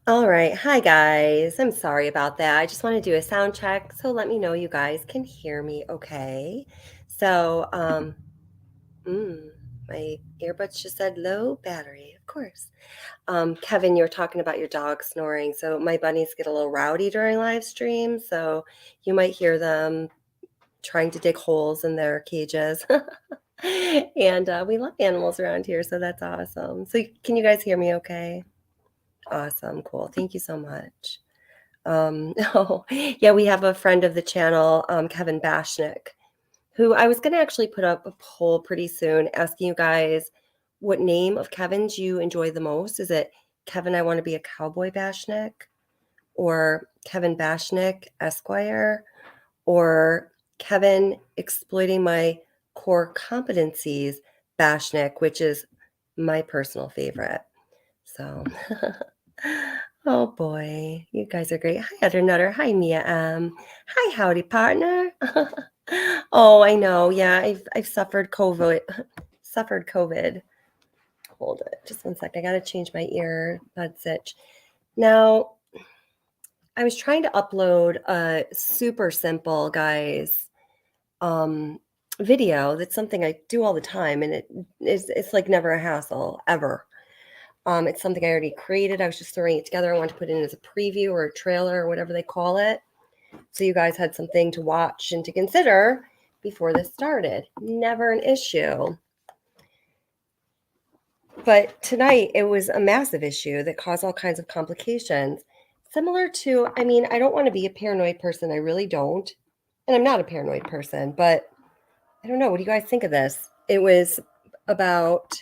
All right. Hi, guys. I'm sorry about that. I just want to do a sound check. So let me know you guys can hear me okay. So, mm, my earbuds just said low battery, of course. Kevin, you were talking about your dog snoring. So my bunnies get a little rowdy during live stream. So you might hear them trying to dig holes in their cages. And we love animals around here. So that's awesome. So can you guys hear me okay? Awesome. Cool. Thank you so much. Oh, yeah, we have a friend of the channel, Kevin Bashnick, who I was going to actually put up a poll pretty soon asking you guys what name of Kevin's you enjoy the most. Is it Kevin, I want to be a cowboy Bashnick, or Kevin Bashnick, Esquire, or Kevin exploiting my core competencies, Bashnick, which is my personal favorite. So, oh boy, you guys are great. Hi, Utter Nutter. Hi, Mia. Hi, howdy, partner. Oh, I know. Yeah, I've suffered COVID. Suffered COVID. Hold it, just one sec. I gotta change my earbud stitch. Now, I was trying to upload a super simple, guys, um, video. That's something I do all the time, and it's like never a hassle ever. It's something I already created. I was just throwing it together. I wanted to put it in as a preview or a trailer or whatever they call it. So you guys had something to watch and to consider before this started. Never an issue. But tonight it was a massive issue that caused all kinds of complications. Similar to, I mean, I don't want to be a paranoid person. I really don't. And I'm not a paranoid person, but I don't know. What do you guys think of this? It was about,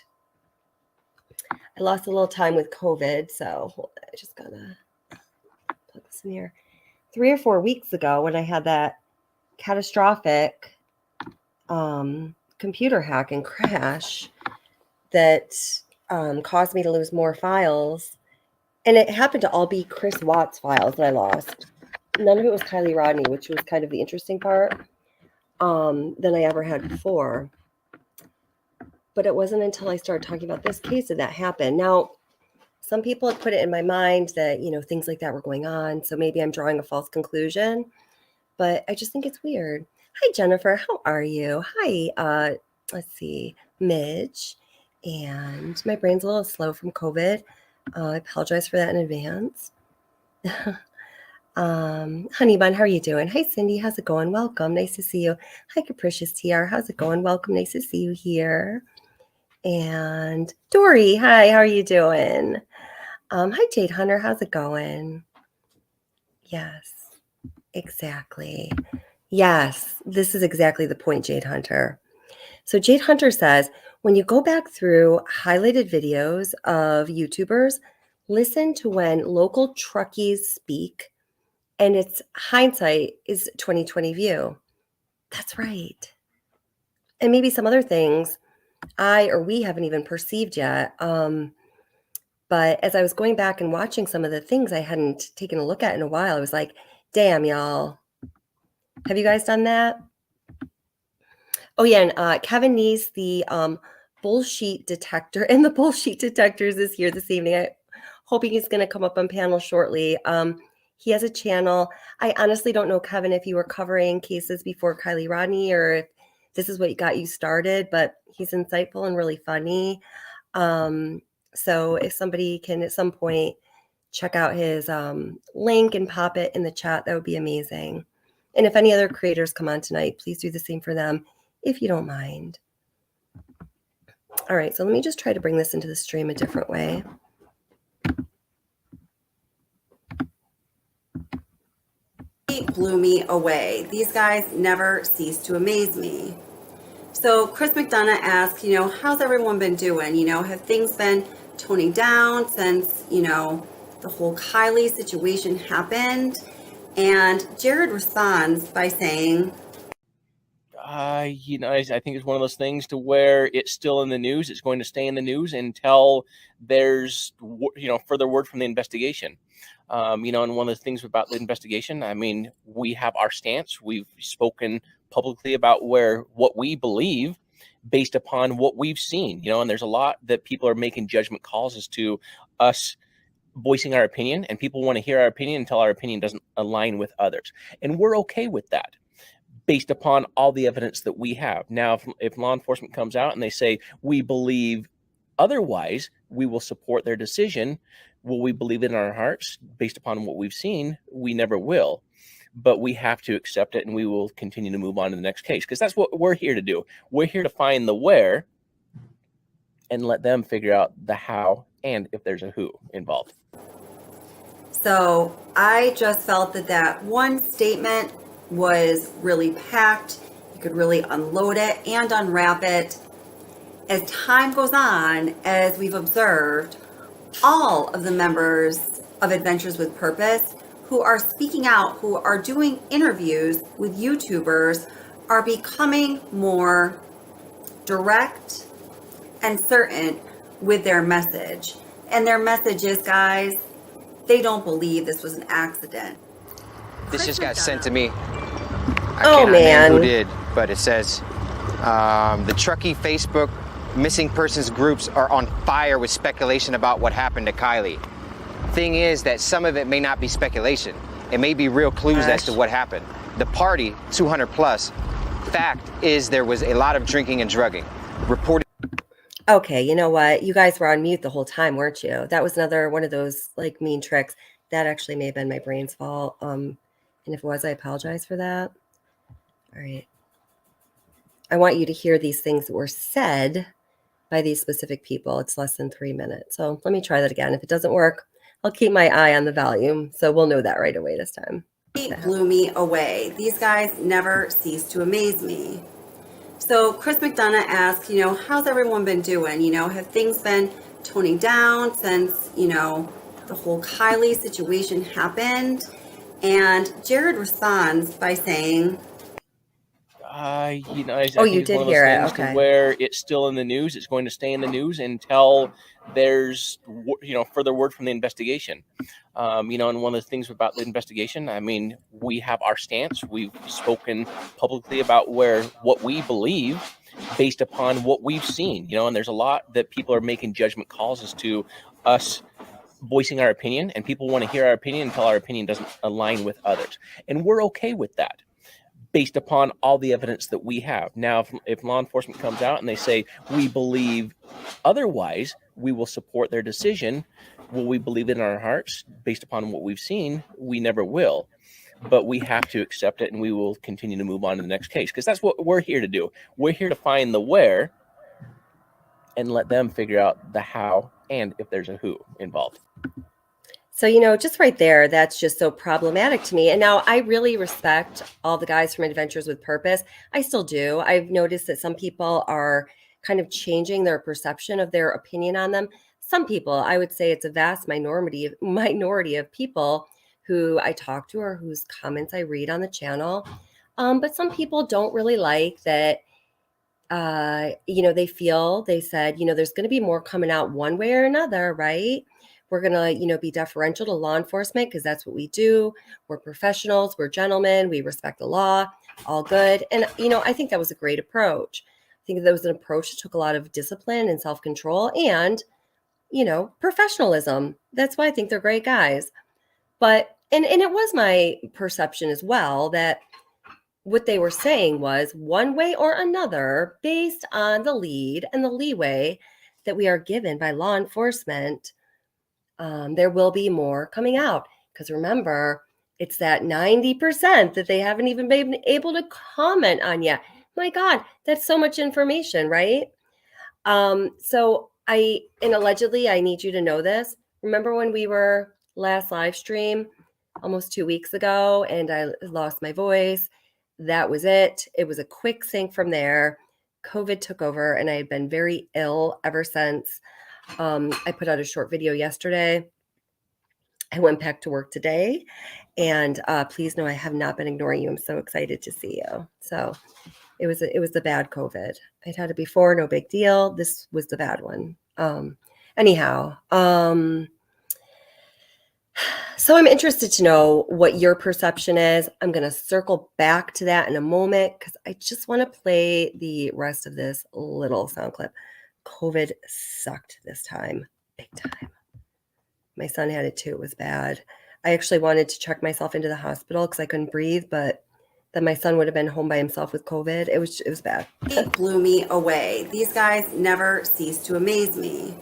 I lost a little time with COVID. So hold on, I just gotta plug this in here. 3 or 4 weeks ago, when I had that catastrophic computer hack and crash that caused me to lose more files. And it happened to all be Chris Watts files that I lost. None of it was Kiely Rodni, which was kind of the interesting part than I ever had before. But it wasn't until I started talking about this case that happened. Now, some people had put it in my mind that, things like that were going on. So maybe I'm drawing a false conclusion, but I just think it's weird. Hi, Jennifer. How are you? Hi, let's see, Midge. And my brain's a little slow from COVID. I apologize for that in advance. Honey Bun, how are you doing? Hi, Cindy. How's it going? Welcome. Nice to see you. Hi, Capricious TR. How's it going? Welcome. Nice to see you here. And Dory, hi. How are you doing? Hi, Jade Hunter. How's it going? Yes, exactly. Yes, this is exactly the point, Jade Hunter. So Jade Hunter says, when you go back through highlighted videos of YouTubers, listen to when local Truckees speak, and its hindsight is 2020 view. That's right. And maybe some other things I or we haven't even perceived yet. But as I was going back and watching some of the things I hadn't taken a look at in a while, I was like, damn, y'all. Have you guys done that? Oh, yeah, and Kevin needs the bullshit detector, and the bullshit detectors is here this evening. I'm hoping he's going to come up on panel shortly. He has a channel. I honestly don't know, Kevin, if you were covering cases before Kiely Rodni or if this is what got you started, but he's insightful and really funny. So if somebody can at some point check out his link and pop it in the chat, that would be amazing. And if any other creators come on tonight, please do the same for them if you don't mind. All right, so let me just try to bring this into the stream a different way. It blew me away. These guys never cease to amaze me. So Chris McDonough asked, how's everyone been doing? Have things been toning down since, the whole Kiely situation happened? And Jared responds by saying, I think it's one of those things to where it's still in the news. It's going to stay in the news until there's, further word from the investigation. And one of the things about the investigation, I mean, we have our stance. We've spoken publicly about what we believe based upon what we've seen, and there's a lot that people are making judgment calls as to us voicing our opinion, and people want to hear our opinion until our opinion doesn't align with others. And we're okay with that based upon all the evidence that we have. Now, if law enforcement comes out and they say, we believe otherwise, we will support their decision. Will we believe it in our hearts based upon what we've seen? We never will. But we have to accept it, and we will continue to move on to the next case, because that's what we're here to do. We're here to find the where and let them figure out the how and if there's a who involved. So I just felt that that one statement was really packed. You could really unload it and unwrap it. As time goes on, as we've observed, all of the members of Adventures with Purpose who are speaking out, who are doing interviews with YouTubers, are becoming more direct and certain with their message. And their message is, guys, they don't believe this was an accident. This just got sent to me. I Oh, cannot name man. who did, but it says the Truckee Facebook missing persons groups are on fire with speculation about what happened to Kiely. Thing is that some of it may not be speculation. It may be real clues as to what happened. The party, 200 plus, fact is there was a lot of drinking and drugging. Reported. Okay, you know what? You guys were on mute the whole time, weren't you? That was another one of those like mean tricks. That actually may have been my brain's fault. And if it was, I apologize for that. All right. I want you to hear these things that were said by these specific people. It's less than 3 minutes. So let me try that again. If it doesn't work, I'll keep my eye on the volume. So we'll know that right away this time. It blew me away. These guys never cease to amaze me. So Chris McDonough asked, how's everyone been doing? Have things been toning down since, the whole Kiely situation happened? And Jared responds by saying, I Oh, think you it's did one of those hear it. things Okay. to where it's still in the news. It's going to stay in the news until there's further word from the investigation. And one of the things about the investigation, I mean, we have our stance. We've spoken publicly about what we believe based upon what we've seen. And there's a lot that people are making judgment calls as to us voicing our opinion, and people want to hear our opinion until our opinion doesn't align with others. And we're okay with that based upon all the evidence that we have. Now, if law enforcement comes out and they say, we believe otherwise, we will support their decision. Will we believe it in our hearts based upon what we've seen? We never will. But we have to accept it, and we will continue to move on to the next case, because that's what we're here to do. We're here to find the where and let them figure out the how and if there's a who involved. So, just right there, that's just so problematic to me. And now I really respect all the guys from Adventures with Purpose. I still do. I've noticed that some people are kind of changing their perception of their opinion on them. Some people, I would say it's a vast minority of people who I talk to or whose comments I read on the channel. But some people don't really like that. They said, there's going to be more coming out one way or another, right? We're going to, be deferential to law enforcement because that's what we do. We're professionals. We're gentlemen. We respect the law. All good. And, I think that was a great approach. I think that was an approach that took a lot of discipline and self-control and, professionalism. That's why I think they're great guys. But, and it was my perception as well that what they were saying was one way or another, based on the lead and the leeway that we are given by law enforcement, there will be more coming out. Because remember, it's that 90% that they haven't even been able to comment on yet. My God, that's so much information, right? Allegedly, I need you to know this. Remember when we were last live stream almost 2 weeks ago and I lost my voice? That was it. It was a quick sync from there. COVID took over and I had been very ill ever since. I put out a short video yesterday. I went back to work today, and please know I have not been ignoring you. I'm so excited to see you. So it was the bad COVID. I'd had it before, no big deal. This was the bad one. So I'm interested to know what your perception is. I'm going to circle back to that in a moment because I just want to play the rest of this little sound clip. COVID sucked this time, big time. My son had it too. It was bad. I actually wanted to check myself into the hospital because I couldn't breathe, but then my son would have been home by himself with COVID. It was bad. It blew me away. These guys never cease to amaze me.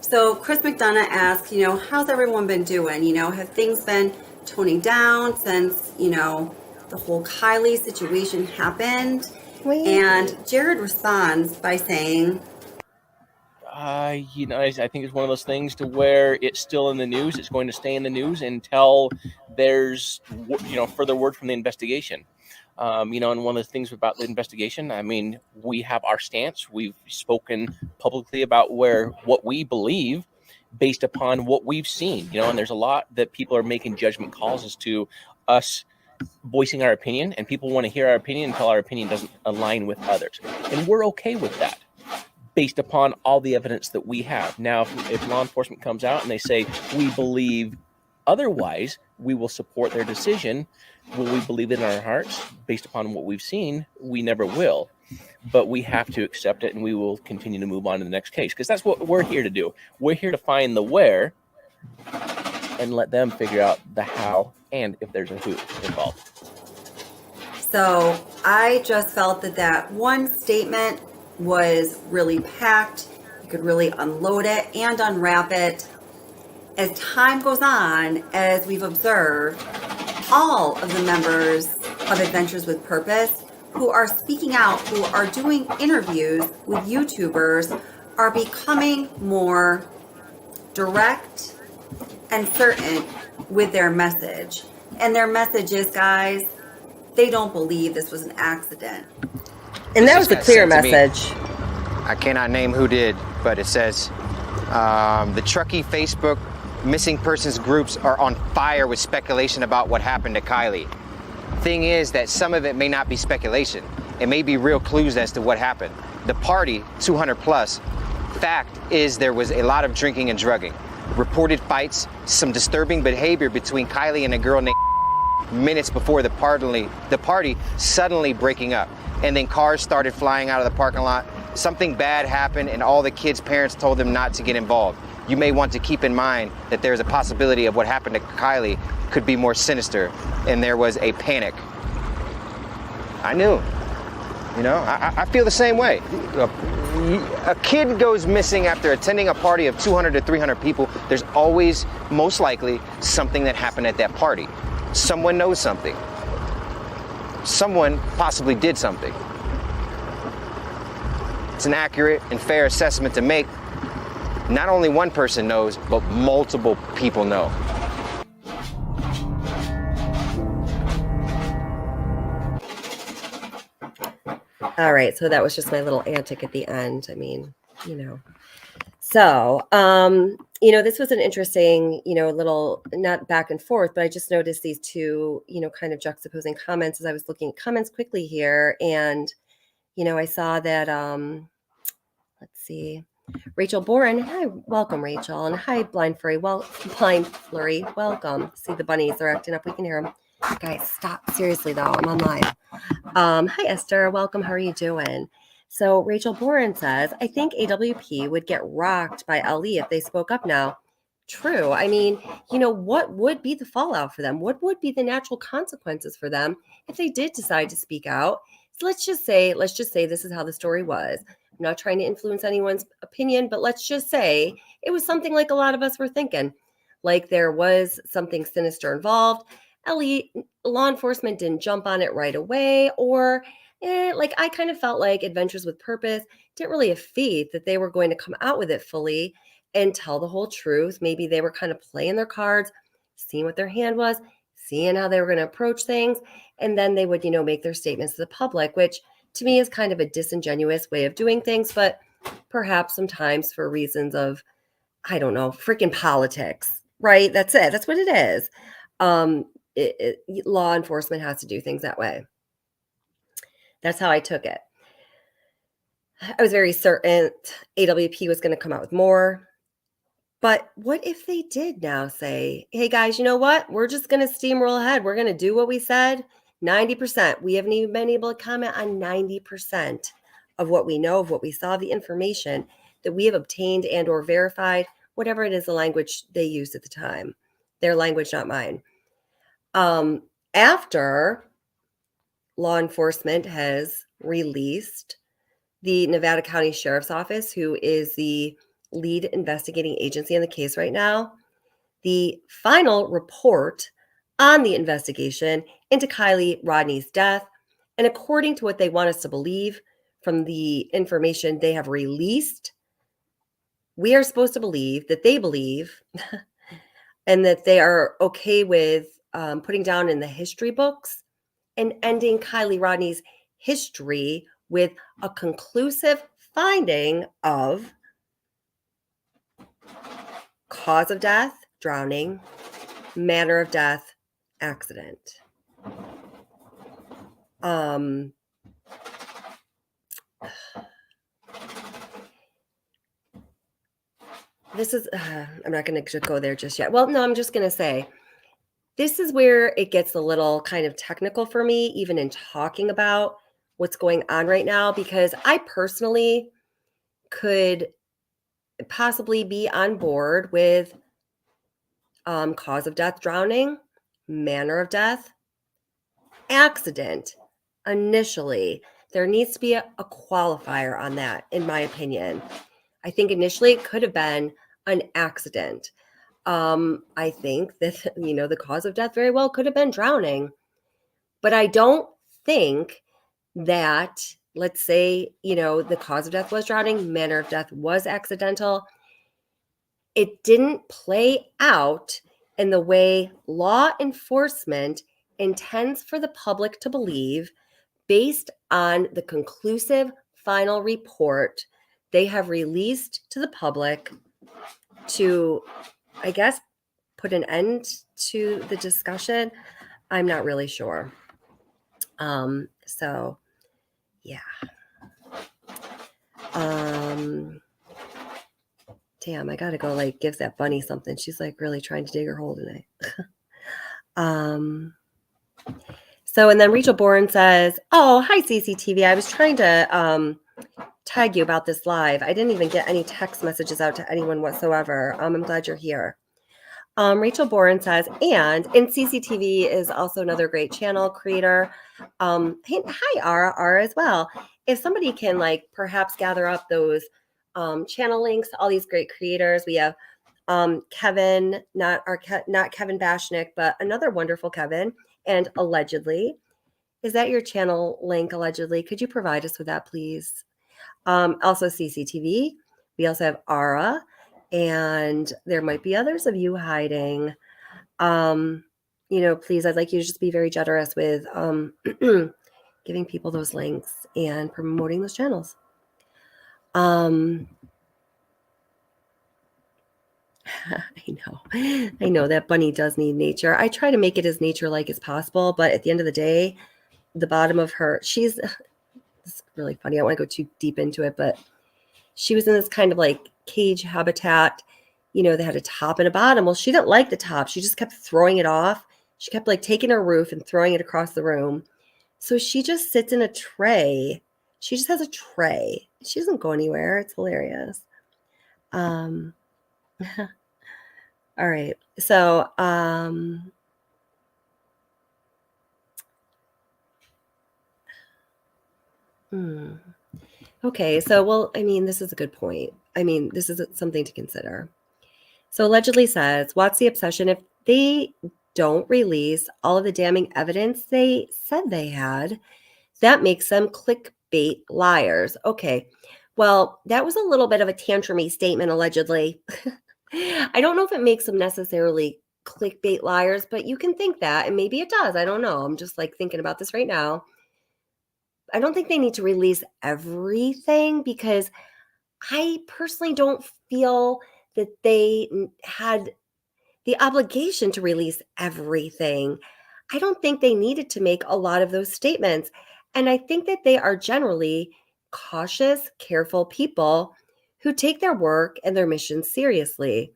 So Chris McDonough asked, how's everyone been doing? Have things been toning down since, the whole Kiely situation happened? And Jared responds by saying, I think it's one of those things to where it's still in the news. It's going to stay in the news until there's, further word from the investigation. And one of the things about the investigation, I mean, we have our stance. We've spoken publicly about what we believe based upon what we've seen, and there's a lot that people are making judgment calls as to us voicing our opinion, and people want to hear our opinion until our opinion doesn't align with others. And we're okay with that based upon all the evidence that we have. Now, if law enforcement comes out and they say, we believe otherwise, we will support their decision. Will we believe it in our hearts based upon what we've seen? We never will. But we have to accept it, and we will continue to move on to the next case, because that's what we're here to do. We're here to find the where and let them figure out the how and if there's a who involved. So I just felt that one statement was really packed. You could really unload it and unwrap it. As time goes on, as we've observed, all of the members of Adventures with Purpose who are speaking out, who are doing interviews with YouTubers, are becoming more direct and certain with their message. And their message is, guys, they don't believe this was an accident. And that was a clear message. I cannot name who did, but it says the Truckee Facebook missing persons groups are on fire with speculation about what happened to Kiely. Thing is that some of it may not be speculation. It may be real clues as to what happened. The party, 200 plus, fact is there was a lot of drinking and drugging. Reported fights, some disturbing behavior between Kiely and a girl named minutes before the party suddenly breaking up. And then cars started flying out of the parking lot. Something bad happened and all the kids' parents told them not to get involved. You may want to keep in mind that there's a possibility of what happened to Kiely could be more sinister, and there was a panic. I knew. I feel the same way. A kid goes missing after attending a party of 200 to 300 people. There's always, most likely, something that happened at that party. Someone knows something. Someone possibly did something. It's an accurate and fair assessment to make. Not only one person knows, but multiple people know. All right, so that was just my little antic at the end. I mean, So, this was an interesting, little, not back and forth, but I just noticed these two, kind of juxtaposing comments as I was looking at comments quickly here. And, I saw that, let's see, Rachel Boren. Hi, welcome, Rachel. And hi, Blind Flurry. Welcome. See, the bunnies are acting up. We can hear them. Guys, stop. Seriously, though, I'm on live. Hi, Esther. Welcome. How are you doing? So Rachel Boren says, I think AWP would get rocked by LE if they spoke up now. True. I mean, what would be the fallout for them? What would be the natural consequences for them if they did decide to speak out? So let's just say this is how the story was. I'm not trying to influence anyone's opinion, but let's just say it was something like a lot of us were thinking, like there was something sinister involved. Law enforcement didn't jump on it right away, or like I kind of felt like Adventures with Purpose didn't really have faith that they were going to come out with it fully and tell the whole truth. Maybe they were kind of playing their cards, seeing what their hand was, seeing how they were going to approach things, and then they would, make their statements to the public, which to me is kind of a disingenuous way of doing things, but perhaps sometimes for reasons of, I don't know, freaking politics, right? That's it. That's what it is. Law enforcement has to do things that way. That's how I took it. I was very certain AWP was going to come out with more. But what if they did now say, hey, guys, you know what? We're just going to steamroll ahead. We're going to do what we said. 90%. We haven't even been able to comment on 90% of what we know, of what we saw, the information that we have obtained and or verified. whatever it is, the language they used at the time, their language, not mine. After law enforcement has released the Nevada County Sheriff's Office, who is the lead investigating agency in the case right now, the final report on the investigation into Kiely Rodni's death, and according to what they want us to believe from the information they have released, we are supposed to believe that they believe and that they are okay with putting down in the history books and ending Kiely Rodni's history with a conclusive finding of cause of death, drowning, manner of death, accident. This is, I'm not going to go there just yet. Well, no, I'm just going to say, this is where it gets a little kind of technical for me, even in talking about what's going on right now, because I personally could possibly be on board with cause of death, drowning, manner of death, accident. Initially, there needs to be a qualifier on that, in my opinion. I think initially it could have been an accident. I think that, the cause of death very well could have been drowning. But I don't think that, let's say, the cause of death was drowning, manner of death was accidental. It didn't play out in the way law enforcement intends for the public to believe based on the conclusive final report they have released to the public to, I guess, put an end to the discussion. I'm not really sure. So yeah. Damn, I gotta go give that bunny something. She's really trying to dig her hole tonight. So, and then Rachel Bourne says, "Oh, hi CCTV. I was trying to tag you about this live. I didn't even get any text messages out to anyone whatsoever. I'm glad you're here." Rachel Bourne says, and CCTV is also another great channel creator. Hey, hi, Ara as well. If somebody can perhaps gather up those channel links, all these great creators. We have Kevin, not Kevin Bashnick, but another wonderful Kevin, and Allegedly. Is that your channel link, Allegedly? Could you provide us with that, please? Also CCTV. We also have Ara, and there might be others of you hiding. Please, I'd like you to just be very generous with giving people those links and promoting those channels. I know that bunny does need nature. I try to make it as nature-like as possible, but at the end of the day, the bottom of her, this is really funny. I don't want to go too deep into it, but she was in this kind of cage habitat, they had a top and a bottom. Well, she didn't like the top. She just kept throwing it off. She kept taking her roof and throwing it across the room. So she just sits in a tray. She just has a tray. She doesn't go anywhere. It's hilarious. All right. So, okay. So, well, this is a good point. This is something to consider. So Allegedly says, what's the obsession if they don't release all of the damning evidence they said they had? That makes them clickbait liars. Okay. Well, that was a little bit of a tantrumy statement, allegedly. I don't know if it makes them necessarily clickbait liars, but you can think that, and maybe it does. I don't know. I'm just thinking about this right now. I don't think they need to release everything because I personally don't feel that they had the obligation to release everything. I don't think they needed to make a lot of those statements. And I think that they are generally cautious, careful people who take their work and their mission seriously.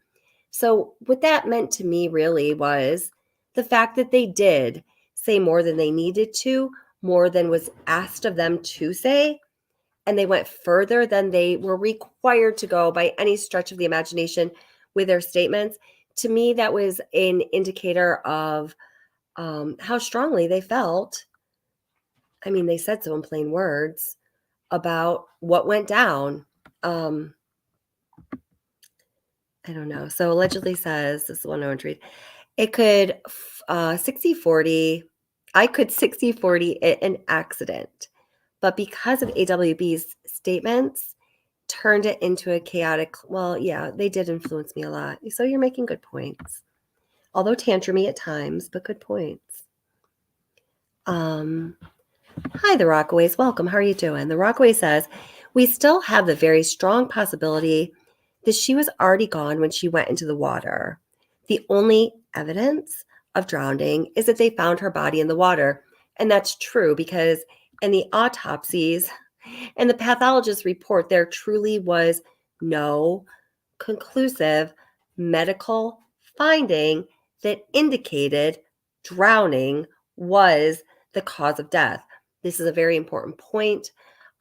So, what that meant to me really was the fact that they did say more than they needed to, more than was asked of them to say. And they went further than they were required to go by any stretch of the imagination with their statements, to me, that was an indicator of how strongly they felt. I mean, they said so in plain words about what went down. I don't know. So allegedly says, this is the one I want to read. It could 60-40. I could 60-40 an accident. But because of AWB's statements, turned it into a chaotic, well, yeah, they did influence me a lot. So you're making good points. Although tantrumy at times, but good points. Hi, the Rockaways. Welcome. How are you doing? The Rockaway says, we still have the very strong possibility that she was already gone when she went into the water. The only evidence of drowning is that they found her body in the water. And that's true because in the autopsies and the pathologist's report, there truly was no conclusive medical finding that indicated drowning was the cause of death. This is a very important point.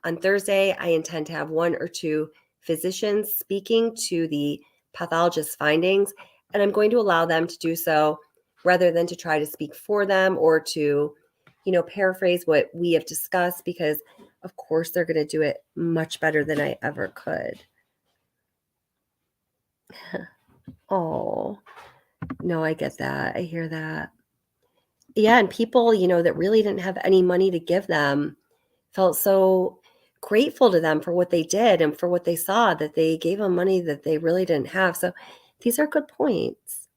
On Thursday, I intend to have one or two physicians speaking to the pathologist's findings, and I'm going to allow them to do so rather than to try to speak for them or to, paraphrase what we have discussed, because of course they're going to do it much better than I ever could. Oh, no, I get that. I hear that. Yeah, and people, that really didn't have any money to give them felt so grateful to them for what they did and for what they saw, that they gave them money that they really didn't have. So these are good points.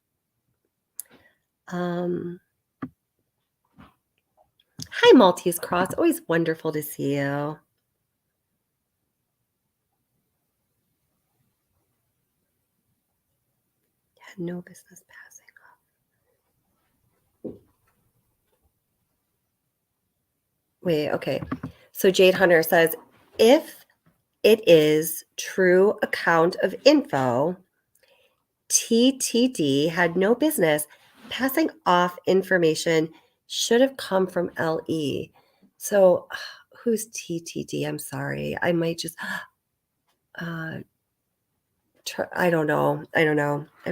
Hi, Maltese Cross. Always wonderful to see you. Had no business passing off. Wait, okay. So Jade Hunter says, if it is true account of info, TTD had no business passing off information, should have come from LE. So who's TTD? I'm sorry. I might just, I don't know.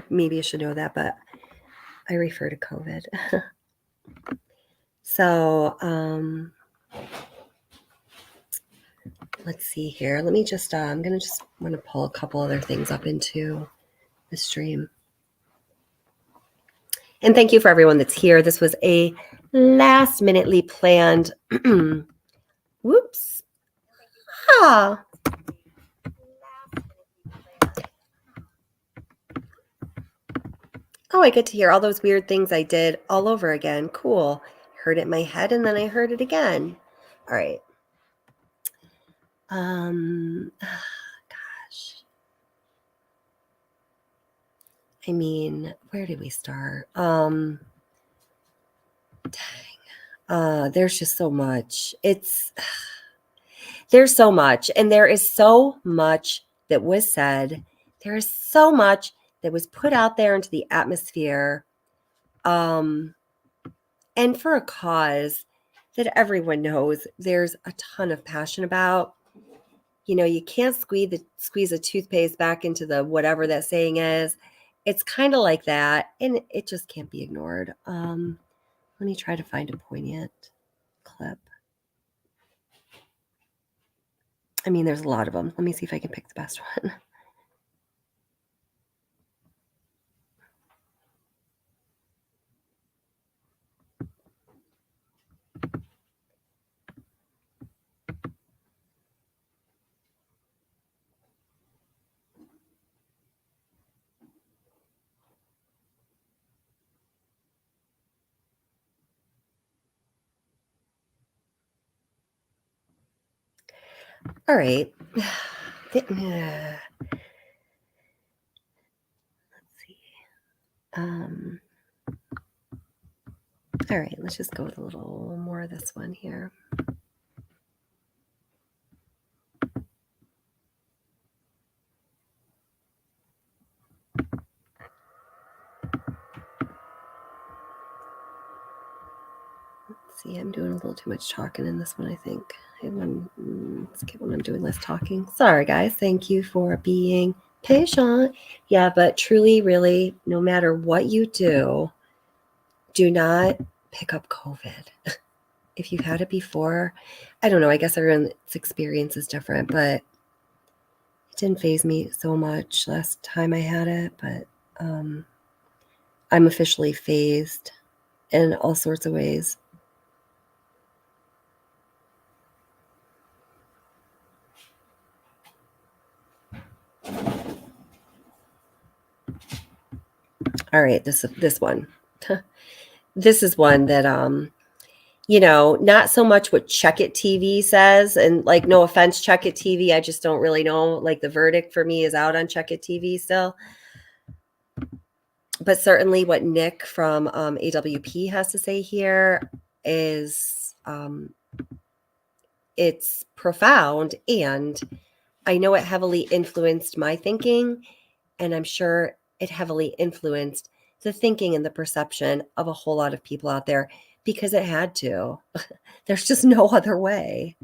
Maybe I should know that, but I refer to COVID. So, let's see here. Let me just, I'm going to just want to pull a couple other things up into the stream. And thank you for everyone that's here. This was a last-minutely planned. Whoops. Ah. Oh, I get to hear all those weird things I did all over again. Cool. Heard it in my head and then I heard it again. All right. Gosh. I mean, where did we start? Dang. There's just so much. There's so much, and there is so much that was said. There is so much that was put out there into the atmosphere, and for a cause that everyone knows there's a ton of passion about. You can't squeeze a toothpaste back into the whatever that saying is. It's kind of like that, and it just can't be ignored. Let me try to find a poignant clip. I mean, there's a lot of them. Let me see if I can pick the best one. All right. Let's see. All right, let's just go with a little more of this one here. Let's see, I'm doing a little too much talking in this one, I think. Let's get when I'm doing less talking. Sorry, guys. Thank you for being Patient. Yeah, but truly, really, no matter what you do not pick up COVID. If you've had it before, I don't know, I guess everyone's experience is different, but it didn't faze me so much last time I had it, but I'm officially phased in all sorts of ways. All right, this one. This is one that not so much what Check It TV says, and like, no offense, Check It TV, I just don't really know. Like, the verdict for me is out on Check It TV still. But certainly what Nick from AWP has to say here is it's profound, and I know it heavily influenced my thinking, and I'm sure it heavily influenced the thinking and the perception of a whole lot of people out there, because it had to. There's just no other way.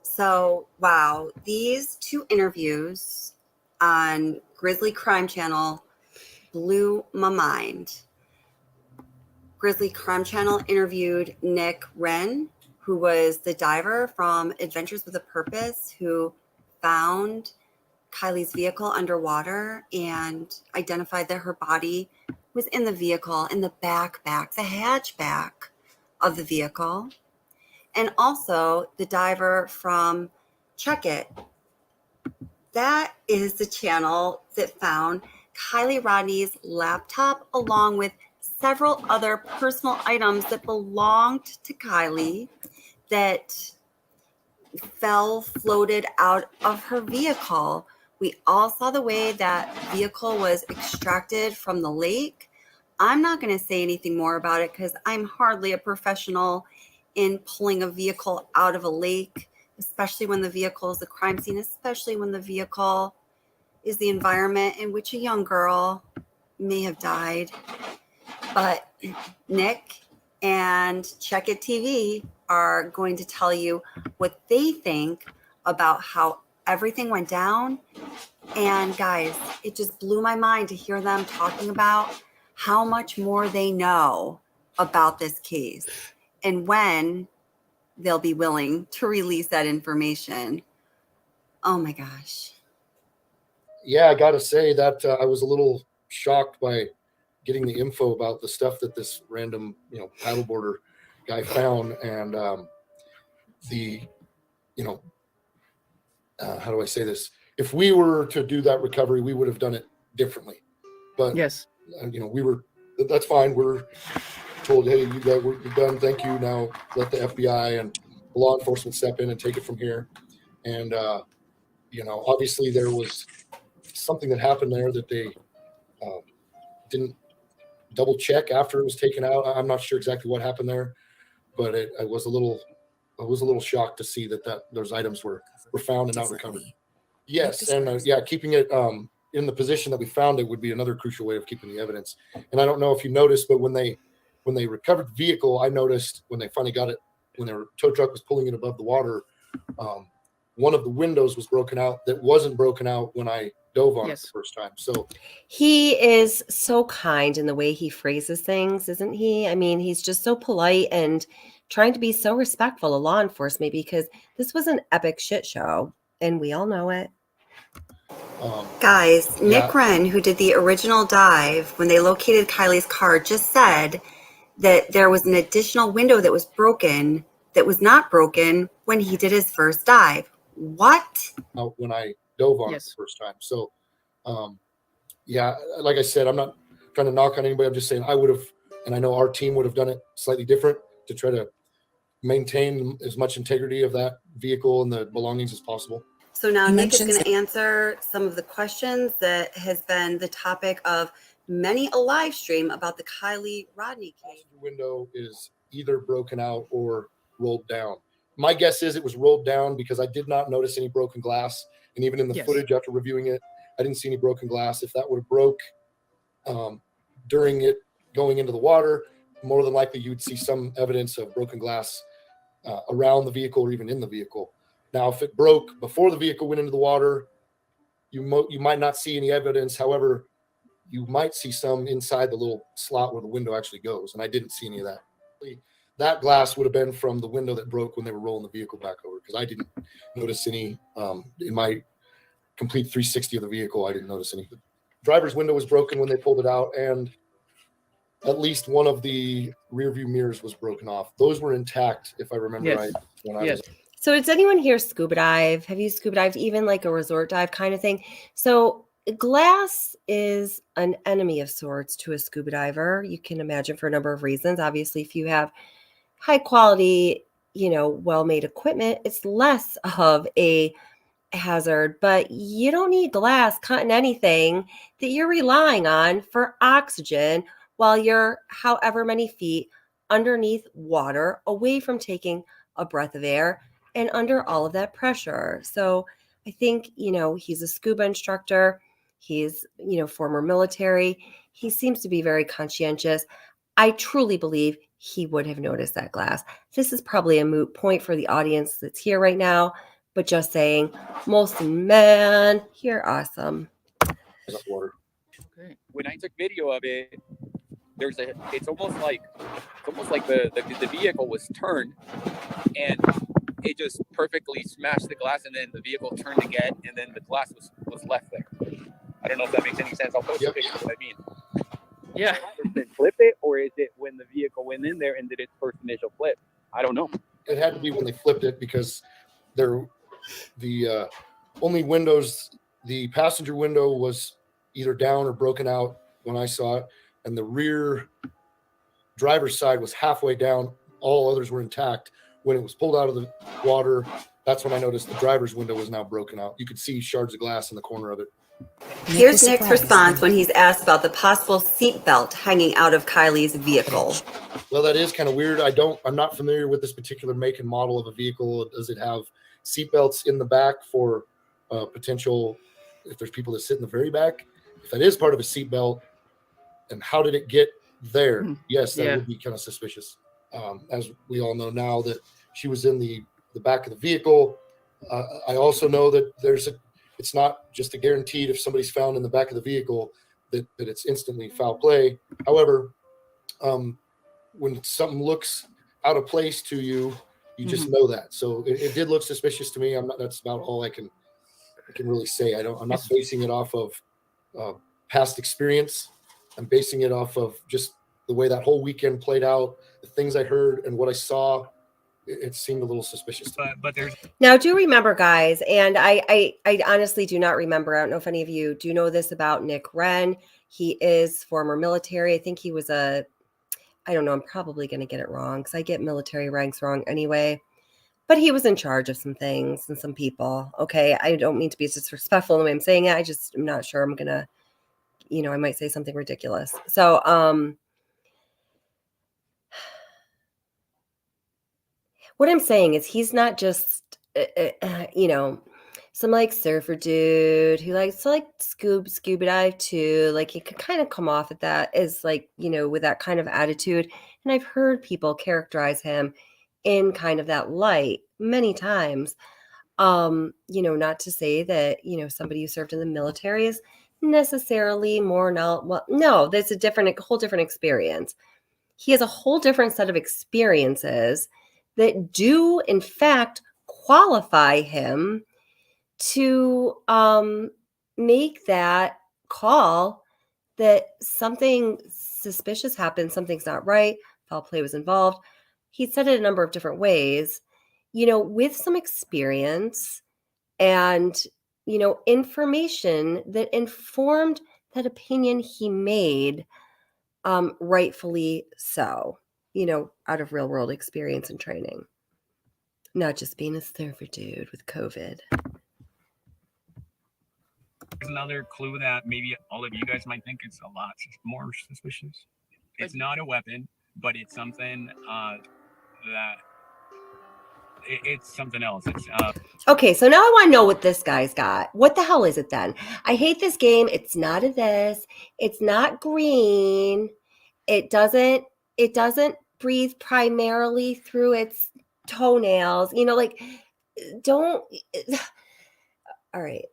So, wow, these two interviews on Grizzly Crime Channel blew my mind. Grizzly Crime Channel interviewed Nick Wren, who was the diver from Adventures with a Purpose, who found Kiely's vehicle underwater and identified that her body was in the vehicle, in the backpack, the hatchback of the vehicle. And also the diver from Check It. That is the channel that found Kiely Rodni's laptop, along with several other personal items that belonged to Kiely that floated out of her vehicle. We all saw the way that vehicle was extracted from the lake. I'm not going to say anything more about it because I'm hardly a professional in pulling a vehicle out of a lake, especially when the vehicle is the crime scene, especially when the vehicle is the environment in which a young girl may have died. But Nick and Check It TV are going to tell you what they think about how everything went down. And guys, it just blew my mind to hear them talking about how much more they know about this case and when they'll be willing to release that information. Oh my gosh. Yeah, I got to say that I was a little shocked by getting the info about the stuff that this random, paddleboarder guy found. And how do I say this? If we were to do that recovery, we would have done it differently. But Yes. That's fine. We're told, hey, you guys, we're done. Thank you. Now let the FBI and law enforcement step in and take it from here. And, obviously there was something that happened there that they didn't double check after it was taken out. I'm not sure exactly what happened there, but I was a little shocked to see that those items were found and not recovered. Yes, and keeping it in the position that we found it would be another crucial way of keeping the evidence. And I don't know if you noticed, but when they recovered the vehicle, I noticed when they finally got it, when their tow truck was pulling it above the water, one of the windows was broken out that wasn't broken out when I dove on it the first time. So he is so kind in the way he phrases things, isn't he? I mean, he's just so polite and trying to be so respectful of law enforcement, because this was an epic shit show and we all know it. Guys, Nick Wren, who did the original dive when they located Kiely's car, just said that there was an additional window that was broken that was not broken when he did his first dive. What? When I dove on it the first time. So, like I said, I'm not trying to knock on anybody. I'm just saying I would have, and I know our team would have done it slightly different to try to maintain as much integrity of that vehicle and the belongings as possible. So now Nick is going to answer some of the questions that has been the topic of many a live stream about the Kiely Rodni case. The window is either broken out or rolled down. My guess is it was rolled down because I did not notice any broken glass, And even in the footage after reviewing it, I didn't see any broken glass. If that would have broke during it going into the water, more than likely you'd see some evidence of broken glass around the vehicle or even in the vehicle. Now, if it broke before the vehicle went into the water, you might not see any evidence. However, you might see some inside the little slot where the window actually goes, and I didn't see any of that. That glass would have been from the window that broke when they were rolling the vehicle back over, because I didn't notice any in my complete 360 of the vehicle. I didn't notice any. The driver's window was broken when they pulled it out, and at least one of the rear view mirrors was broken off. Those were intact, if I remember right. When I was. So does anyone here scuba dive? Have you scuba dived, even like a resort dive kind of thing? So glass is an enemy of sorts to a scuba diver. You can imagine, for a number of reasons. Obviously, if you have high quality, well-made equipment, it's less of a hazard, but you don't need glass cutting anything that you're relying on for oxygen while you're however many feet underneath water, away from taking a breath of air and under all of that pressure. So I think, he's a scuba instructor. He's, former military. He seems to be very conscientious. I truly believe he would have noticed that glass. This is probably a moot point for the audience that's here right now, but just saying, Molson, man, you're awesome. Okay. When I took video of it, it's almost like the vehicle was turned and it just perfectly smashed the glass, and then the vehicle turned again, and then the glass was left there. I don't know if that makes any sense. I'll post a picture of what I mean. Yeah. Did it flip it, or is it when the vehicle went in there and did its first initial flip? I don't know. It had to be when they flipped it, because the only windows, the passenger window was either down or broken out when I saw it, and the rear driver's side was halfway down. All others were intact. When it was pulled out of the water, that's when I noticed the driver's window was now broken out. You could see shards of glass in the corner of it. Here's Nick's response when he's asked about the possible seatbelt hanging out of Kiely's vehicle. Well, that is kind of weird. I'm not familiar with this particular make and model of a vehicle. Does it have seatbelts in the back for potential, if there's people that sit in the very back? If that is part of a seatbelt, and how did it get there? Yes, that would be kind of suspicious. As we all know now that she was in the back of the vehicle. I also know that it's not just a guaranteed if somebody's found in the back of the vehicle that it's instantly foul play. However, when something looks out of place to you, you just know that. So it did look suspicious to me. That's about all I can really say. I'm not basing it off of past experience. I'm basing it off of just the way that whole weekend played out, the things I heard and what I saw. It seemed a little suspicious to me. But there's Now, do remember, guys, and I honestly do not remember. I don't know if any of you do know this about Nick Wren. He is former military. I think he was I don't know, I'm probably going to get it wrong because I get military ranks wrong anyway. But he was in charge of some things and some people. Okay, I don't mean to be disrespectful in the way I'm saying it. I'm not sure I'm going to, I might say something ridiculous. So, what I'm saying is he's not just, some like surfer dude who likes to scuba dive too. Like he could kind of come off at that as with that kind of attitude. And I've heard people characterize him in kind of that light many times. Not to say that, somebody who served in the military is necessarily more no, that's a whole different experience. He has a whole different set of experiences that do, in fact, qualify him to make that call that something suspicious happened, something's not right, foul play was involved. He said it a number of different ways, with some experience and, information that informed that opinion he made, rightfully so. Out of real world experience and training, not just being a surfer dude with COVID. There's another clue that maybe all of you guys might think it's a lot more suspicious. It's not a weapon, but it's something that it's something else. It's Okay, so now I want to know what this guy's got. What the hell is it then? I hate this game. It's not a this. It's not green. It doesn't breathe primarily through its toenails. You know, like don't all right.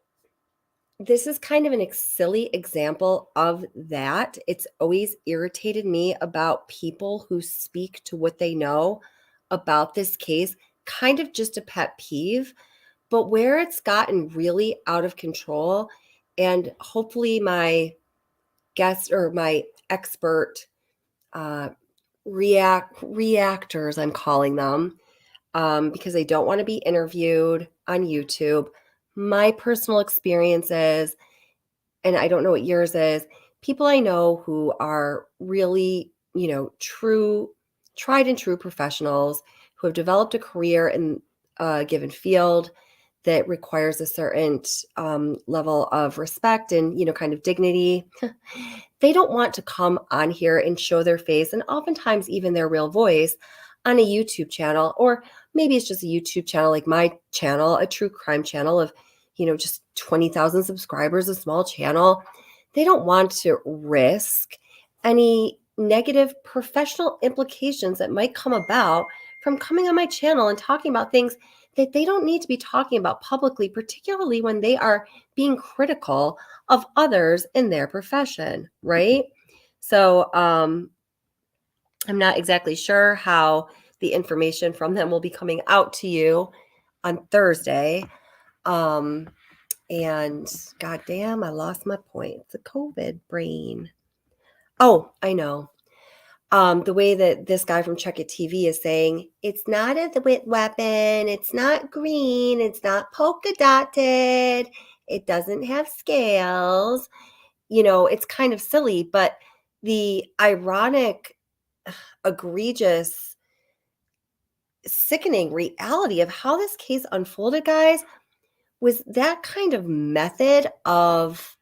This is kind of an silly example of that. It's always irritated me about people who speak to what they know about this case, kind of just a pet peeve. But where it's gotten really out of control, and hopefully my guest or my expert reactors, I'm calling them, because I don't want to be interviewed on YouTube. My personal experiences, and I don't know what yours is, people I know who are really, tried and true professionals who have developed a career in a given field that requires a certain level of respect and, kind of dignity. They don't want to come on here and show their face and oftentimes even their real voice on a YouTube channel, or maybe it's just a YouTube channel like my channel, a true crime channel of, just 20,000 subscribers, a small channel. They don't want to risk any negative professional implications that might come about from coming on my channel and talking about things that they don't need to be talking about publicly, particularly when they are being critical of others in their profession, right? So I'm not exactly sure how the information from them will be coming out to you on Thursday. And goddamn, I lost my point. It's a COVID brain. Oh, I know. The way that this guy from Check It TV is saying, it's not a wit weapon, it's not green, it's not polka dotted, it doesn't have scales. It's kind of silly, but the ironic, egregious, sickening reality of how this case unfolded, guys, was that kind of method of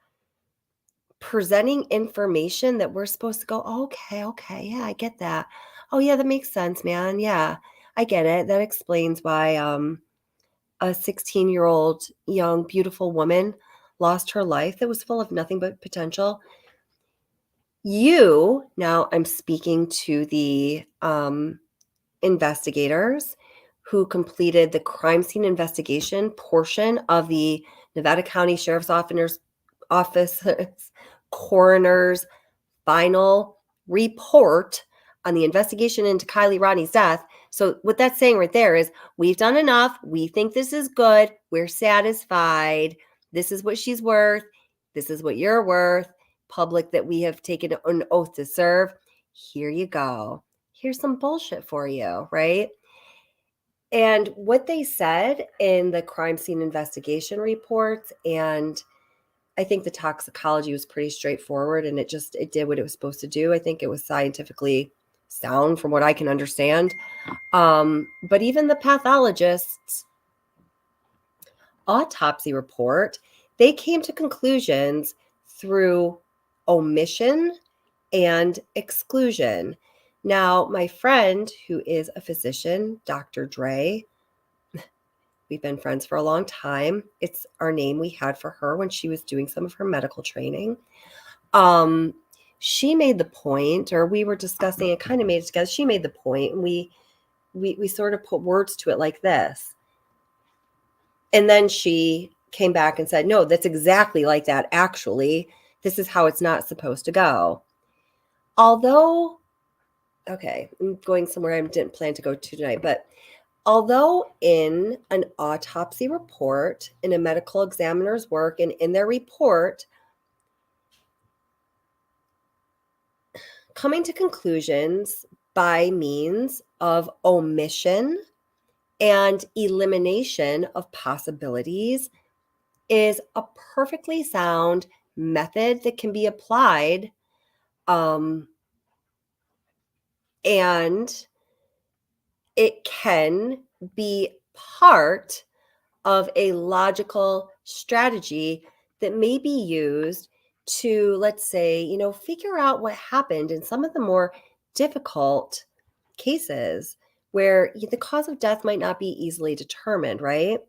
presenting information that we're supposed to go, okay, yeah, I get that. Oh yeah, that makes sense, man. Yeah, I get it. That explains why a 16-year-old young beautiful woman lost her life that was full of nothing but potential. Now I'm speaking to the investigators who completed the crime scene investigation portion of the Nevada County Sheriff's Office's coroner's final report on the investigation into Kiely Rodni's death. So what that's saying right there is, we've done enough. We think this is good. We're satisfied. This is what she's worth. This is what you're worth. Public that we have taken an oath to serve. Here you go. Here's some bullshit for you, right? And what they said in the crime scene investigation reports, and I think the toxicology was pretty straightforward, and it did what it was supposed to do. I think it was scientifically sound from what I can understand. But even the pathologist's autopsy report, they came to conclusions through omission and exclusion. Now, my friend who is a physician, Dr. Dre, we've been friends for a long time. It's our name we had for her when she was doing some of her medical training. She made the point, or we were discussing it, kind of made it together. She made the point, and we sort of put words to it like this. And then she came back and said, no, that's exactly like that. Actually, this is how it's not supposed to go. Although, okay, I'm going somewhere I didn't plan to go to tonight, but although in an autopsy report, in a medical examiner's work, and in their report, coming to conclusions by means of omission and elimination of possibilities is a perfectly sound method that can be applied, and it can be part of a logical strategy that may be used to, let's say, figure out what happened in some of the more difficult cases where the cause of death might not be easily determined, right?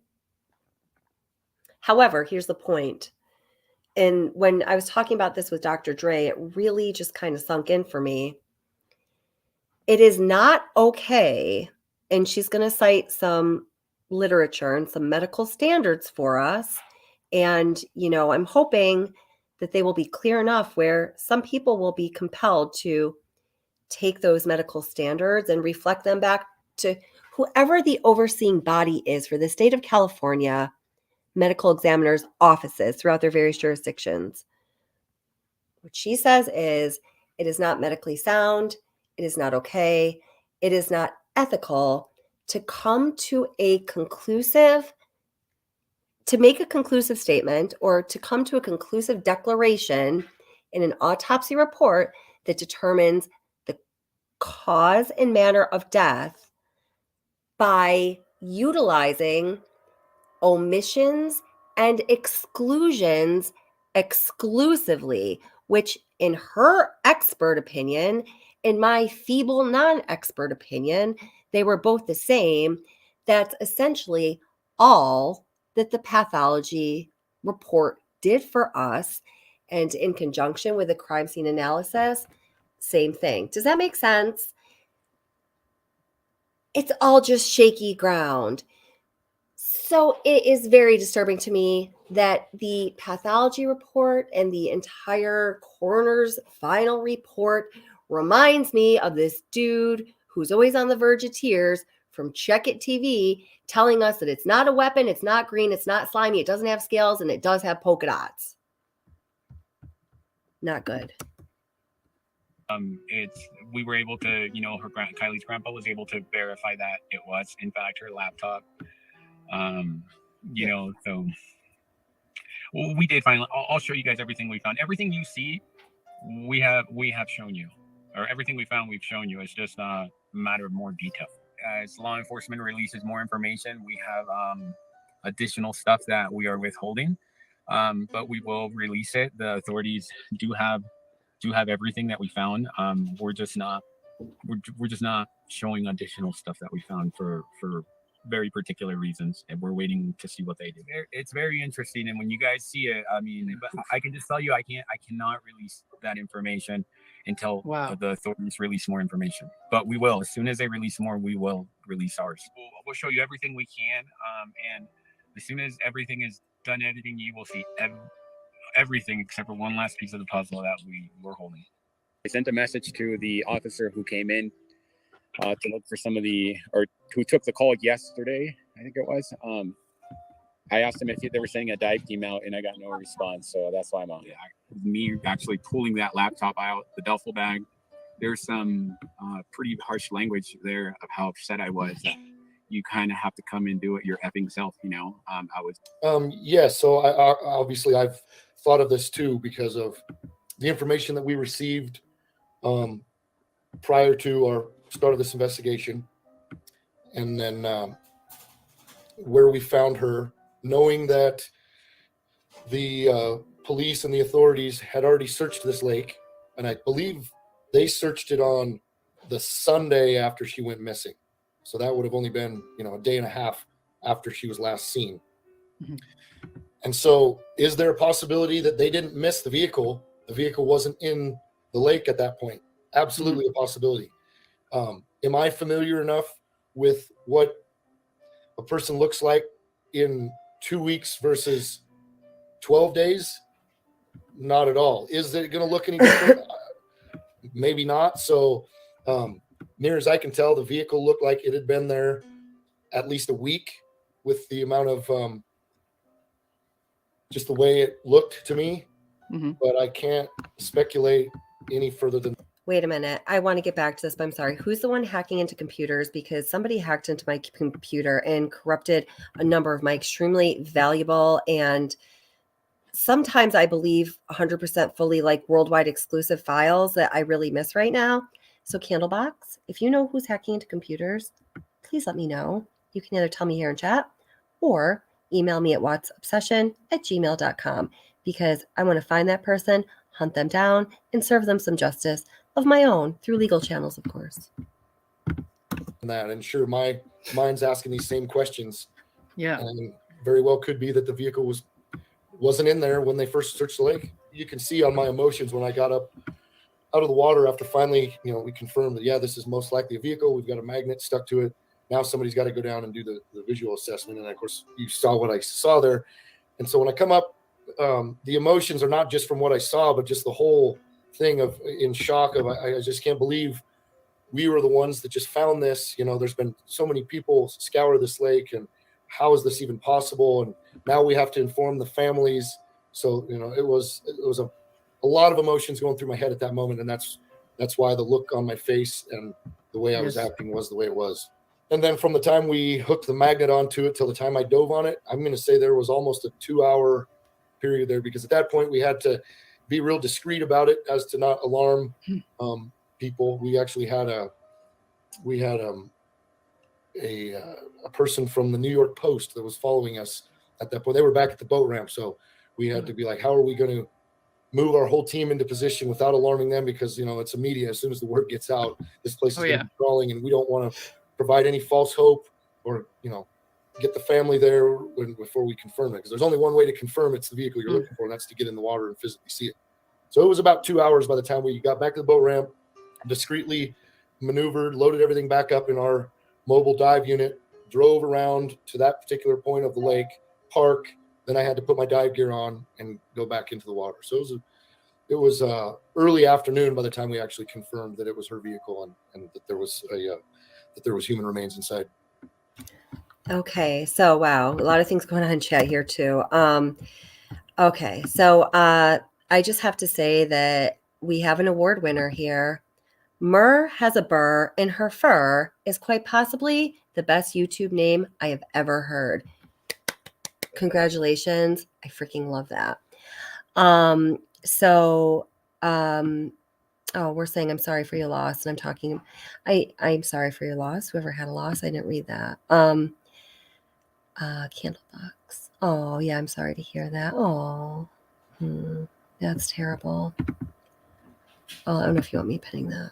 However, here's the point. And when I was talking about this with Dr. Dre, it really just kind of sunk in for me. It is not okay, and she's going to cite some literature and some medical standards for us. And, I'm hoping that they will be clear enough where some people will be compelled to take those medical standards and reflect them back to whoever the overseeing body is for the state of California, medical examiners' offices throughout their various jurisdictions. What she says is, it is not medically sound, it is not okay, it is not ethical to come to make a conclusive statement or to come to a conclusive declaration in an autopsy report that determines the cause and manner of death by utilizing omissions and exclusions exclusively, which in her expert opinion, in my feeble non-expert opinion, they were both the same. That's essentially all that the pathology report did for us. And in conjunction with the crime scene analysis, same thing. Does that make sense? It's all just shaky ground. So it is very disturbing to me that the pathology report and the entire coroner's final report reminds me of this dude who's always on the verge of tears from Check It TV telling us that it's not a weapon, it's not green, it's not slimy, it doesn't have scales, and it does have polka dots. Not good. We were able to, Kylie's grandpa was able to verify that it was in fact her laptop. So we did finally. I'll show you guys everything we found. Everything you see, we have shown you, or everything we found, we've shown you. It's just a matter of more detail. As law enforcement releases more information, we have additional stuff that we are withholding, but we will release it. The authorities do have everything that we found. We're just not showing additional stuff that we found for very particular reasons, and we're waiting to see what they do. It's very interesting, and when you guys see it, I can just tell you, I cannot release that information until the authorities release more information. But we will, as soon as they release more, we will release ours. We'll show you everything we can, and as soon as everything is done editing, you will see everything except for one last piece of the puzzle that we're holding. I sent a message to the officer who came in to look for who took the call yesterday, I think it was. I asked him if they were sending a dive team out, and I got no response. So that's why I'm on. Yeah, me actually pulling that laptop out, the duffel bag. There's some pretty harsh language there of how upset I was. That you kind of have to come and do it your effing self, I was. So I obviously I've thought of this too because of the information that we received prior to our start of this investigation, and then where we found her, knowing that the police and the authorities had already searched this lake, and I believe they searched it on the Sunday after she went missing. So that would have only been, a day and a half after she was last seen. Mm-hmm. And so is there a possibility that they didn't miss the vehicle? The vehicle wasn't in the lake at that point. Absolutely a possibility. Am I familiar enough with what a person looks like in 2 weeks versus 12 days? Not at all. Is it going to look any different? Maybe not. So near as I can tell, the vehicle looked like it had been there at least a week with the amount of just the way it looked to me. Mm-hmm. But I can't speculate any further than. Wait a minute. I want to get back to this, but I'm sorry. Who's the one hacking into computers? Because somebody hacked into my computer and corrupted a number of my extremely valuable and sometimes I believe 100% fully worldwide exclusive files that I really miss right now. So Candlebox, if you know who's hacking into computers, please let me know. You can either tell me here in chat or email me at whatsobsession@gmail.com because I want to find that person, hunt them down, and serve them some justice of my own through legal channels, of course. that. And sure, my mind's asking these same questions. Yeah. And very well could be that the vehicle wasn't in there when they first searched the lake. You can see on my emotions when I got up out of the water after finally, we confirmed that, yeah, this is most likely a vehicle. We've got a magnet stuck to it. Now somebody's got to go down and do the visual assessment. And of course, you saw what I saw there. And so when I come up, the emotions are not just from what I saw, but just the whole thing of in shock of, I just can't believe we were the ones that just found this. There's been so many people scour this lake, and how is this even possible? And now we have to inform the families. So, it was a lot of emotions going through my head at that moment. And that's why the look on my face and the way I was acting was the way it was. And then from the time we hooked the magnet onto it till the time I dove on it, I'm going to say there was almost a 2-hour period there, because at that point we had to be real discreet about it as to not alarm people. We actually had a person from the New York Post that was following us at that point. They were back at the boat ramp, so we had to be like, how are we going to move our whole team into position without alarming them? Because it's immediate. As soon as the word gets out, this place is going to be crawling, and we don't want to provide any false hope or get the family there before we confirm it, because there's only one way to confirm it's the vehicle you're looking for, and that's to get in the water and physically see it. So it was about 2 hours by the time we got back to the boat ramp, discreetly maneuvered, loaded everything back up in our mobile dive unit, drove around to that particular point of the lake, park. Then I had to put my dive gear on and go back into the water. So it was early afternoon by the time we actually confirmed that it was her vehicle and that there was human remains inside. Okay, so wow, a lot of things going on in chat here too. Okay, so I just have to say that we have an award winner here. Mur has a burr in her fur is quite possibly the best YouTube name I have ever heard. Congratulations. I freaking love that. We're saying I'm sorry for your loss, and I'm talking I'm sorry for your loss. Whoever had a loss, I didn't read that. Candlebox. Oh yeah, I'm sorry to hear that. Oh, that's terrible. Oh, I don't know if you want me pinning that.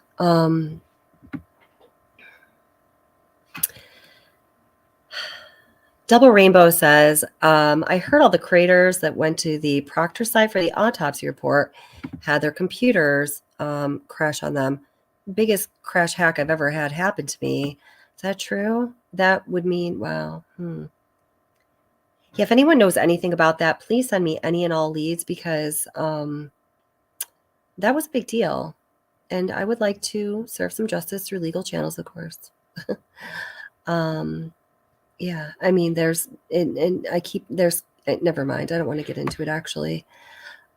Double Rainbow says, I heard all the creators that went to the Proctor site for the autopsy report had their computers crash on them. Biggest crash hack I've ever had happen to me. Is that true? That would mean, wow. Yeah, if anyone knows anything about that, please send me any and all leads, because that was a big deal. And I would like to serve some justice through legal channels, of course. Yeah, I mean, never mind. I don't want to get into it, actually.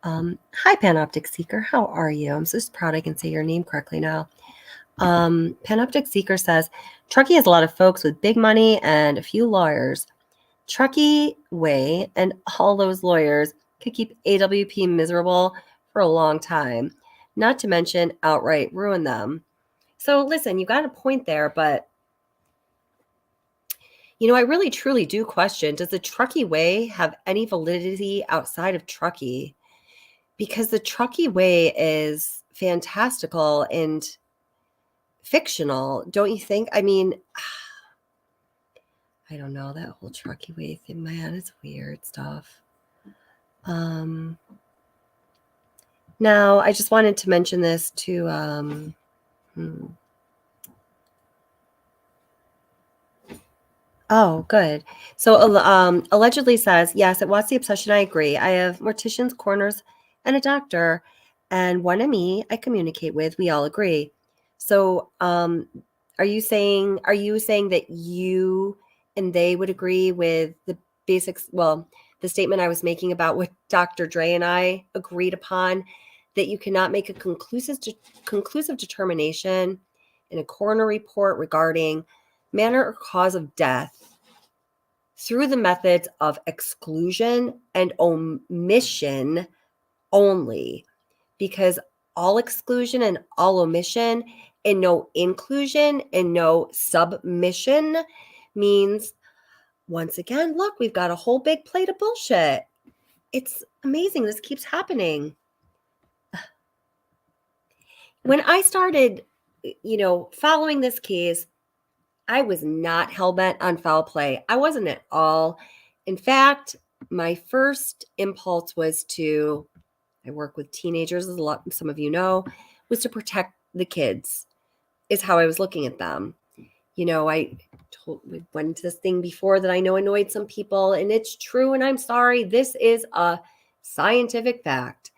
Hi, Panoptic Seeker. How are you? I'm so proud I can say your name correctly now. Panoptic Seeker says, Truckee has a lot of folks with big money and a few lawyers. Truckee Way and all those lawyers could keep AWP miserable for a long time, not to mention outright ruin them. So listen, you got a point there, but I really truly do question, does the Truckee Way have any validity outside of Truckee? Because the Truckee Way is fantastical and fictional, don't you think? I mean, I don't know, that whole Truckee Way thing, man, it's weird stuff. Now, I just wanted to mention this to, Oh, good. So allegedly says, yes, at What's the Obsession, I agree. I have morticians, coroners, and a doctor, and one ME I communicate with. We all agree. So are you saying that you and they would agree with the basics, the statement I was making about what Dr. Dre and I agreed upon, that you cannot make a conclusive determination in a coroner report regarding manner or cause of death through the methods of exclusion and omission only, because all exclusion and all omission and no inclusion and no submission means, once again, look, we've got a whole big plate of bullshit. It's amazing. This keeps happening. When I started, following this case, I was not hell-bent on foul play. I wasn't at all. In fact, my first impulse was I work with teenagers, as some of you know, was to protect the kids, is how I was looking at them. I went into this thing before that I know annoyed some people, and it's true, and I'm sorry. This is a scientific fact.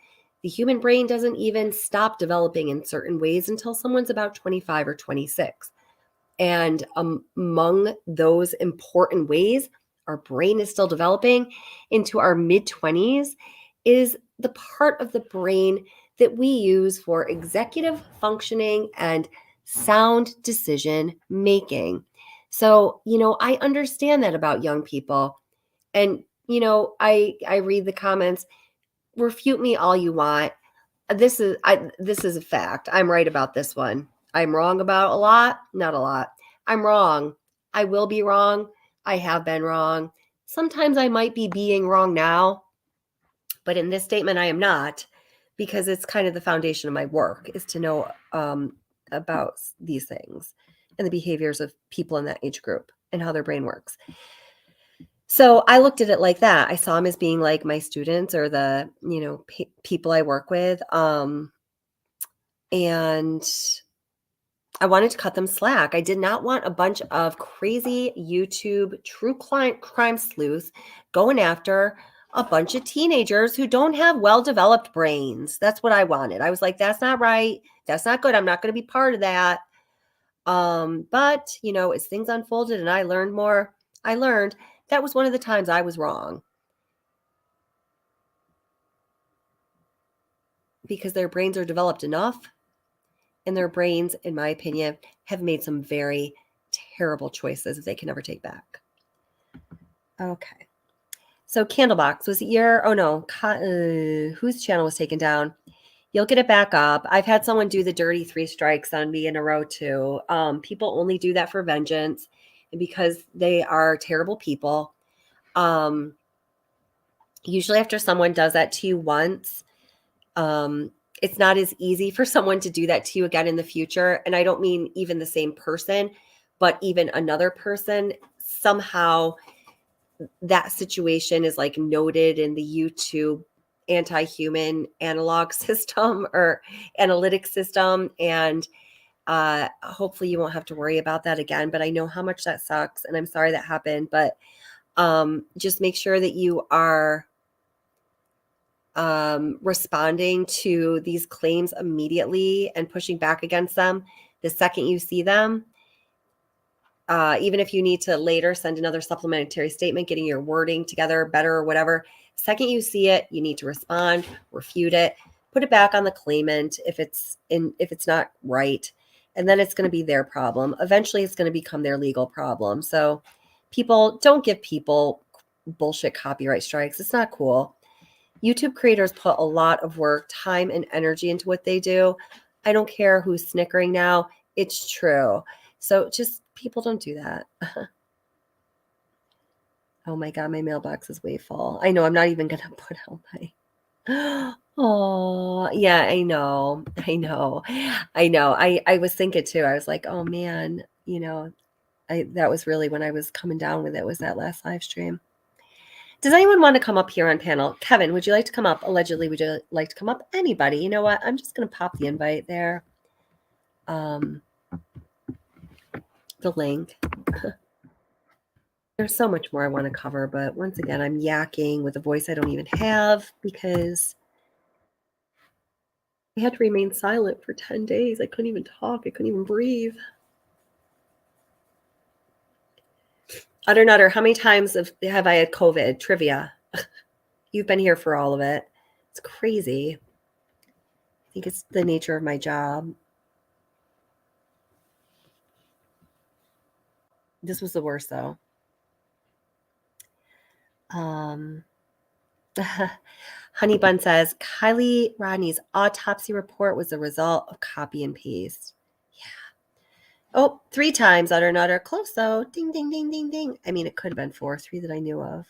The human brain doesn't even stop developing in certain ways until someone's about 25 or 26. And among those important ways, our brain is still developing into our mid-20s is the part of the brain that we use for executive functioning and sound decision making. So, I understand that about young people. And, I read the comments, refute me all you want. This is a fact. I'm right about this one. I'm wrong about a lot, not a lot. I'm wrong. I will be wrong. I have been wrong. Sometimes I might be being wrong now, but in this statement I am not, because it's kind of the foundation of my work is to know about these things and the behaviors of people in that age group and how their brain works. So I looked at it like that. I saw them as being like my students or the, people I work with. And I wanted to cut them slack. I did not want a bunch of crazy YouTube true crime sleuths going after a bunch of teenagers who don't have well-developed brains. That's what I wanted. I was like, that's not right. That's not good. I'm not going to be part of that. But, as things unfolded and I learned more, I learned that was one of the times I was wrong. Because their brains are developed enough, and their brains, in my opinion, have made some very terrible choices that they can never take back. Okay. So Candlebox was whose channel was taken down? You'll get it back up. I've had someone do the dirty 3 strikes on me in a row too. People only do that for vengeance and because they are terrible people. Usually after someone does that to you once, it's not as easy for someone to do that to you again in the future. And I don't mean even the same person, but even another person. Somehow that situation is like noted in the YouTube anti-human analog system or analytic system. And hopefully you won't have to worry about that again. But I know how much that sucks. And I'm sorry that happened. But just make sure that you are responding to these claims immediately and pushing back against them the second you see them. Even if you need to later send another supplementary statement, getting your wording together better or whatever, second you see it, you need to respond, refute it, put it back on the claimant if it's not right, and then it's going to be their problem. Eventually, it's going to become their legal problem. So, don't give people bullshit copyright strikes. It's not cool. YouTube creators put a lot of work, time, and energy into what they do. I don't care who's snickering now. It's true. So just people don't do that. Oh my God, my mailbox is way full. I know I'm not even going to put out my... Oh, yeah, I know. I was thinking too. I was like, oh man, that was really when I was coming down with it, was that last live stream. Does anyone want to come up here on panel? Kevin, would you like to come up? Allegedly, would you like to come up? Anybody? You know what? I'm just going to pop the invite there. The link. There's so much more I want to cover, but once again, I'm yakking with a voice I don't even have because I had to remain silent for 10 days. I couldn't even talk. I couldn't even breathe. Utter Nutter, how many times have I had COVID? Trivia. You've been here for all of it. It's crazy. I think it's the nature of my job. This was the worst, though. Honey Bun says, Kiely Rodni's autopsy report was the result of copy and paste. Yeah. Oh, 3 times, Utter Nutter. Close, though. Ding, ding, ding, ding, ding. I mean, it could have been 4, 3 that I knew of.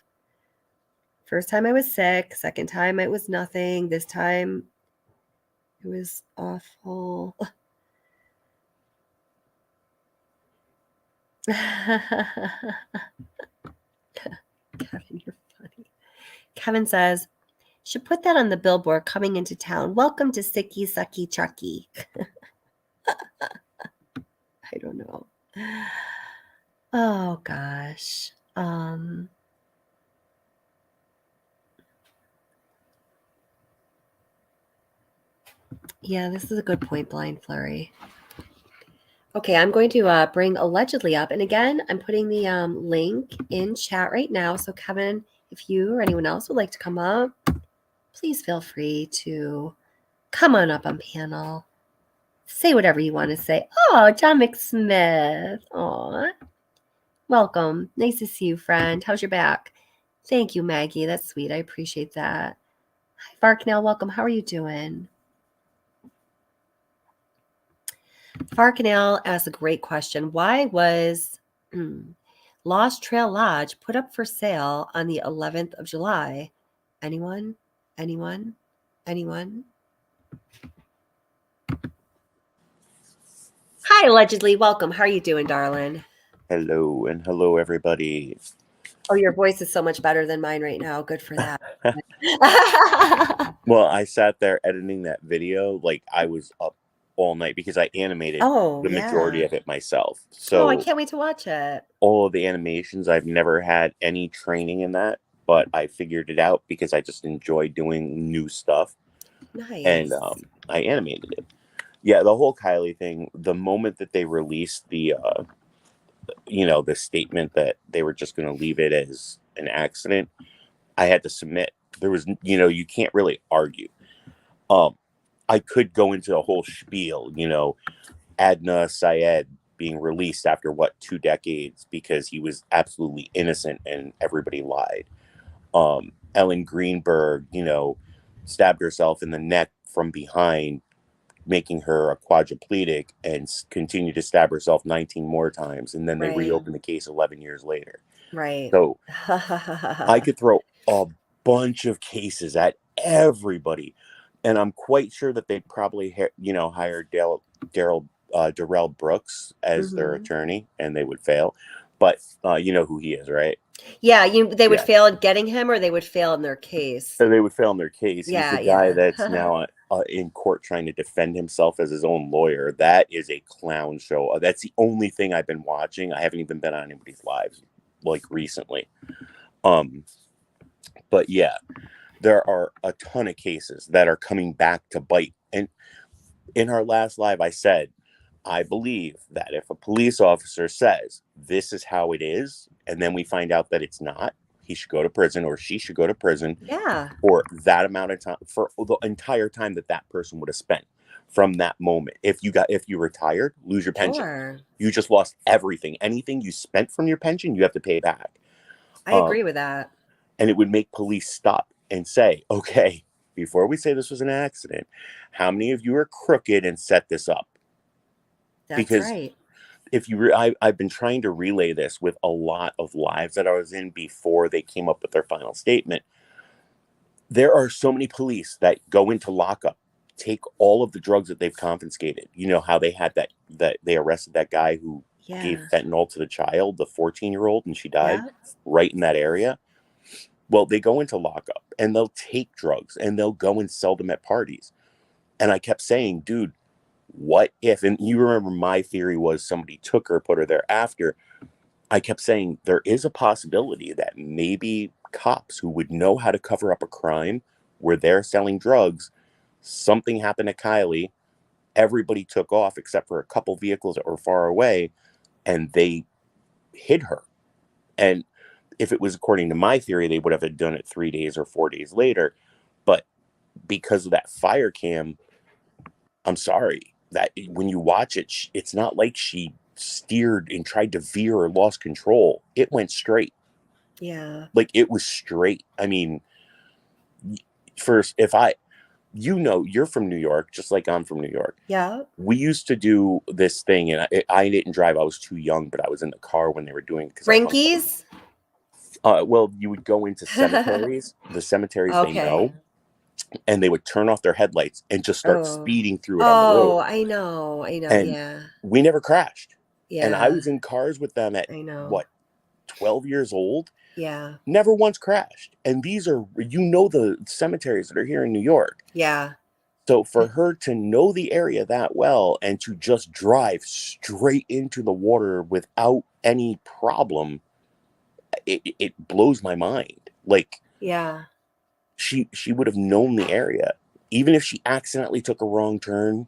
First time I was sick. Second time it was nothing. This time it was awful. Kevin, you're funny. Kevin says, should put that on the billboard coming into town. Welcome to Sicky Sucky Truckee. I don't know. Oh gosh. Yeah, this is a good point, Blind Flurry. Okay, I'm going to bring allegedly up. And again, I'm putting the link in chat right now. So Kevin, if you or anyone else would like to come up, please feel free to come on up on panel. Say whatever you want to say. Oh, John McSmith. Aw. Welcome. Nice to see you, friend. How's your back? Thank you, Maggie. That's sweet. I appreciate that. Hi, Farknell. Welcome. How are you doing? Farknell asked a great question. Why was Lost Trail Lodge put up for sale on the 11th of July? Anyone? Anyone? Anyone? Hi, allegedly. Welcome. How are you doing, darling? Hello, and hello, everybody. Oh, your voice is so much better than mine right now. Good for that. Well, I sat there editing that video like I was up all night because I animated the majority of it myself. So I can't wait to watch it. all of the animations, I've never had any training in that, but I figured it out because I just enjoy doing new stuff. Nice. And I animated it. Yeah, the whole Kiely thing, the moment that they released the the statement that they were just going to leave it as an accident, I had to submit. There was, you can't really argue. I could go into a whole spiel, Adna Syed being released after 2 decades because he was absolutely innocent and everybody lied. Ellen Greenberg, stabbed herself in the neck from behind, making her a quadriplegic, and continued to stab herself 19 more times. And then they reopened the case 11 years later. Right. So I could throw a bunch of cases at everybody. And I'm quite sure that they probably, hired Darrell Brooks as their attorney, and they would fail. But you know who he is, right? Yeah, they would fail at getting him, or they would fail in their case. So they would fail in their case. Yeah, he's the guy that's now in court trying to defend himself as his own lawyer. That is a clown show. That's the only thing I've been watching. I haven't even been on anybody's lives recently. But yeah, there are a ton of cases that are coming back to bite. And in our last live, I said, I believe that if a police officer says this is how it is, and then we find out that it's not, he should go to prison, or she should go to prison. Yeah. For that amount of time, for the entire time that person would have spent from that moment. If you retired, lose your pension. Sure. You just lost everything. Anything you spent from your pension, you have to pay back. I agree with that. And it would make police stop and say, okay, before we say this was an accident, how many of you are crooked and set this up? That's right. If I've been trying to relay this with a lot of lives that I was in before they came up with their final statement. There are so many police that go into lockup, take all of the drugs that they've confiscated. You know how they had that they arrested that guy who gave fentanyl to the child, the 14-year-old, and she died right in that area. Well, they go into lockup and they'll take drugs and they'll go and sell them at parties. And I kept saying, dude, what if, and you remember my theory was somebody took her, put her there after. I kept saying there is a possibility that maybe cops who would know how to cover up a crime were there selling drugs. Something happened to Kiely. Everybody took off except for a couple vehicles that were far away, and they hid her. And if it was according to my theory, they would have done it 3 days or 4 days later. But because of that fire cam, I'm sorry that when you watch it, it's not like she steered and tried to veer or lost control. It went straight. Yeah. Like it was straight. I mean, first, you're from New York, just like I'm from New York. Yeah. We used to do this thing, and I didn't drive. I was too young, but I was in the car when they were doing it. Frankies? Well, you would go into cemeteries. The cemeteries they know. And they would turn off their headlights and just start speeding through it on the road. I know. And we never crashed. And I Yeah. was in cars with them at I know. what, 12 years old? Yeah. Never once crashed. And these are, the cemeteries that are here in New York. Yeah. So for her to know the area that well and to just drive straight into the water without any problem, it blows my mind. Like, Yeah. she would have known the area. Even if she accidentally took a wrong turn,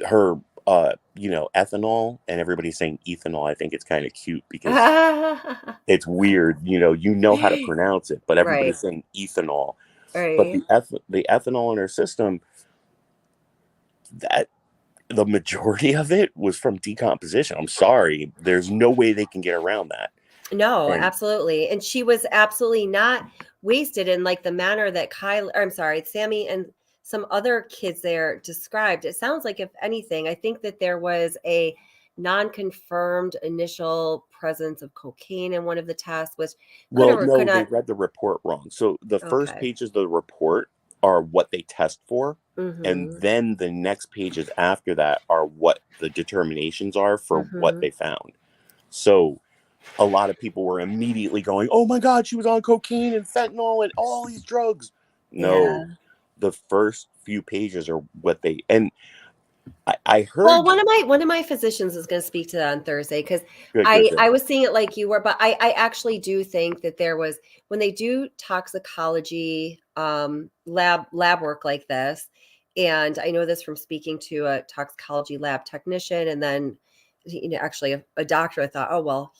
her ethanol, and everybody's saying ethanol. I think it's kind of cute because it's weird. You know how to pronounce it, but everybody's Right. saying ethanol. But Right. the ethanol in her system, that the majority of it was from decomposition. I'm sorry, there's no way they can get around that. No, And absolutely. And she was absolutely not wasted in like the manner that Sammy and some other kids there described. It sounds like, if anything, I think that there was a non-confirmed initial presence of cocaine in one of the tests, which well, could no, they not. read the report wrong. So the first Okay. pages of the report are what they test for, and Mm-hmm. then the next pages after that are what the determinations are for what Mm-hmm. they found. So a lot of people were immediately going, "Oh my God, she was on cocaine and fentanyl and all these drugs." Yeah. No, the first few pages are what they, and I Well, heard. one of my physicians is going to speak to that on Thursday, because Good, good, I good. I was seeing it like you were, but I actually do think that there was, when they do toxicology lab work like this, and I know this from speaking to a toxicology lab technician, and then actually a doctor. I thought, oh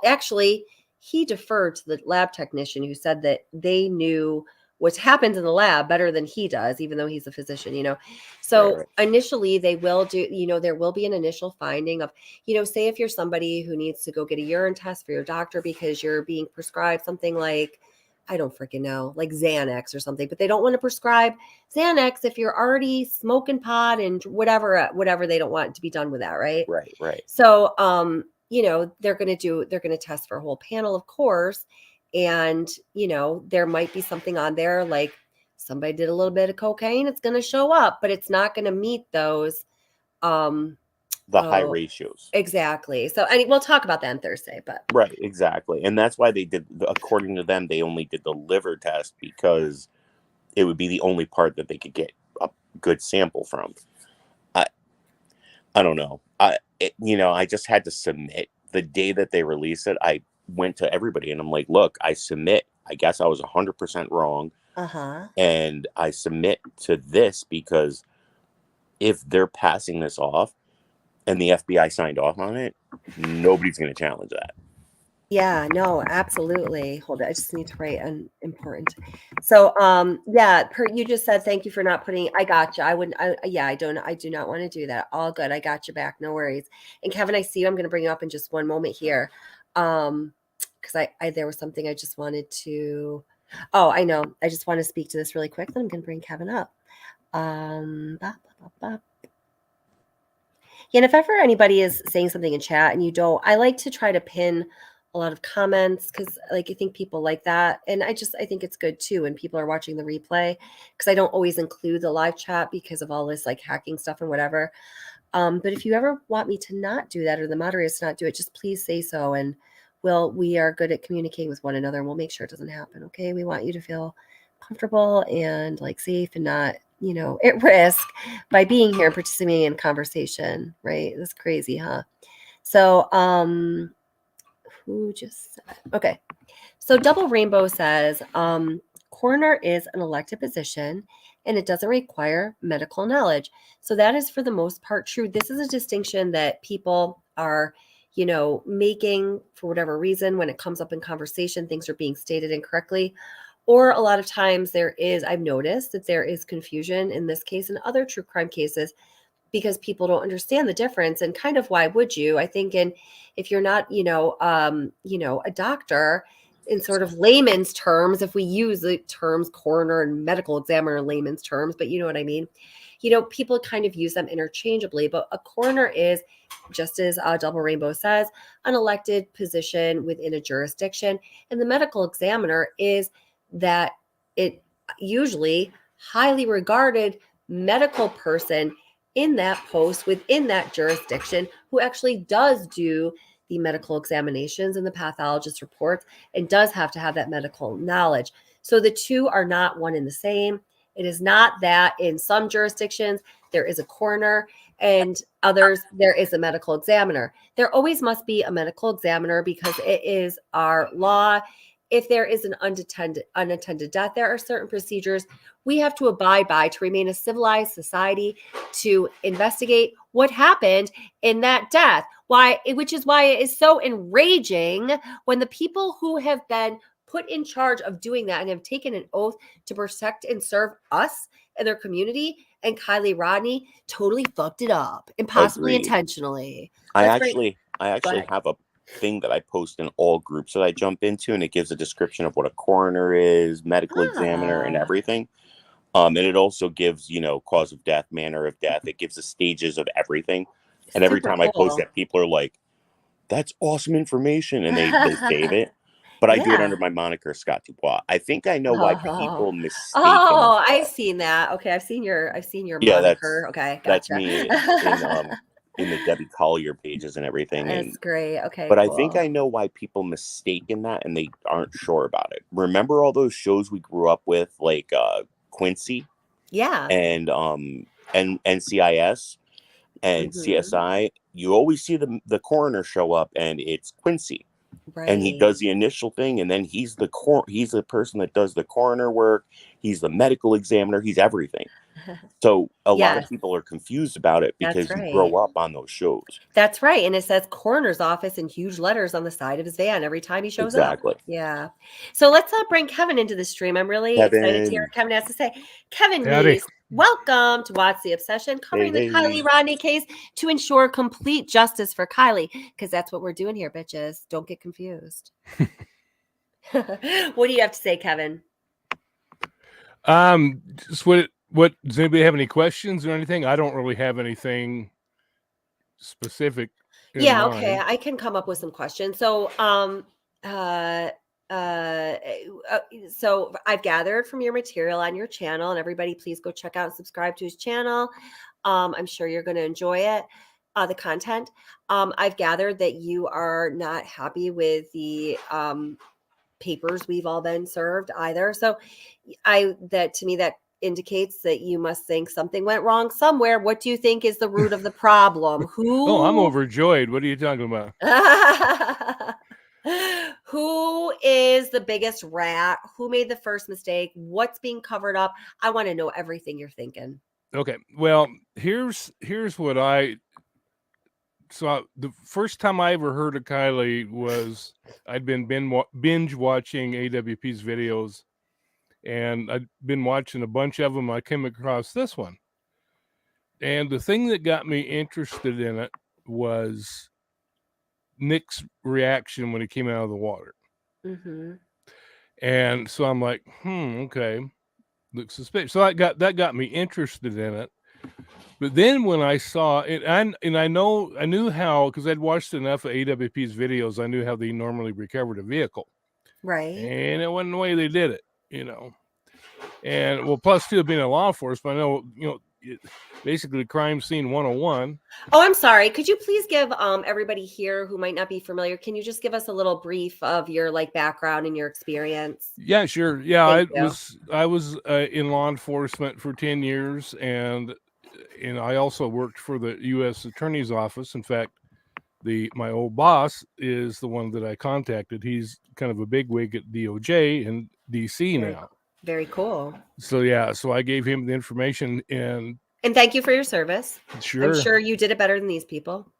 actually he deferred to the lab technician who said that they knew what happens in the lab better than he does, even though he's a physician. So Right. initially they will do, there will be an initial finding of, say if you're somebody who needs to go get a urine test for your doctor because you're being prescribed something like, I don't freaking know, like Xanax or something, but they don't want to prescribe Xanax if you're already smoking pot and whatever they don't want to be done with that, right? Right. So, they're going to test for a whole panel, of course. And, there might be something on there like somebody did a little bit of cocaine. It's going to show up, but it's not going to meet those. The high ratios. Exactly. So we'll talk about that on Thursday, but. Right, exactly. And that's why they did, according to them, they only did the liver test because it would be the only part that they could get a good sample from. I don't know. I just had to submit the day that they released it. I went to everybody and I'm like, look, I submit. I guess I was 100% wrong. Uh-huh. And I submit to this because if they're passing this off and the FBI signed off on it, nobody's going to challenge that. Yeah, no, absolutely. Hold it. I just need to write an important. So, you just said, thank you for not putting, I got you. I do not want to do that. All good. I got you back. No worries. And Kevin, I see you. I'm going to bring you up in just one moment here. Because there was something I just wanted to, I know. I just want to speak to this really quick. Then I'm going to bring Kevin up. Yeah, and if ever anybody is saying something in chat and you don't, I like to try to pin a lot of comments, because I think people like that. And I think it's good too when people are watching the replay, because I don't always include the live chat because of all this like hacking stuff and whatever. But if you ever want me to not do that, or the moderators to not do it, just please say so. And we are good at communicating with one another, and we'll make sure it doesn't happen. Okay. We want you to feel comfortable and like safe and not, at risk by being here and participating in conversation, right? That's crazy, huh? So, who just said, okay. So Double Rainbow says, coroner is an elected position and it doesn't require medical knowledge. So that is for the most part true. This is a distinction that people are, making for whatever reason. When it comes up in conversation, things are being stated incorrectly. Or a lot of times I've noticed that there is confusion in this case and other true crime cases, because people don't understand the difference. And kind of, why would you? I think, if you're not, a doctor, in sort of layman's terms, if we use the terms coroner and medical examiner in layman's terms, but you know what I mean? People kind of use them interchangeably, but a coroner is, just as Double Rainbow says, an elected position within a jurisdiction. And the medical examiner is that it usually highly regarded medical person in that post within that jurisdiction who actually does do the medical examinations and the pathologist reports and does have to have that medical knowledge. So the two are not one and the same. It is not that in some jurisdictions there is a coroner and others there is a medical examiner. There always must be a medical examiner because it is our law. If there is an unattended death, there are certain procedures we have to abide by to remain a civilized society, to investigate what happened in that death. Which is why it is so enraging when the people who have been put in charge of doing that and have taken an oath to protect and serve us and their community and Kiely Rodni totally fucked it up and possibly Agreed. intentionally. I That's great. actually ahead. have a thing that I post in all groups that I jump into, and it gives a description of what a coroner is, medical examiner, and everything. And it also gives, cause of death, manner of death. It gives the stages of everything. And every Super time I post cool. that, people are like, "That's awesome information," and they save it. But I do it Yeah. under my moniker, Scott Dubois. I think I know why people mistake. Oh, I've seen that. Okay, I've seen your Yeah, moniker. Okay, that's gotcha. me in the Debbie Collier pages and everything. That's great. Okay, But cool. I think I know why people mistake in that and they aren't sure about it. Remember all those shows we grew up with, like Quincy Yeah. and NCIS and CSI? You always see the coroner show up, and it's Quincy. Right. And he does the initial thing, and then he's the person that does the coroner work. He's the medical examiner. He's everything. So a lot of people are confused about it because you grow up on those shows. That's right. And it says coroner's office in huge letters on the side of his van every time he shows up. Yeah. So let's bring Kevin into the stream. I'm really excited to hear what Kevin has to say. Kevin Neese, welcome to What's the Obsession, covering the Kiely Rodni case to ensure complete justice for Kiely, because that's what we're doing here, bitches. Don't get confused. What do you have to say, Kevin? Just what does anybody have any questions or anything? I don't really have anything specific in mind. Okay, I can come up with some questions. So so I've gathered from your material on your channel, and everybody please go check out and subscribe to his channel. I'm sure you're going to enjoy it, the content. I've gathered that you are not happy with the papers we've all been served either. So to me that indicates that you must think something went wrong somewhere. What do you think is the root of the problem? Oh, I'm overjoyed. What are you talking about? Who is the biggest rat? Who made the first mistake? What's being covered up? I want to know everything you're thinking. Okay. Well, here's what I saw. The first time I ever heard of Kiely was I'd been binge watching AWP's videos, and I'd been watching a bunch of them. I came across this one. And the thing that got me interested in it was Nick's reaction when he came out of the water. And so I'm like, okay, looks suspicious. So that got me interested in it. But then when I saw it, and I knew how, because I'd watched enough of AWP's videos, I knew how they normally recovered a vehicle. Right. And it wasn't the way they did it, And well, plus too, being a law enforcement, I know, basically crime scene 101. Oh, I'm sorry. Could you please give everybody here who might not be familiar, can you just give us a little brief of your background and your experience? Yeah, sure. Yeah, I was in law enforcement for 10 years, and I also worked for the U.S. Attorney's Office. In fact, my old boss is the one that I contacted. He's kind of a bigwig at DOJ in D.C. now. Very cool. So yeah, so I gave him the information, and thank you for your service. Sure. I'm sure you did it better than these people.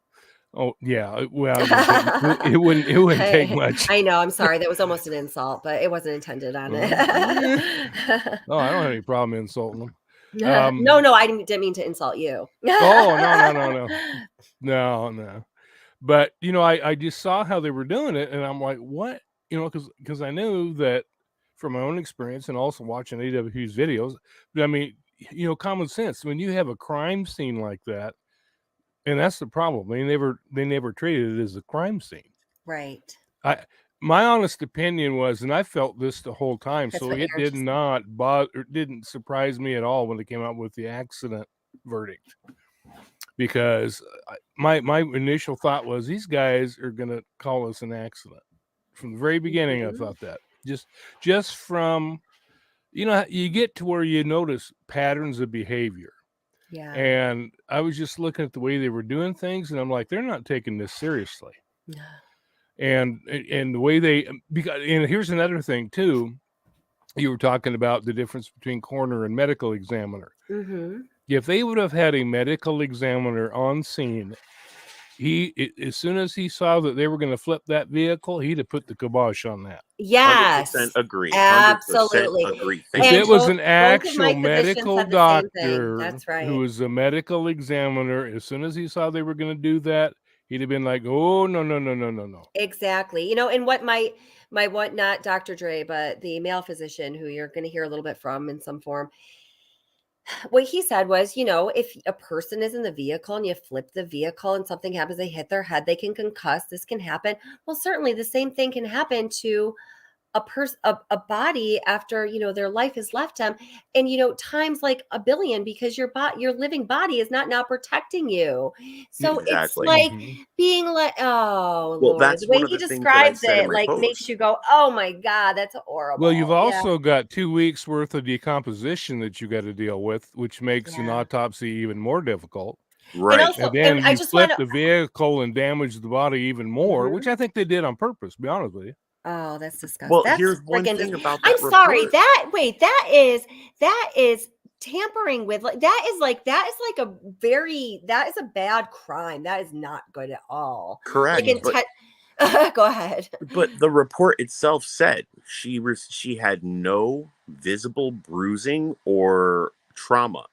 Oh yeah, well, it wouldn't take much. I know. I'm sorry. That was almost an insult, but it wasn't intended on it. No, I don't have any problem insulting them. No, I didn't mean to insult you. Oh no. But I just saw how they were doing it, and I'm like, what? Because I knew that from my own experience and also watching AWP's videos. But I mean, common sense. When you have a crime scene like that, and that's the problem. They never treated it as a crime scene. Right. My honest opinion was, and I felt this the whole time, so it did not bother, it didn't surprise me at all when they came out with the accident verdict. because my initial thought was these guys are going to call us an accident. From the very beginning, I thought that just from, you get to where you notice patterns of behavior. Yeah. And I was just looking at the way they were doing things, and I'm like, they're not taking this seriously. No. And the way and here's another thing too. You were talking about the difference between coroner and medical examiner. Mm-hmm. If they would have had a medical examiner on scene, as soon as he saw that they were going to flip that vehicle, he'd have put the kibosh on that. Yes. 100% agree. 100% Absolutely. agree. If Thank it you. was an both of my actual physicians medical said the same thing. doctor That's right. who was a medical examiner, as soon as he saw they were going to do that, he'd have been like, oh, no. Exactly. And what my not Dr. Dre, but the male physician who you're going to hear a little bit from in some form, what he said was, if a person is in the vehicle and you flip the vehicle and something happens, they hit their head, they can concuss, this can happen. Well, certainly the same thing can happen to a person, a body after, their life has left them. And, times like a billion, because your living body is not now protecting you. So Exactly. it's like being like, oh, Well, Lord, that's the way one of he the things that I describes said in it, my like post. makes you go, oh my God, that's horrible. Well, you've Yeah. also got 2 weeks worth of decomposition that you got to deal with, which makes an autopsy even more difficult. Right. And also, And then I you just flip want the vehicle and damage the body even more, which I think they did on purpose, to be honest with you. Oh, that's disgusting. Well, That's here's one freaking thing about I'm that sorry. report. That is tampering with, that is a bad crime. That is not good at all. Correct. Go ahead. But the report itself said she had no visible bruising or trauma.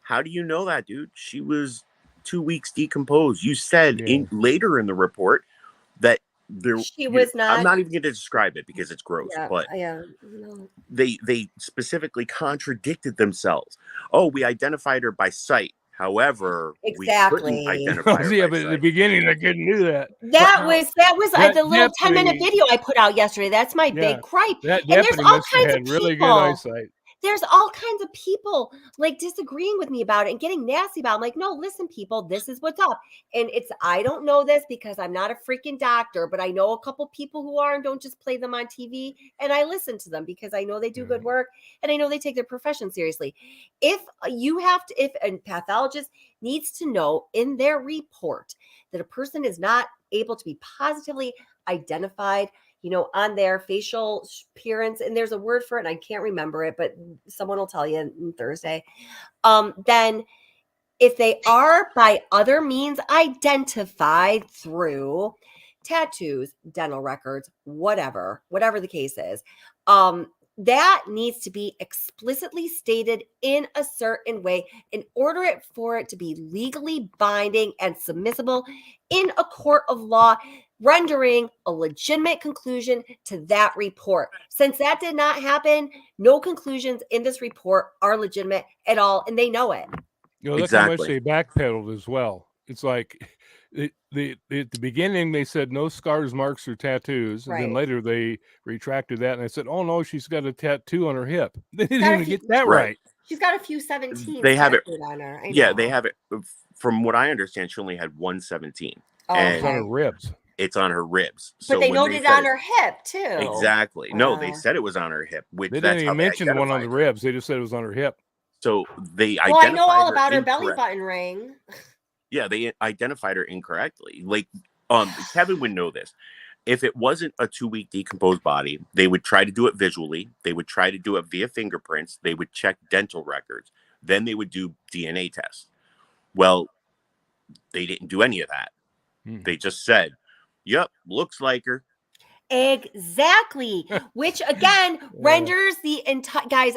How do you know that, dude? She was 2 weeks decomposed. You said later in the report that She was not. I'm not even going to describe it because it's gross. But No. they specifically contradicted themselves. Oh, we identified her by sight. However, Exactly. we couldn't identify her by But sight. at the beginning, I couldn't do that. That was the little 10-minute deputy- video I put out yesterday. That's my big gripe. That And there's deputy all must have kinds of had people. really good eyesight. There's all kinds of people like disagreeing with me about it and getting nasty about it. I'm like, no, listen, people, this is what's up. And I don't know this because I'm not a freaking doctor, but I know a couple people who are and don't just play them on TV. And I listen to them because I know they do good work and I know they take their profession seriously. If a pathologist needs to know in their report that a person is not able to be positively identified, on their facial appearance, and there's a word for it, and I can't remember it, but someone will tell you on Thursday. Then if they are by other means identified through tattoos, dental records, whatever the case is, that needs to be explicitly stated in a certain way in order for it to be legally binding and submissible in a court of law, rendering a legitimate conclusion to that report. Since that did not happen, no conclusions in this report are legitimate at all, and they know it. Look how much they backpedaled as well. It's like at the beginning they said no scars, marks, or tattoos, and then later they retracted that and they said, "Oh no, she's got a tattoo on her hip." They didn't even get that right. She's got a few 17s they have it on her. They have it. From what I understand, she only had 117. It's on her ribs. It's on her ribs. But they noted it on her hip too. Exactly. No, they said it was on her hip. Which they didn't even mention the one on the ribs. They just said it was on her hip. So they identified I know all about her belly button ring. Yeah, they identified her incorrectly. Like, Kevin would know this. If it wasn't a 2-week decomposed body, they would try to do it visually. They would try to do it via fingerprints. They would check dental records. Then they would do DNA tests. Well, they didn't do any of that. They just said, "Yep, looks like her." Exactly. Which again renders the entire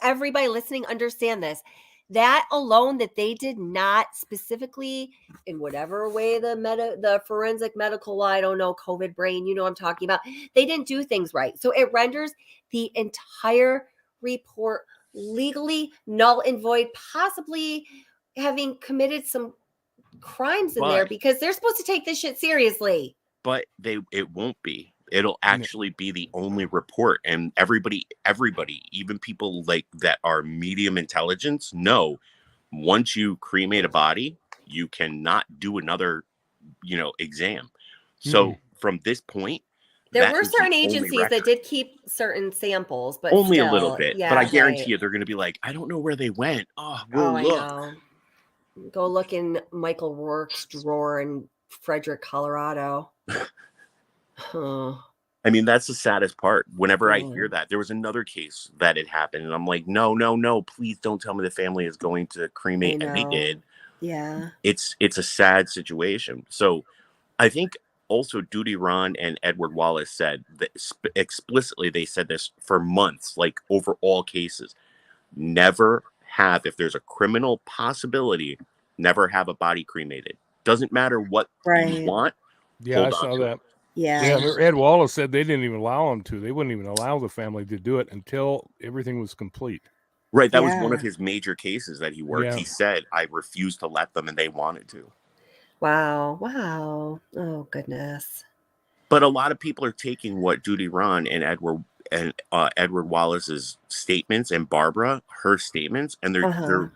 everybody listening understand this. That alone, that they did not specifically, in whatever way the forensic medical law, I don't know, COVID brain, I'm talking about, they didn't do things right. So it renders the entire report legally null and void, possibly having committed some crimes in there, because they're supposed to take this shit seriously. But it won't be. It'll actually be the only report, and everybody, even people like that are medium intelligence, know once you cremate a body, you cannot do another, exam. So from this point, There that were is the certain only agencies that record. did keep certain samples, but Only a little still, bit, but I yeah, guarantee right. you they're going to be like, I don't know where they went. Oh, Oh, we'll I look. know. Go look in Michael Rourke's drawer in Frederick, Colorado. Huh. I mean, that's the saddest part. Whenever I hear God. that, there was another case that had happened, and I'm like, no, please don't tell me the family is going to I cremate, and they know. did. Yeah. It's a sad situation. So I think also Duty Ron and Edward Wallace said that explicitly, they said this for months, like over all cases, never have, if there's a criminal possibility, never have a body cremated. Doesn't matter what you Right. want. Yeah, I hold on saw to it. that. Yeah. Yeah, remember Ed Wallace said they didn't even allow him to. They wouldn't even allow the family to do it until everything was complete. Right. That was one Yeah. of his major cases that he worked. Yeah. He said, I refused to let them, and they wanted to. Wow. Wow. Oh, goodness. But a lot of people are taking what Duty Ron and Edward Wallace's statements, and Barbara, her statements, and Uh-huh.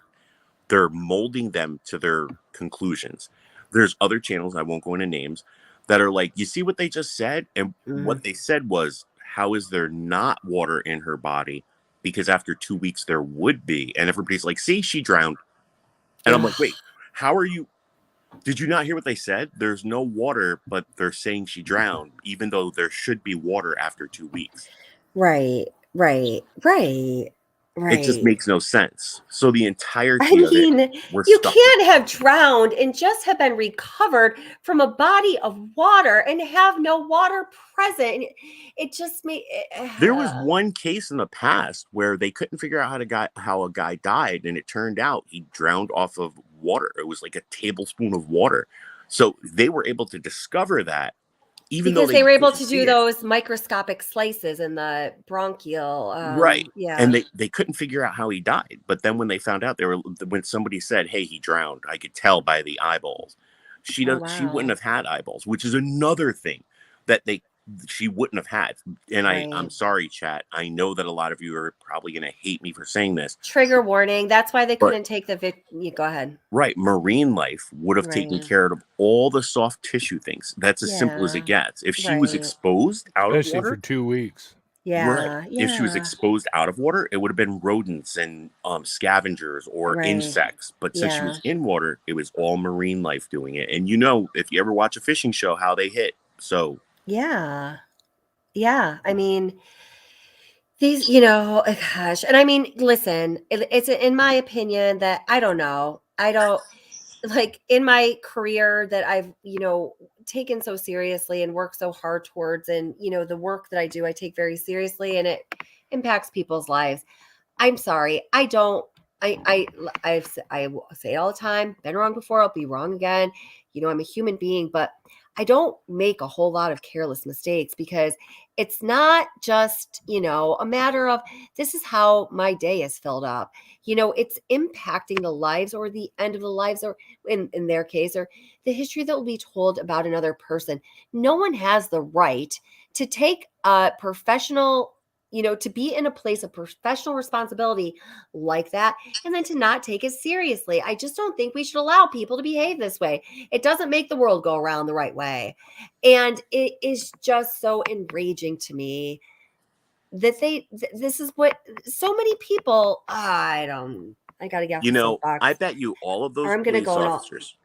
they're molding them to their conclusions. There's other channels, I won't go into names, that are like, you see what they just said? And what they said was, how is there not water in her body? Because after 2 weeks, there would be. And everybody's like, see, she drowned. And I'm like, wait, how are you? Did you not hear what they said? There's no water, but they're saying she drowned, even though there should be water after 2 weeks. Right. It just makes no sense. So the I entirety of it, mean, we're you stuck. can't have drowned and just have been recovered from a body of water and have no water present. It just made. There was one case in the past where they couldn't figure out how a guy died, and it turned out he drowned off of water. It was like a tablespoon of water. So they were able to discover that, even though because they were able couldn't to see do it. those microscopic slices in the bronchial. Right. Yeah. And they couldn't figure out how he died. But then when they found out, when somebody said, hey, he drowned, I could tell by the eyeballs. She wow. wouldn't have had eyeballs, which is another thing that she wouldn't have had. And I'm Right. sorry, chat. I know that a lot of you are probably going to hate me for saying this. Trigger warning. That's why they But- couldn't take the you go ahead. Right. Marine life would have taken Right. care of all the soft tissue things. That's as simple as Yeah. it gets. If she was Right. exposed out of Especially water, for 2 weeks. Yeah. right. If she was Yeah. exposed out of water, it would have been rodents and scavengers or Right. insects. But since she Yeah. was in water, it was all marine life doing it. And if you ever watch a fishing show, how they hit. So Yeah. Yeah. I mean, these, gosh. And I mean, listen, it's in my opinion that I don't know. I don't like in my career that I've, taken so seriously and worked so hard towards. And, the work that I do, I take very seriously and it impacts people's lives. I'm sorry. I don't, I say it all the time, been wrong before. I'll be wrong again. I'm a human being, but I don't make a whole lot of careless mistakes because it's not just, a matter of this is how my day is filled up. It's impacting the lives or the end of the lives or in their case, or the history that will be told about another person. No one has the right to take a professional, to be in a place of professional responsibility like that and then to not take it seriously. I just don't think we should allow people to behave this way. It doesn't make the world go around the right way. And it is just so enraging to me that this is what so many people, I got to get off the soapbox. I bet you all of those I'm going to police go officers,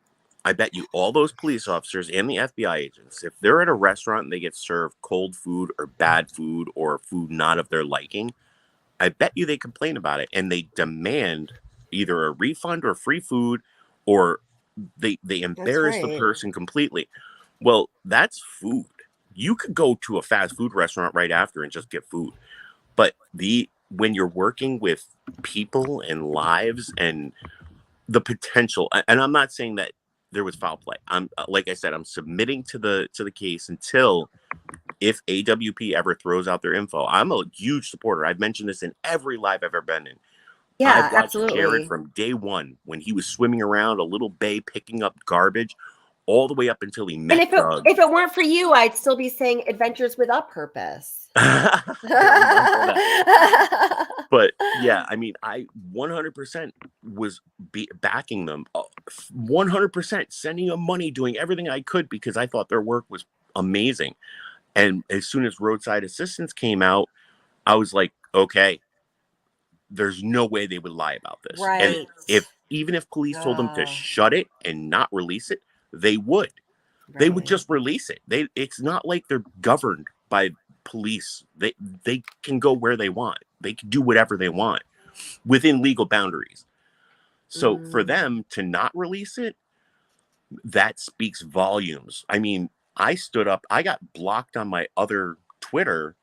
I bet you all those police officers and the FBI agents, if they're at a restaurant and they get served cold food or bad food or food not of their liking, I bet you they complain about it and they demand either a refund or free food, or they embarrass the right. person completely. Well, that's food. You could go to a fast food restaurant right after and just get food. But when you're working with people and lives and the potential, and I'm not saying that there was foul play. I'm like I said, I'm submitting to the case until if AWP ever throws out their info. I'm a huge supporter. I've mentioned this in every live I've ever been in. Yeah, I've watched absolutely. Jared from day one when he was swimming around a little bay picking up garbage, all the way up until he And met if Doug. it weren't for you, I'd still be saying Adventures with a Purpose. But yeah, I mean, I 100% was backing them, 100% sending them money, doing everything I could because I thought their work was amazing. And as soon as roadside assistance came out, I was like, okay, there's no way they would lie about this. Right. And even if police told them to shut it and not release it, they would. Right. They would just release it. It's not like they're governed by police. They can go where they want. They can do whatever they want within legal boundaries. So for them to not release it, that speaks volumes. I mean, I stood up. I got blocked on my other Twitter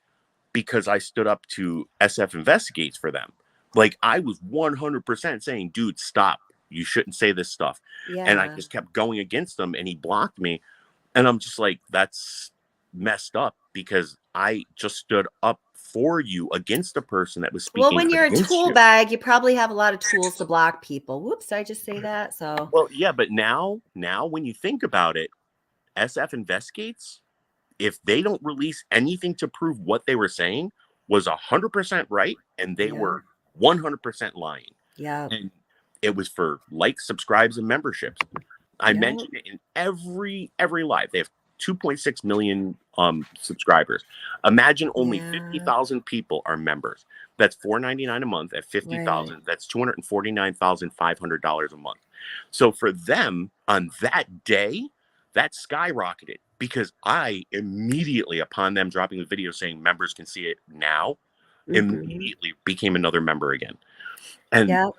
because I stood up to SF Investigates for them. Like, I was 100% saying, dude, stop. You shouldn't say this stuff. Yeah. And I just kept going against them, and he blocked me. And I'm just like, that's messed up because I just stood up for you against a person that was speaking. Well, when you're a tool you. bag, you probably have a lot of tools to block people. Whoops, did I just say that? So well, yeah, but now when you think about it, SF Investigates, if they don't release anything to prove what they were saying was 100% right, and they were 100% lying. Yeah. And it was for likes, subscribes, and memberships. I mentioned it in every live. They have 2.6 million subscribers. Imagine only 50,000 people are members. That's $4.99 a month. At 50,000, that's $249,500 a month. So for them on that day, that skyrocketed because I immediately, upon them dropping the video saying members can see it now, immediately became another member again. And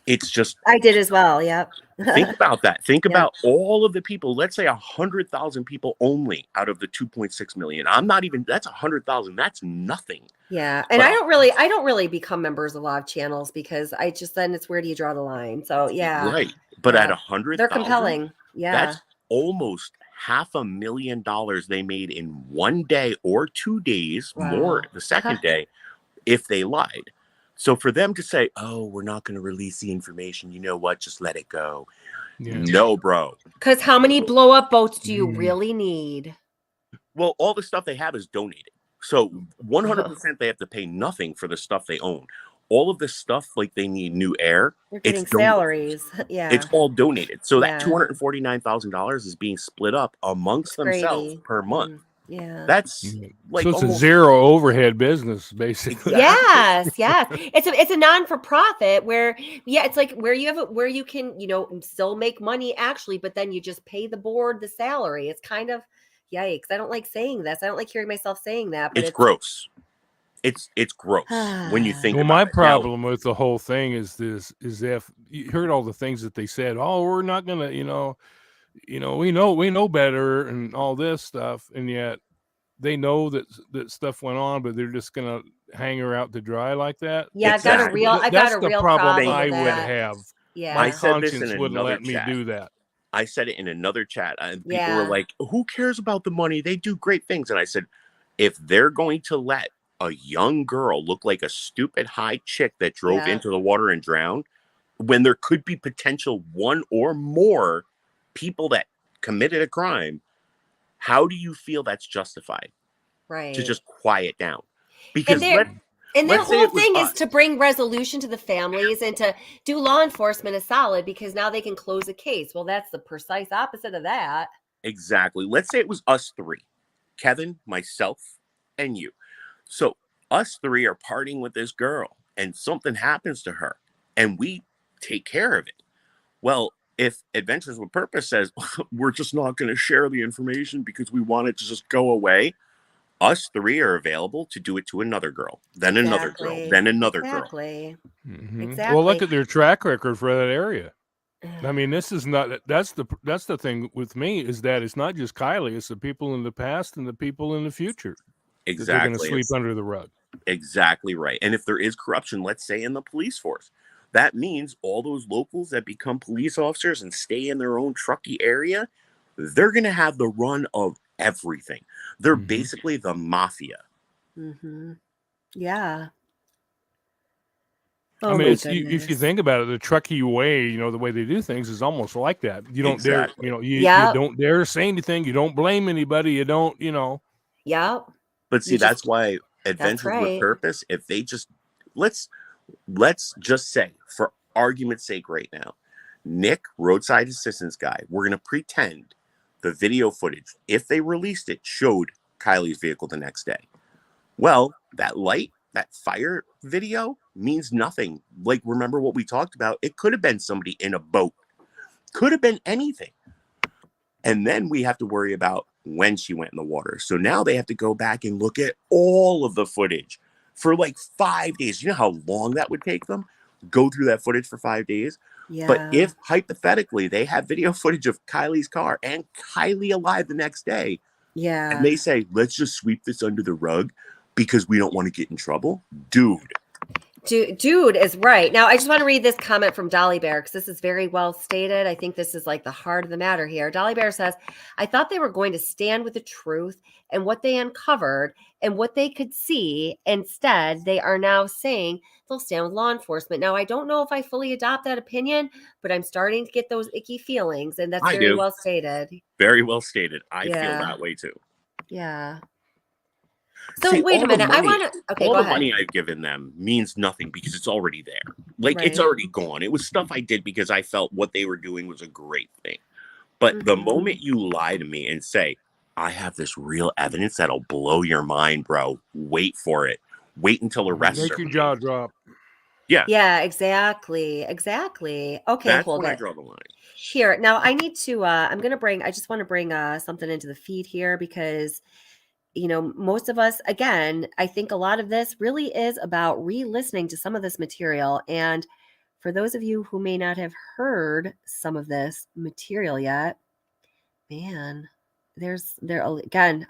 it's just, I did as well. Yep. think about that. Think about all of the people. Let's say 100,000 people only out of the 2.6 million. I'm not even. That's 100,000. That's nothing. Yeah, and I don't really become members of a lot of channels because I just then it's where do you draw the line? So yeah, right. But at 100,000, they're compelling. Yeah, that's almost $500,000 they made in one day or 2 days, more the second day, if they lied. So for them to say, oh, we're not going to release the information, you know what, just let it go. Yeah. No, bro. Because how many blow up votes do you really need? Well, all the stuff they have is donated. So 100% they have to pay nothing for the stuff they own. All of this stuff, like they need new air. They're getting salaries. Yeah. It's all donated. So that $249,000 is being split up amongst themselves per month. Yeah. That's like so it's a zero overhead business, basically. Yes, yes. It's a non-for-profit where it's like where you can, still make money actually, but then you just pay the board the salary. It's kind of yikes. I don't like saying this. I don't like hearing myself saying that, but it's gross. It's gross when you think. Well, my problem with the whole thing is if you heard all the things that they said, oh, we're not gonna, we know better and all this stuff, and yet they know that stuff went on, but they're just gonna hang her out to dry like that. Yeah, exactly. That's the problem I would have. Yeah, my conscience wouldn't let me do that. I said it in another chat, and people were like, "Who cares about the money? They do great things." And I said, if they're going to let a young girl look like a stupid high chick that drove into the water and drowned, when there could be potential one or more people that committed a crime, how do you feel that's justified? Right. To just quiet down. Because their whole thing is to bring resolution to the families and to do law enforcement a solid because now they can close a case. Well, that's the precise opposite of that. Exactly. Let's say it was us three, Kevin, myself, and you. So us three are partying with this girl and something happens to her and we take care of it. Well, if Adventures with Purpose says we're just not going to share the information because we want it to just go away, us three are available to do it to another girl, then another girl, then another girl. Mm-hmm. Exactly. Well, look at their track record for that area. I mean, this is not. That's the thing with me is that it's not just Kiely; it's the people in the past and the people in the future. Exactly. They're going to sweep under the rug. Exactly right. And if there is corruption, let's say in the police force, that means all those locals that become police officers and stay in their own Truckee area, they're going to have the run of everything. They're basically the mafia. Mm-hmm. Yeah. Oh I mean, my it's if you goodness. think about it, the Truckee way, you know, the way they do things is almost like that. You don't dare, Exactly. you know, you Yep. don't dare say anything. You don't blame anybody. You don't, you know. Yep. But see, You that's just why that's Adventures with right. Purpose, if they just let's just say, for argument's sake right now, Nick, roadside assistance guy, we're gonna pretend the video footage, if they released it, showed Kiely's vehicle the next day. Well, that light, that fire video means nothing. Like, remember what we talked about? It could have been somebody in a boat, could have been anything. And then we have to worry about when she went in the water. So now they have to go back and look at all of the footage for like 5 days. You know how long that would take them? Go through that footage for 5 days. But Yeah. if hypothetically they have video footage of Kiely's car and Kiely alive the next day, Yeah. and they say, let's just sweep this under the rug because we don't want to get in trouble, dude. Dude is right. Now, I just want to read this comment from Dolly Bear because this is very well stated. I think this is like the heart of the matter here. Dolly Bear says, I thought they were going to stand with the truth and what they uncovered and what they could see. Instead, they are now saying they'll stand with law enforcement. Now, I don't know if I fully adopt that opinion, but I'm starting to get those icky feelings, and that's I very do. well stated. Very well stated. I feel Yeah. that way too. Yeah. So See, wait a all the minute. I money- want to. Okay, all go the ahead. money I've given them means nothing because it's already there. Like, it's Right. already gone. It was stuff I did because I felt what they were doing was a great thing. But the Mhm. moment you lie to me and say, I have this real evidence that'll blow your mind, bro, wait for it. Wait until arrests Make are your made. jaw drop. Yeah, Yeah, exactly. Exactly. Okay, that's hold when I it. draw the line. Here. Now I need to I'm going to bring I just want to bring something into the feed here because most of us, again, I think a lot of this really is about re-listening to some of this material. And for those of you who may not have heard some of this material yet, man, again,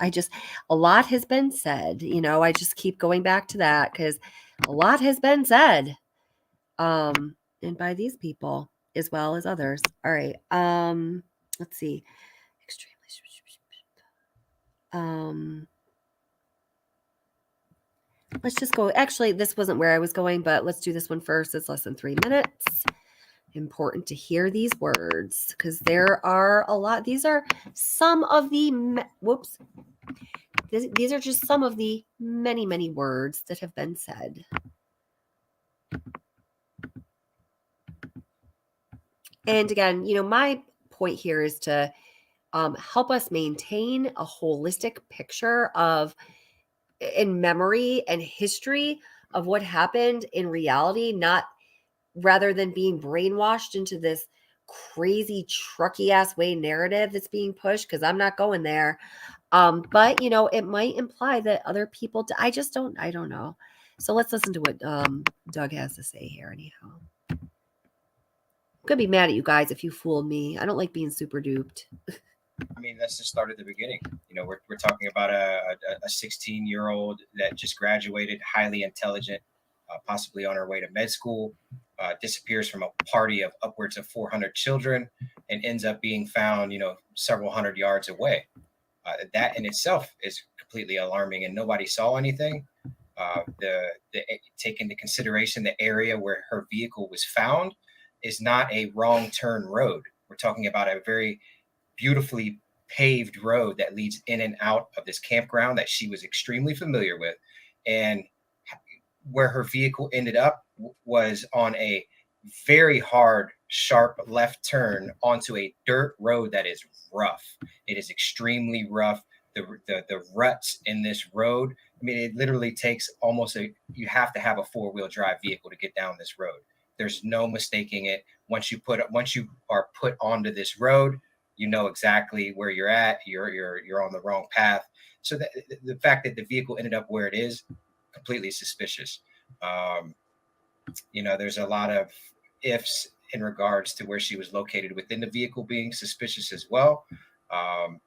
a lot has been said. I just keep going back to that because a lot has been said. And by these people as well as others. All right. Let's see. Extremely. Let's just go. Actually, this wasn't where I was going, but let's do this one first. It's less than 3 minutes. Important to hear these words because there are a lot. These are some of the these are just some of the many, many words that have been said. And again, my point here is to help us maintain a holistic picture of in memory and history of what happened in reality, not rather than being brainwashed into this crazy Truckee ass way narrative that's being pushed, because I'm not going there. But it might imply that other people I don't know. So let's listen to what Doug has to say here anyhow. I'm gonna be mad at you guys if you fooled me. I don't like being super duped. I mean, let's just start at the beginning. We're talking about a 16-year-old that just graduated, highly intelligent, possibly on her way to med school, disappears from a party of upwards of 400 children and ends up being found, several hundred yards away. That in itself is completely alarming, and nobody saw anything. Take into consideration the area where her vehicle was found is not a wrong turn road. We're talking about a very beautifully paved road that leads in and out of this campground that she was extremely familiar with. And where her vehicle ended up was on a very hard, sharp left turn onto a dirt road that is rough. It is extremely rough. The ruts in this road, I mean, it literally takes you have to have a 4-wheel drive vehicle to get down this road. There's no mistaking it. Once you are put onto this road, you know exactly where you're at. You're on the wrong path. So the fact that the vehicle ended up where it is, completely suspicious. There's a lot of ifs in regards to where she was located within the vehicle being suspicious as well,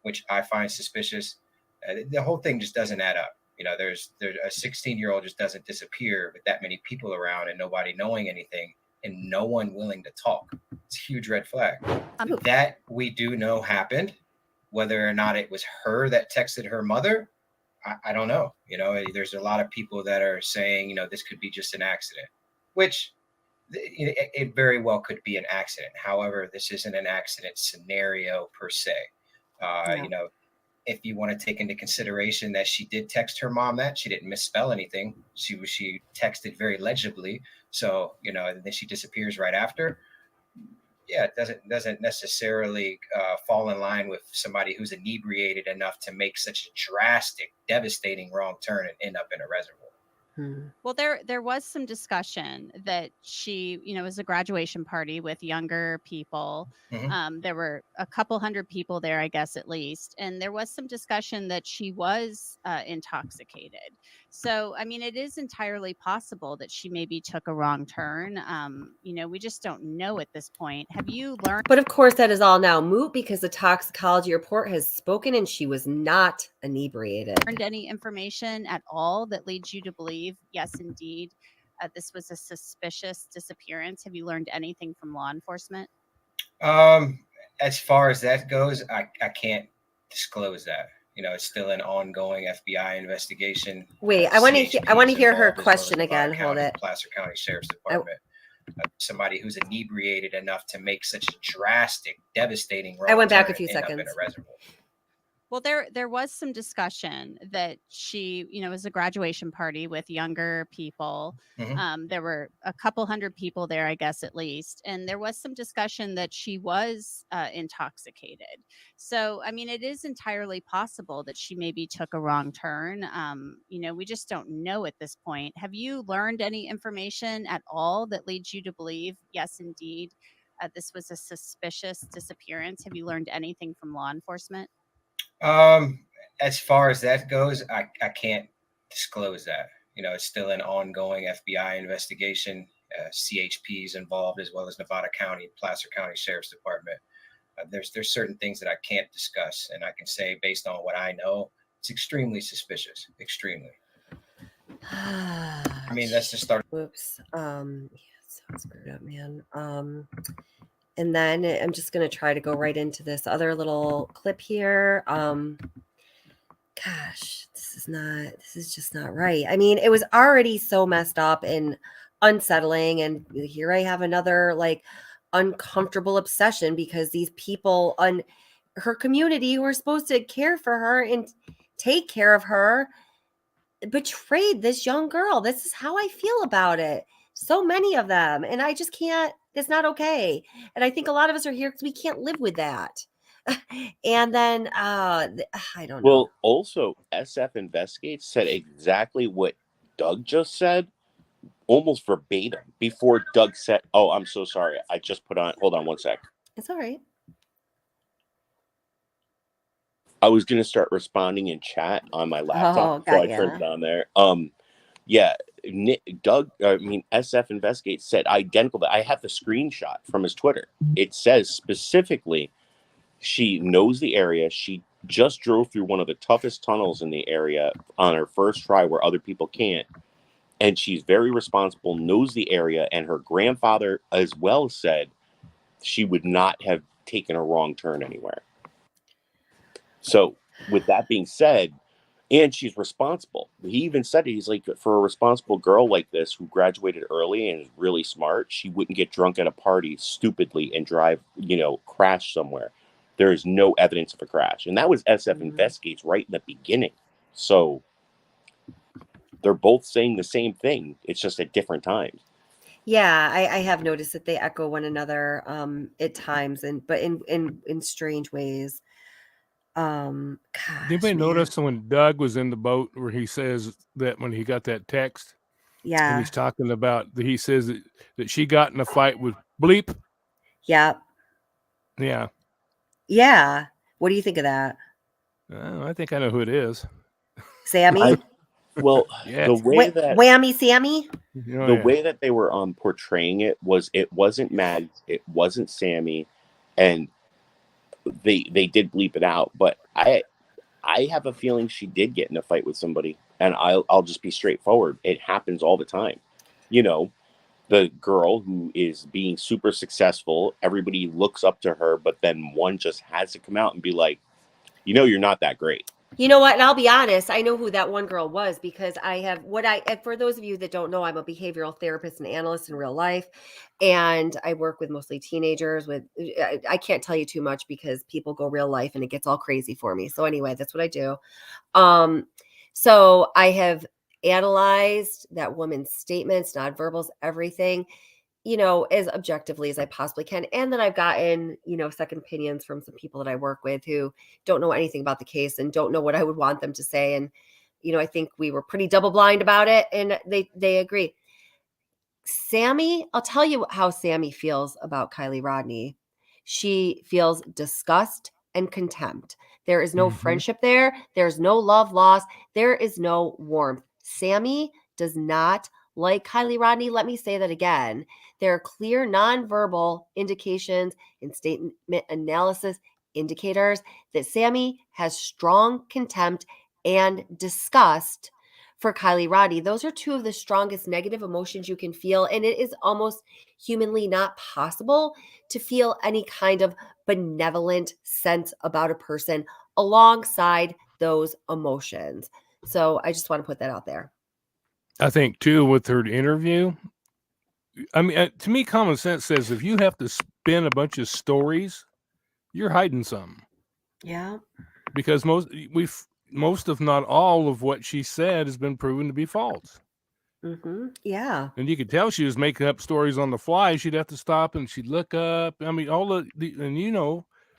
which I find suspicious. The whole thing just doesn't add up. There's a 16-year-old just doesn't disappear with that many people around and nobody knowing anything and no one willing to talk. It's a huge red flag. That we do know happened. Whether or not it was her that texted her mother, I don't know. There's a lot of people that are saying, this could be just an accident, which It very well could be an accident. However, this isn't an accident scenario per se. Yeah. You know, if you want to take into consideration that she did text her mom that she didn't misspell anything, she texted very legibly. So, you know, and then she disappears right after. Yeah, it doesn't necessarily fall in line with somebody who's inebriated enough to make such a drastic, devastating wrong turn and end up in a reservoir. Well, there was some discussion that she, you know, was a graduation party with younger people. There were a couple hundred people there, I guess, at least. And there was some discussion that she was intoxicated. So, I mean, it is entirely possible that she maybe took a wrong turn. You know, we just don't know at this point. Have you learned? But of course, that is all now moot because the toxicology report has spoken and she was not inebriated. Any information at all that leads you to believe, yes, indeed, this was a suspicious disappearance? Have you learned anything from law enforcement? As far as that goes, I can't disclose that. You know, it's still an ongoing FBI investigation. Wait, I want to hear her question again. Hold it. Placer County Sheriff's Department. Somebody who's inebriated enough to make such a drastic, devastating wrong. I went back turn a few and end up seconds. in a reservoir. Well, there was some discussion that she, you know, was a graduation party with younger people. There were a couple hundred people there, I guess, at least. And there was some discussion that she was intoxicated. So, I mean, it is entirely possible that she maybe took a wrong turn. You know, we just don't know at this point. Have you learned any information at all that leads you to believe, yes, indeed, this was a suspicious disappearance? Have you learned anything from law enforcement? As far as that goes, I can't disclose that. You know, it's still an ongoing FBI investigation. CHP is involved, as well as Nevada County, Placer County Sheriff's Department. There's certain things that I can't discuss, and I can say based on what I know, it's extremely suspicious. Extremely. I mean, that's just start. Whoops. Yeah, so screwed up, man. And then I'm just going to try to go right into this other little clip here. Gosh, this is just not right. I mean, it was already so messed up and unsettling. And here I have another like uncomfortable obsession because these people on her community who are supposed to care for her and take care of her betrayed this young girl. This is how I feel about it. So many of them. And I just can't. It's not okay. And I think a lot of us are here because we can't live with that. And then I don't know. Well, also, SF Investigates said exactly what Doug just said, almost verbatim, before Doug said, oh, I'm so sorry. I just put on, hold on one sec. It's all right. I was going to start responding in chat on my laptop, so I turned it on there. Yeah, SF Investigates said identical. I have the screenshot from his Twitter. It says specifically, she knows the area. She just drove through one of the toughest tunnels in the area on her first try where other people can't. And she's very responsible, knows the area. And her grandfather as well said she would not have taken a wrong turn anywhere. So with that being said, and she's responsible. He even said it. He's like, for a responsible girl like this who graduated early and is really smart, she wouldn't get drunk at a party stupidly and drive, crash somewhere. There is no evidence of a crash. And that was SF Investigates right in the beginning. So they're both saying the same thing. It's just at different times. Yeah, I have noticed that they echo one another at times, but in strange ways. Gosh, anybody notice when Doug was in the boat where he says that when he got that text, and he's talking about he says that she got in a fight with Bleep. Yeah. What do you think of that? I think I know who it is. Sammy. The way that Whammy Sammy. Way that they were portraying it wasn't Mads, it wasn't Sammy, and they did bleep it out, but I have a feeling she did get in a fight with somebody, and I'll just be straightforward. It happens all the time. The girl who is being super successful, everybody looks up to her, but then one just has to come out and be like, you're not that great. You know what? And I'll be honest, I know who that one girl was because for those of you that don't know, I'm a behavioral therapist and analyst in real life. And I work with mostly teenagers I can't tell you too much because people go real life and it gets all crazy for me. So anyway, that's what I do. So I have analyzed that woman's statements, nonverbals, everything, as objectively as I possibly can. And then I've gotten, second opinions from some people that I work with who don't know anything about the case and don't know what I would want them to say. And, I think we were pretty double blind about it and they agree. Sammy, I'll tell you how Sammy feels about Kiely Rodni. She feels disgust and contempt. There is no friendship there. There's no love lost. There is no warmth. Sammy does not like Kiely Rodni. Let me say that again. There are clear nonverbal indications and statement analysis indicators that Sammy has strong contempt and disgust for Kiely Rodni. Those are two of the strongest negative emotions you can feel. And it is almost humanly not possible to feel any kind of benevolent sense about a person alongside those emotions. So I just want to put that out there. I think too with her interview, I mean, to me, common sense says if you have to spin a bunch of stories, you're hiding something. Yeah. Because most, if not all, of what she said has been proven to be false. Yeah. And you could tell she was making up stories on the fly. She'd have to stop and she'd look up. I mean, all and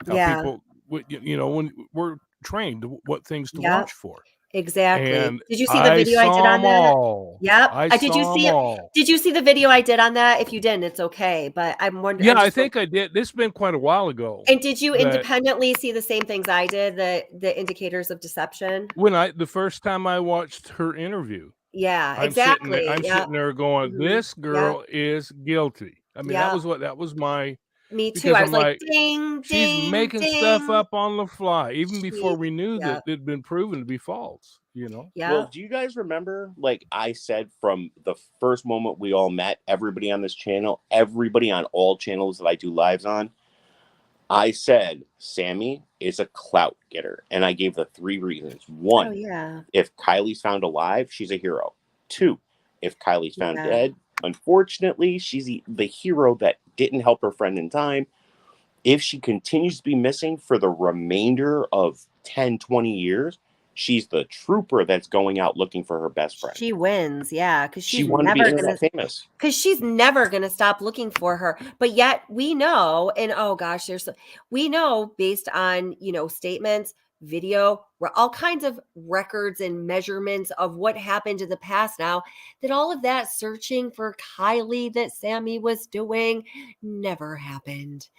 how people, when we're trained what things to watch for. Exactly. And did you see the video I did on that? All. Yep. Did you see it? All. Did you see the video I did on that? If you didn't, it's okay. But I'm wondering. Yeah, I think I did. This has been quite a while ago. And did you independently see the same things I did, the indicators of deception? The first time I watched her interview. Yeah, I'm exactly. Sitting there going, this girl is guilty. I mean, that was my. Me too. I was like, ding, she's ding, making ding. stuff up on the fly, even before we knew that it had been proven to be false, Yeah. Well, do you guys remember, like I said, from the first moment we all met, everybody on this channel, everybody on all channels that I do lives on, I said, Sammy is a clout getter. And I gave the 3 reasons. 1, if Kiely's found alive, she's a hero. 2, if Kiely's found dead, unfortunately, she's the hero that didn't help her friend in time. If she continues to be missing for the remainder of 10, 20 years, she's the trooper that's going out looking for her best friend. She wins, because she wanted to be internet famous. Because she's never going to stop looking for her. But yet we know, and oh gosh, we know based on, statements, video, all kinds of records and measurements of what happened in the past now, that all of that searching for Kiely that Sammy was doing never happened.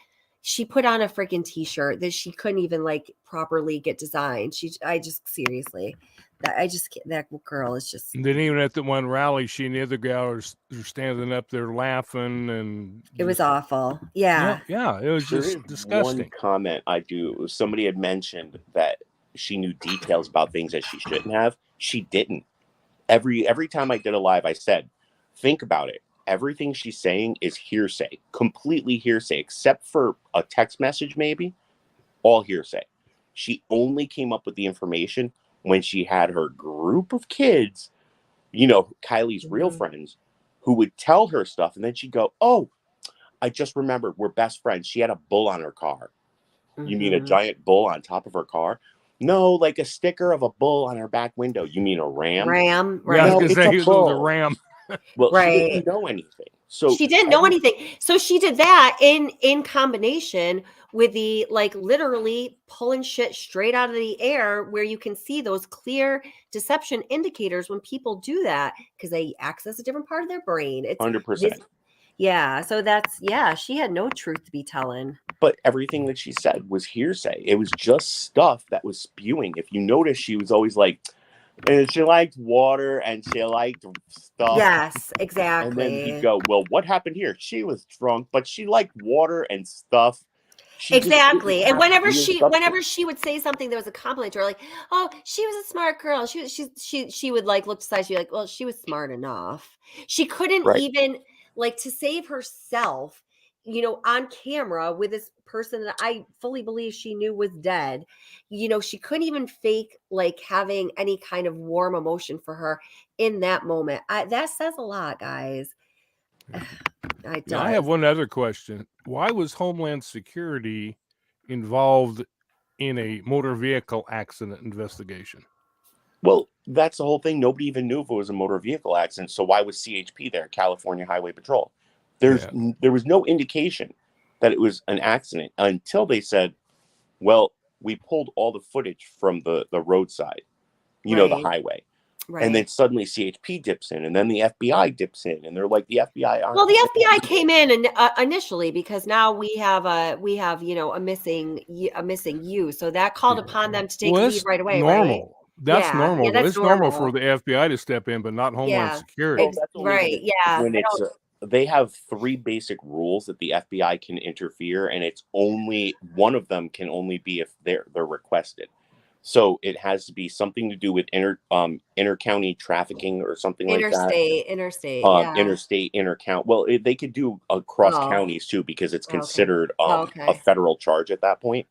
She put on a freaking t-shirt that she couldn't even properly get designed. Seriously, that girl is just. And then even at the one rally, she and the other gal are standing up there laughing, and it was awful. Yeah, it was just disgusting. One comment I do: somebody had mentioned that she knew details about things that she shouldn't have. She didn't. Every time I did a live, I said, think about it. Everything she's saying is hearsay, completely hearsay, except for a text message, maybe. All hearsay. She only came up with the information when she had her group of kids, Kiely's real friends, who would tell her stuff. And then she'd go, oh, I just remembered, we're best friends. She had a bull on her car. You mean a giant bull on top of her car? No, like a sticker of a bull on her back window. You mean a ram? Ram, right. No, it's a bull. A ram. Well, she didn't know anything. So she didn't know anything. So she did that in combination with the literally pulling shit straight out of the air, where you can see those clear deception indicators when people do that because they access a different part of their brain. It's 100%. Yeah. So she had no truth to be telling. But everything that she said was hearsay. It was just stuff that was spewing. If you notice, she was always like, and she liked water and she liked stuff. Yes, exactly. And then he'd go, well, what happened here? She was drunk, but she liked water and stuff. Exactly. And whenever she would say something that was a compliment, or like, oh, she was a smart girl. She would look to the side. She'd be like, well, she was smart enough. She couldn't even to save herself. on camera with this person that I fully believe she knew was dead. She couldn't even fake like having any kind of warm emotion for her in that moment. That says a lot, guys. Now, I have one other question. Why was Homeland Security involved in a motor vehicle accident investigation? Well, that's the whole thing. Nobody even knew if it was a motor vehicle accident. So why was CHP there, California Highway Patrol? There was no indication that it was an accident until they said, well, we pulled all the footage from the roadside, the highway. Right. And then suddenly CHP dips in, and then the FBI dips in, and they're like, the FBI aren't. Well, the FBI came in and initially because now we have a missing you, so that called upon them to take lead right away. Normal. Right? That's normal. That's it's normal for the FBI to step in, but not Homeland Security. Well, that's only when it's they have 3 basic rules that the FBI can interfere, and it's only one of them can only be if they're requested. So it has to be something to do with inter-county trafficking or something like that. Interstate, interstate, inter-county. Well, they could do across counties too, because it's considered a federal charge at that point.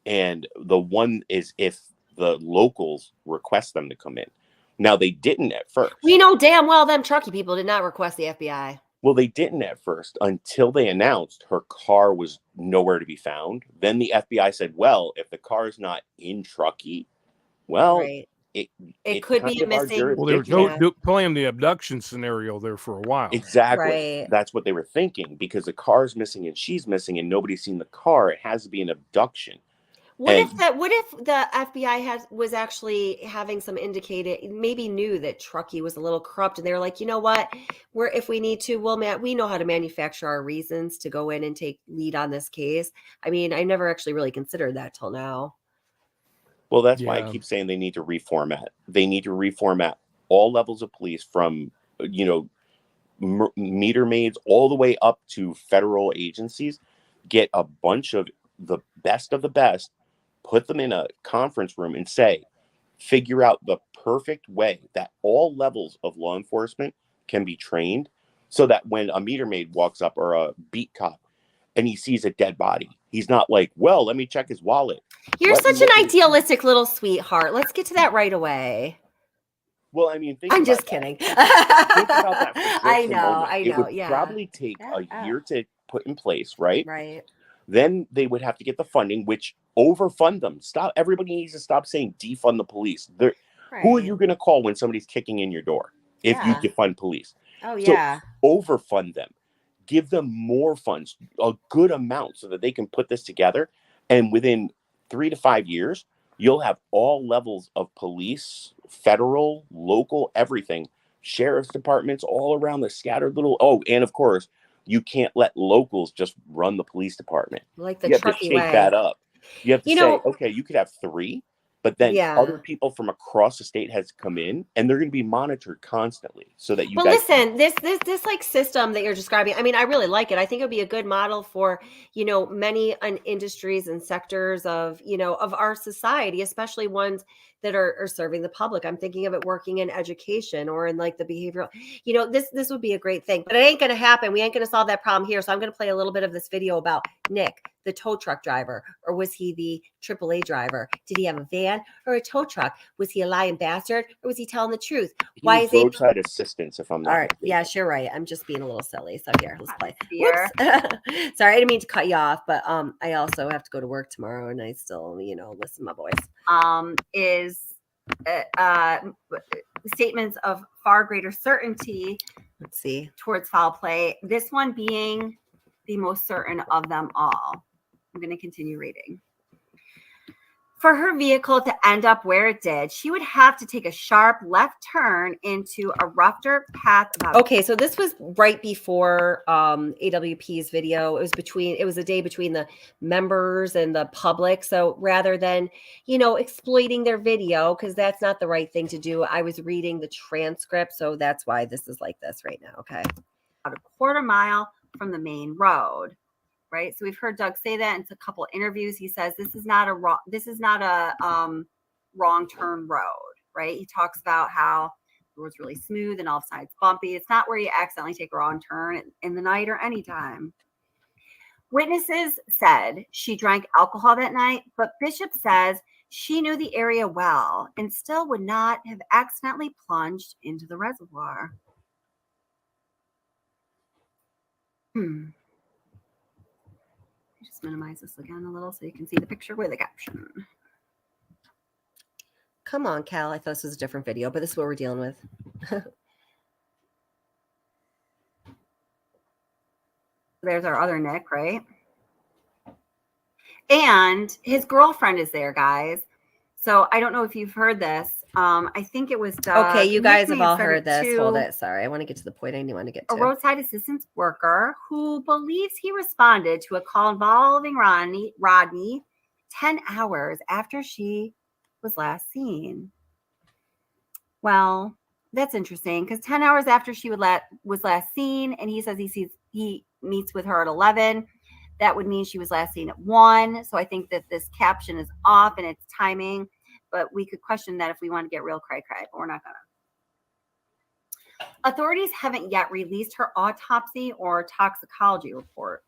And the one is if the locals request them to come in. Now, they didn't at first. We know damn well them Truckee people did not request the FBI. Well, they didn't at first until they announced her car was nowhere to be found. Then the FBI said, well, if the car is not in Truckee, well, it could be missing. Well, they were playing the abduction scenario there for a while. Exactly. Right. That's what they were thinking, because the car's missing and she's missing and nobody's seen the car. It has to be an abduction. What if the FBI was actually having some indicated, maybe knew that Truckee was a little corrupt, and they were like, you know what, if we need to, we know how to manufacture our reasons to go in and take lead on this case. I mean, I never actually really considered that till now. Well, that's why I keep saying they need to reformat. They need to reformat all levels of police from, meter maids all the way up to federal agencies. Get a bunch of the best, put them in a conference room and figure out the perfect way that all levels of law enforcement can be trained, so that when a meter maid walks up or a beat cop and he sees a dead body, he's not like, well, let me check his wallet. You're such an idealistic little sweetheart. Let's get to that right away. Well, I mean, I'm just kidding. Think about that for just I a know. moment. It would probably take a year to put in place, right? Right. Then they would have to get the funding, which overfund them. Everybody needs to stop saying defund the police. Who are you going to call when somebody's kicking in your door if you defund police? Oh, yeah. So overfund them. Give them more funds, a good amount, so that they can put this together. And within 3 to 5 years, you'll have all levels of police, federal, local, everything, sheriff's departments all around the scattered little. Oh, and of course, you can't let locals just run the police department. Like the you have Truckee to shake way. that up. You have to say, okay, you could have 3, but then other people from across the state has to come in, and they're going to be monitored constantly, so that you. But listen, this like system that you're describing, I mean, I really like it. I think it would be a good model for many industries and sectors of of our society, especially ones that are serving the public. I'm thinking of it working in education or in like the behavioral. This would be a great thing, but it ain't going to happen. We ain't going to solve that problem here. So I'm going to play a little bit of this video about Nick, the tow truck driver, or was he the AAA driver? Did he have a van or a tow truck? Was he a lying bastard or was he telling the truth? Why is roadside assistance? If I'm not all right, mistaken. You're right. I'm just being a little silly. So here, let's play. Sorry, I didn't mean to cut you off, but I also have to go to work tomorrow, and I still listen to my voice. Is statements of far greater certainty. Let's see, towards foul play. This one being the most certain of them all. I'm going to continue reading. For her vehicle to end up where it did, she would have to take a sharp left turn into a rougher path. Okay, so this was right before AWP's video. It was a day between the members and the public. So rather than, exploiting their video, because that's not the right thing to do, I was reading the transcript. So that's why this is like this right now. Okay. About a quarter mile from the main road. Right. So we've heard Doug say that in a couple of interviews. He says this is not a wrong turn road. Right. He talks about how road's really smooth and all sides bumpy. It's not where you accidentally take a wrong turn in the night or anytime. Witnesses said she drank alcohol that night, but Bishop says she knew the area well and still would not have accidentally plunged into the reservoir. Just minimize this again a little so you can see the picture with the caption. Come on, Cal. I thought this was a different video, but this is what we're dealing with. There's our other Nick, right? And his girlfriend is there, guys. So I don't know if you've heard this. I think it was Doug. Okay, you guys have all heard this. Too. Hold it. Sorry, I want to get to the point I want to get to. A roadside assistance worker who believes he responded to a call involving Rodni 10 hours after she was last seen. Well, that's interesting because 10 hours after she was last seen, and he says he meets with her at 11. That would mean she was last seen at 1. So I think that this caption is off in its timing, but we could question that if we want to get real cray-cray, but we're not gonna. Authorities haven't yet released her autopsy or toxicology reports.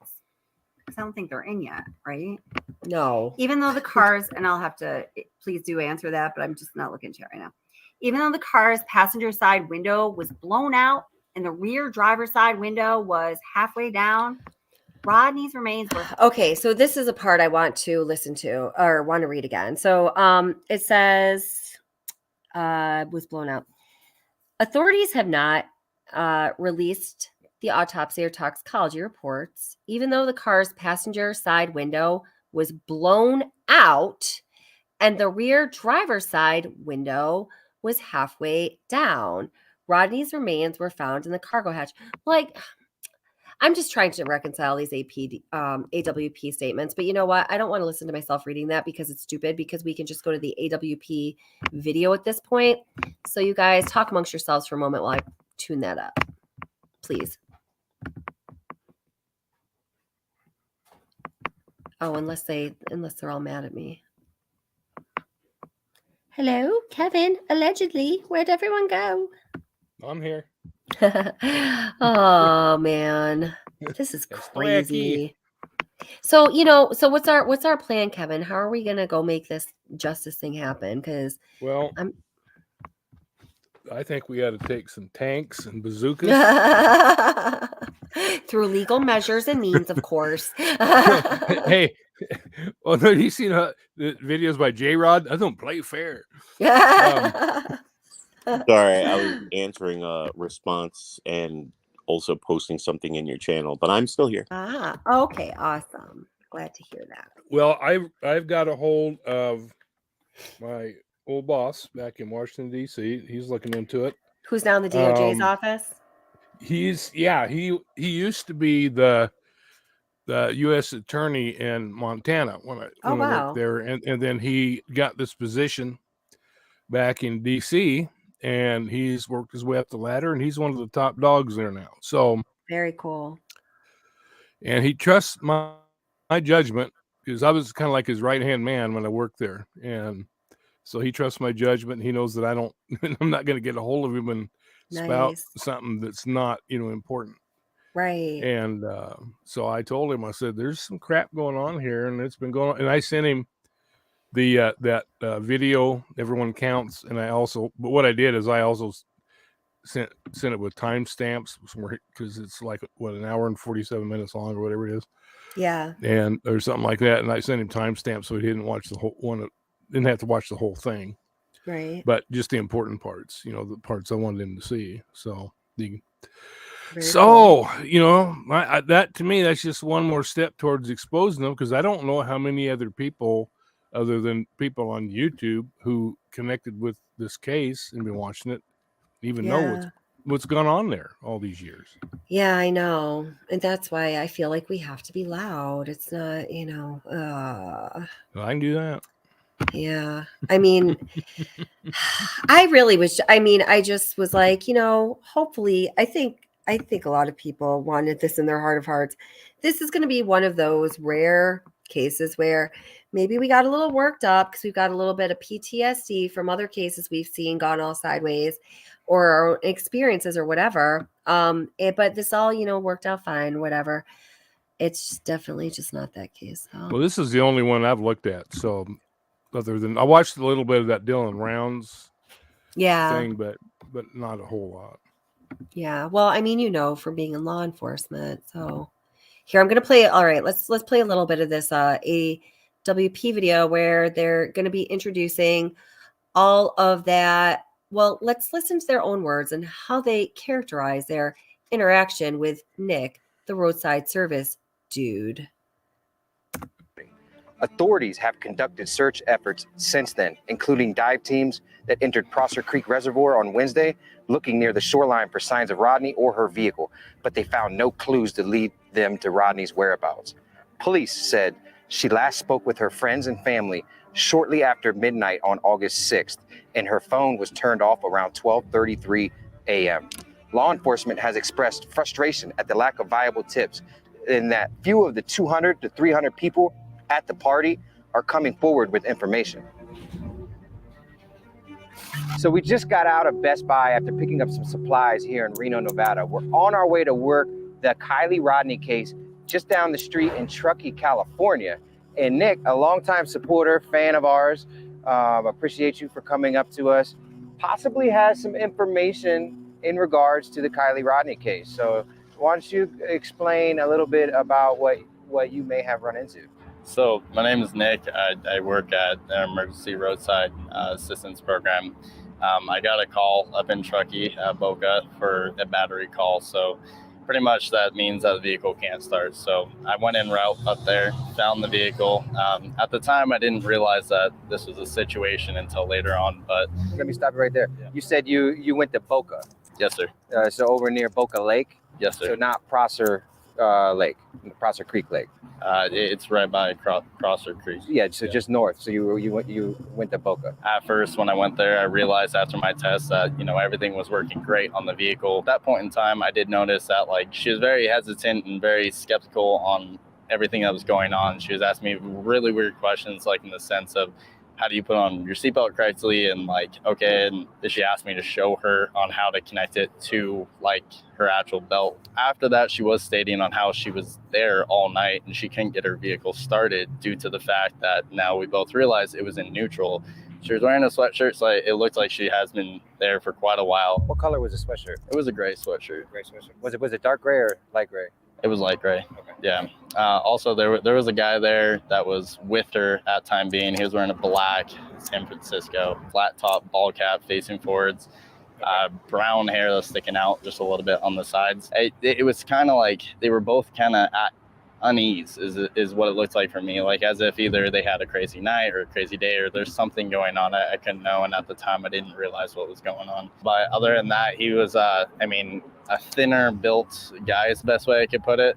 I don't think they're in yet, right? No. Even though the cars, and I'll have to, please do answer that, but I'm just not looking at it right now. Even though the car's passenger side window was blown out and the rear driver's side window was halfway down, Rodni's remains were. Okay, so this is a part I want to listen to or want to read again. So it says was blown out. Authorities have not released the autopsy or toxicology reports, even though the car's passenger side window was blown out and the rear driver's side window was halfway down. Rodni's remains were found in the cargo hatch. Like, I'm just trying to reconcile these AWP statements, but you know what? I don't want to listen to myself reading that because it's stupid, because we can just go to the AWP video at this point. So you guys talk amongst yourselves for a moment while I tune that up, please. Oh, unless they're all mad at me. Hello, Kevin. Allegedly, where'd everyone go? I'm here. Oh man, this is crazy. So what's our plan, Kevin? How are we gonna go make this justice thing happen? Because I think we got to take some tanks and bazookas through legal measures and means, of course. Hey, well, have you seen the videos by J-Rod? I don't play fair. Sorry, I was answering a response and also posting something in your channel, but I'm still here. Ah, okay, awesome. Glad to hear that. Well, I've got a hold of my old boss back in Washington, D.C. He's looking into it. Who's now in the DOJ's office? He used to be the U.S. attorney in Montana when I worked there, and then he got this position back in D.C. and he's worked his way up the ladder, and he's one of the top dogs there now. So very cool. And he trusts my judgment, because I was kind of like his right-hand man when I worked there, and so he trusts my judgment. He knows that I'm not going to get a hold of him and spout something that's not, important. Right. And so I told him, I said, there's some crap going on here, and it's been going on. And I sent him the that video, Everyone Counts. And but what I did is I also sent it with timestamps, because it's like, an hour and 47 minutes long or whatever it is. Yeah. And or something like that. And I sent him timestamps so he didn't watch the whole one. Didn't have to watch the whole thing. Right. But just the important parts, the parts I wanted him to see. So cool. That to me, that's just one more step towards exposing them, because I don't know how many other people, other than people on YouTube, who connected with this case and been watching it, even know what's gone on there all these years. Yeah, I know. And that's why I feel like we have to be loud. It's not, I can do that. Yeah. I mean, I just was like, hopefully, I think a lot of people wanted this in their heart of hearts. This is going to be one of those rare cases where maybe we got a little worked up because we've got a little bit of PTSD from other cases we've seen gone all sideways. or our own experiences or whatever. But this all, worked out fine, whatever. It's definitely just not that case. So. Well, this is the only one I've looked at. So other than I watched a little bit of that Dylan Rounds thing, but not a whole lot. Yeah. Well, I mean, from being in law enforcement. So here I'm going to play. All right, let's play a little bit of this AWP video where they're going to be introducing all of that. Well, let's listen to their own words and how they characterize their interaction with Nick, the roadside service dude. Authorities have conducted search efforts since then, including dive teams that entered Prosser Creek Reservoir on Wednesday, looking near the shoreline for signs of Rodni or her vehicle, but they found no clues to lead them to Rodni's whereabouts. Police said she last spoke with her friends and family shortly after midnight on August 6th, and her phone was turned off around 12:33 a.m. Law enforcement has expressed frustration at the lack of viable tips, in that few of the 200 to 300 people at the party are coming forward with information. So we just got out of Best Buy after picking up some supplies here in Reno, Nevada. We're on our way to work the Kiely Rodni case just down the street in Truckee, California. And Nick, a longtime supporter, fan of ours, appreciate you for coming up to us, possibly has some information in regards to the Kiely Rodni case. So why don't you explain a little bit about what you may have run into? So my name is Nick. I work at an emergency roadside assistance program. I got a call up in Truckee, Boca, for a battery call. So pretty much that means that the vehicle can't start. So I went en route up there, found the vehicle. At the time, I didn't realize that this was a situation until later on. But let me stop you right there. Yeah. You said you went to Boca. Yes, sir. So over near Boca Lake. Yes, sir. So not Prosser Lake, Prosser Creek Lake. It's right by Prosser Creek. Yeah, so just north. So you went to Boca. At first, when I went there, I realized after my test that everything was working great on the vehicle. At that point in time, I did notice that she was very hesitant and very skeptical on everything that was going on. She was asking me really weird questions, in the sense of, how do you put on your seatbelt correctly? And and she asked me to show her on how to connect it to her actual belt. After that, she was stating on how she was there all night and she couldn't get her vehicle started due to the fact that now we both realized it was in neutral. She was wearing a sweatshirt, so it looked like she has been there for quite a while. What color was the sweatshirt? It was a gray sweatshirt. Gray sweatshirt. Was it dark gray or light gray? It was light gray. Okay. Yeah. Also, there was a guy there that was with her at time being. He was wearing a black San Francisco flat top ball cap facing forwards, brown hair that's sticking out just a little bit on the sides. It was kind of they were both kind of at unease is what it looked like for me, as if either they had a crazy night or a crazy day or there's something going on I couldn't know, and at the time I didn't realize what was going on. But other than that, he was a thinner built guy is the best way I could put it,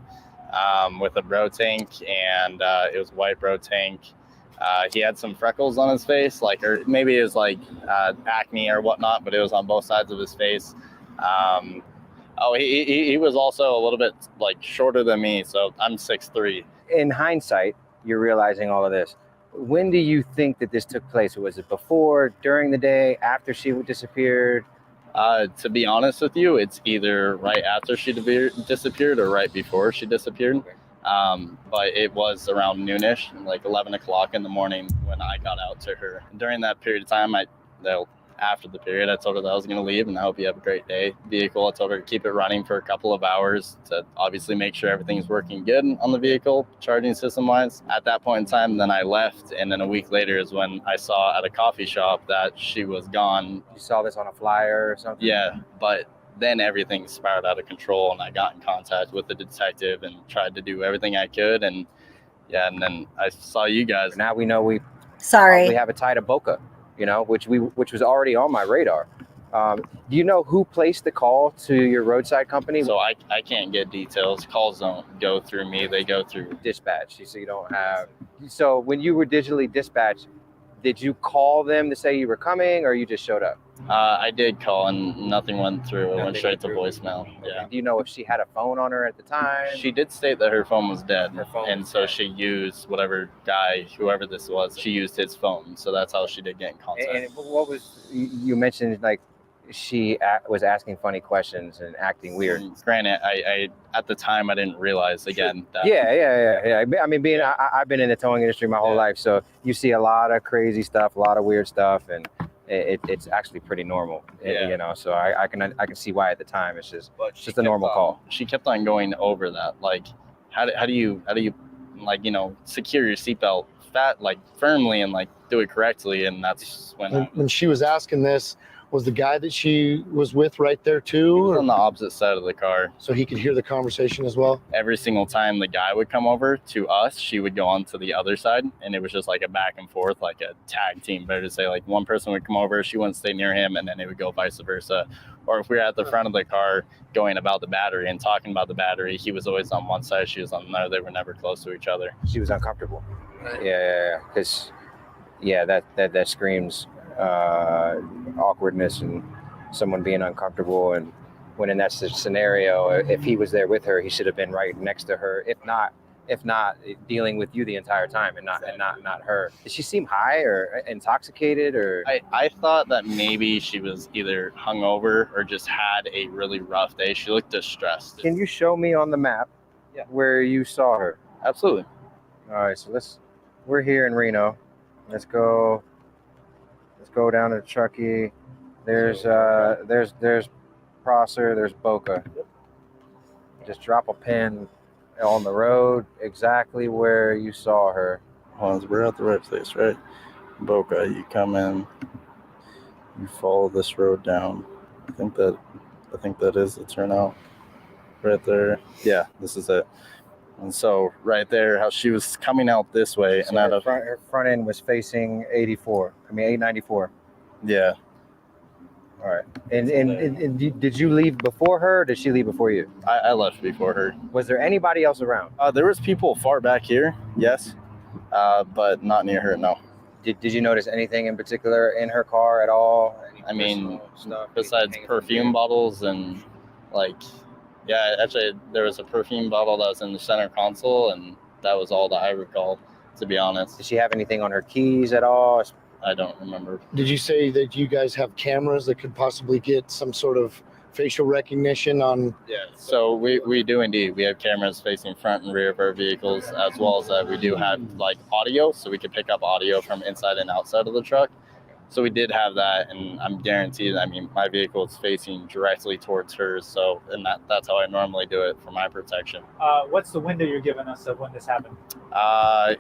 with a bro tank, and it was a white bro tank. He had some freckles on his face, or maybe it was acne or whatnot, but it was on both sides of his face. He was also a little bit shorter than me, so I'm 6'3". In hindsight, you're realizing all of this. When do you think that this took place? Was it before, during the day, after she disappeared? To be honest with you, it's either right after she disappeared or right before she disappeared. Okay. But it was around noonish, 11 o'clock in the morning when I got out to her. During that period of time, after the period, I told her that I was going to leave and I hope you have a great day. Vehicle, I told her to keep it running for a couple of hours to obviously make sure everything's working good on the vehicle, charging system wise. At that point in time, then I left, and then a week later is when I saw at a coffee shop that she was gone. You saw this on a flyer or something? Yeah, but then everything spiraled out of control and I got in contact with the detective and tried to do everything I could, and then I saw you guys. Now we know we probably have a tie to Boca, which was already on my radar. Do you know who placed the call to your roadside company? So I can't get details. Calls don't go through me. They go through dispatch. So you don't have. So when you were digitally dispatched, did you call them to say you were coming, or you just showed up? I did call and nothing went through. It went straight to voicemail. Okay. Yeah. Do you know if she had a phone on her at the time? She did state that her phone was dead. So she used whoever this was, she used his phone. So that's how she did get in contact. And what was, you mentioned she was asking funny questions and acting weird. Granted, I at the time I didn't realize again that. Yeah. I mean, I've been in the towing industry my whole life, so you see a lot of crazy stuff, a lot of weird stuff, and it's actually pretty normal. You know, so I can see why at the time it's just a normal call. She kept on going over that, like, how do you like, you know, secure your seatbelt firmly and like do it correctly, and that's when she was asking this. Was the guy that she was with right there too? He was on the opposite side of the car. So he could hear the conversation as well? Every single time the guy would come over to us, she would go on to the other side. And it was just like a back and forth, like a tag team. Better to say, like one person would come over, she wouldn't stay near him, and then it would go vice versa. Or if we were at the front of the car going about the battery and talking about the battery, he was always on one side, she was on another. They were never close to each other. She was uncomfortable. Right. Yeah. Because, that screams awkwardness and someone being uncomfortable, and when in that scenario, if he was there with her, he should have been right next to her, if not dealing with you the entire time, and not her. Did she seem high or intoxicated, or? I thought that maybe she was either hungover or just had a really rough day. She looked distressed. Can you show me on the map where you saw her? Absolutely. All right, so we're here in Reno. Let's go down to Truckee. There's Prosser, there's Boca. Just drop a pin on the road exactly where you saw her. We're at the right place, right? Boca, you come in, you follow this road down. I think that is the turnout right there. Yeah, this is it. And so right there, how she was coming out this way, so and her front end was facing 894. Yeah. All right. And did you leave before her, or did she leave before you? I left before her. Was there anybody else around? There was people far back here, yes, but not near her, no. Did you notice anything in particular in her car at all? I mean, besides perfume bottles and actually there was a perfume bottle that was in the center console, and that was all that I recall, to be honest. Did she have anything on her keys at all? I don't remember. Did you say that you guys have cameras that could possibly get some sort of facial recognition on? Yeah, so we do indeed. We have cameras facing front and rear of our vehicles, as well as that we do have audio, so we could pick up audio from inside and outside of the truck. So we did have that, and I'm guaranteed, my vehicle is facing directly towards hers, so, and that's how I normally do it for my protection. What's the window you're giving us of when this happened?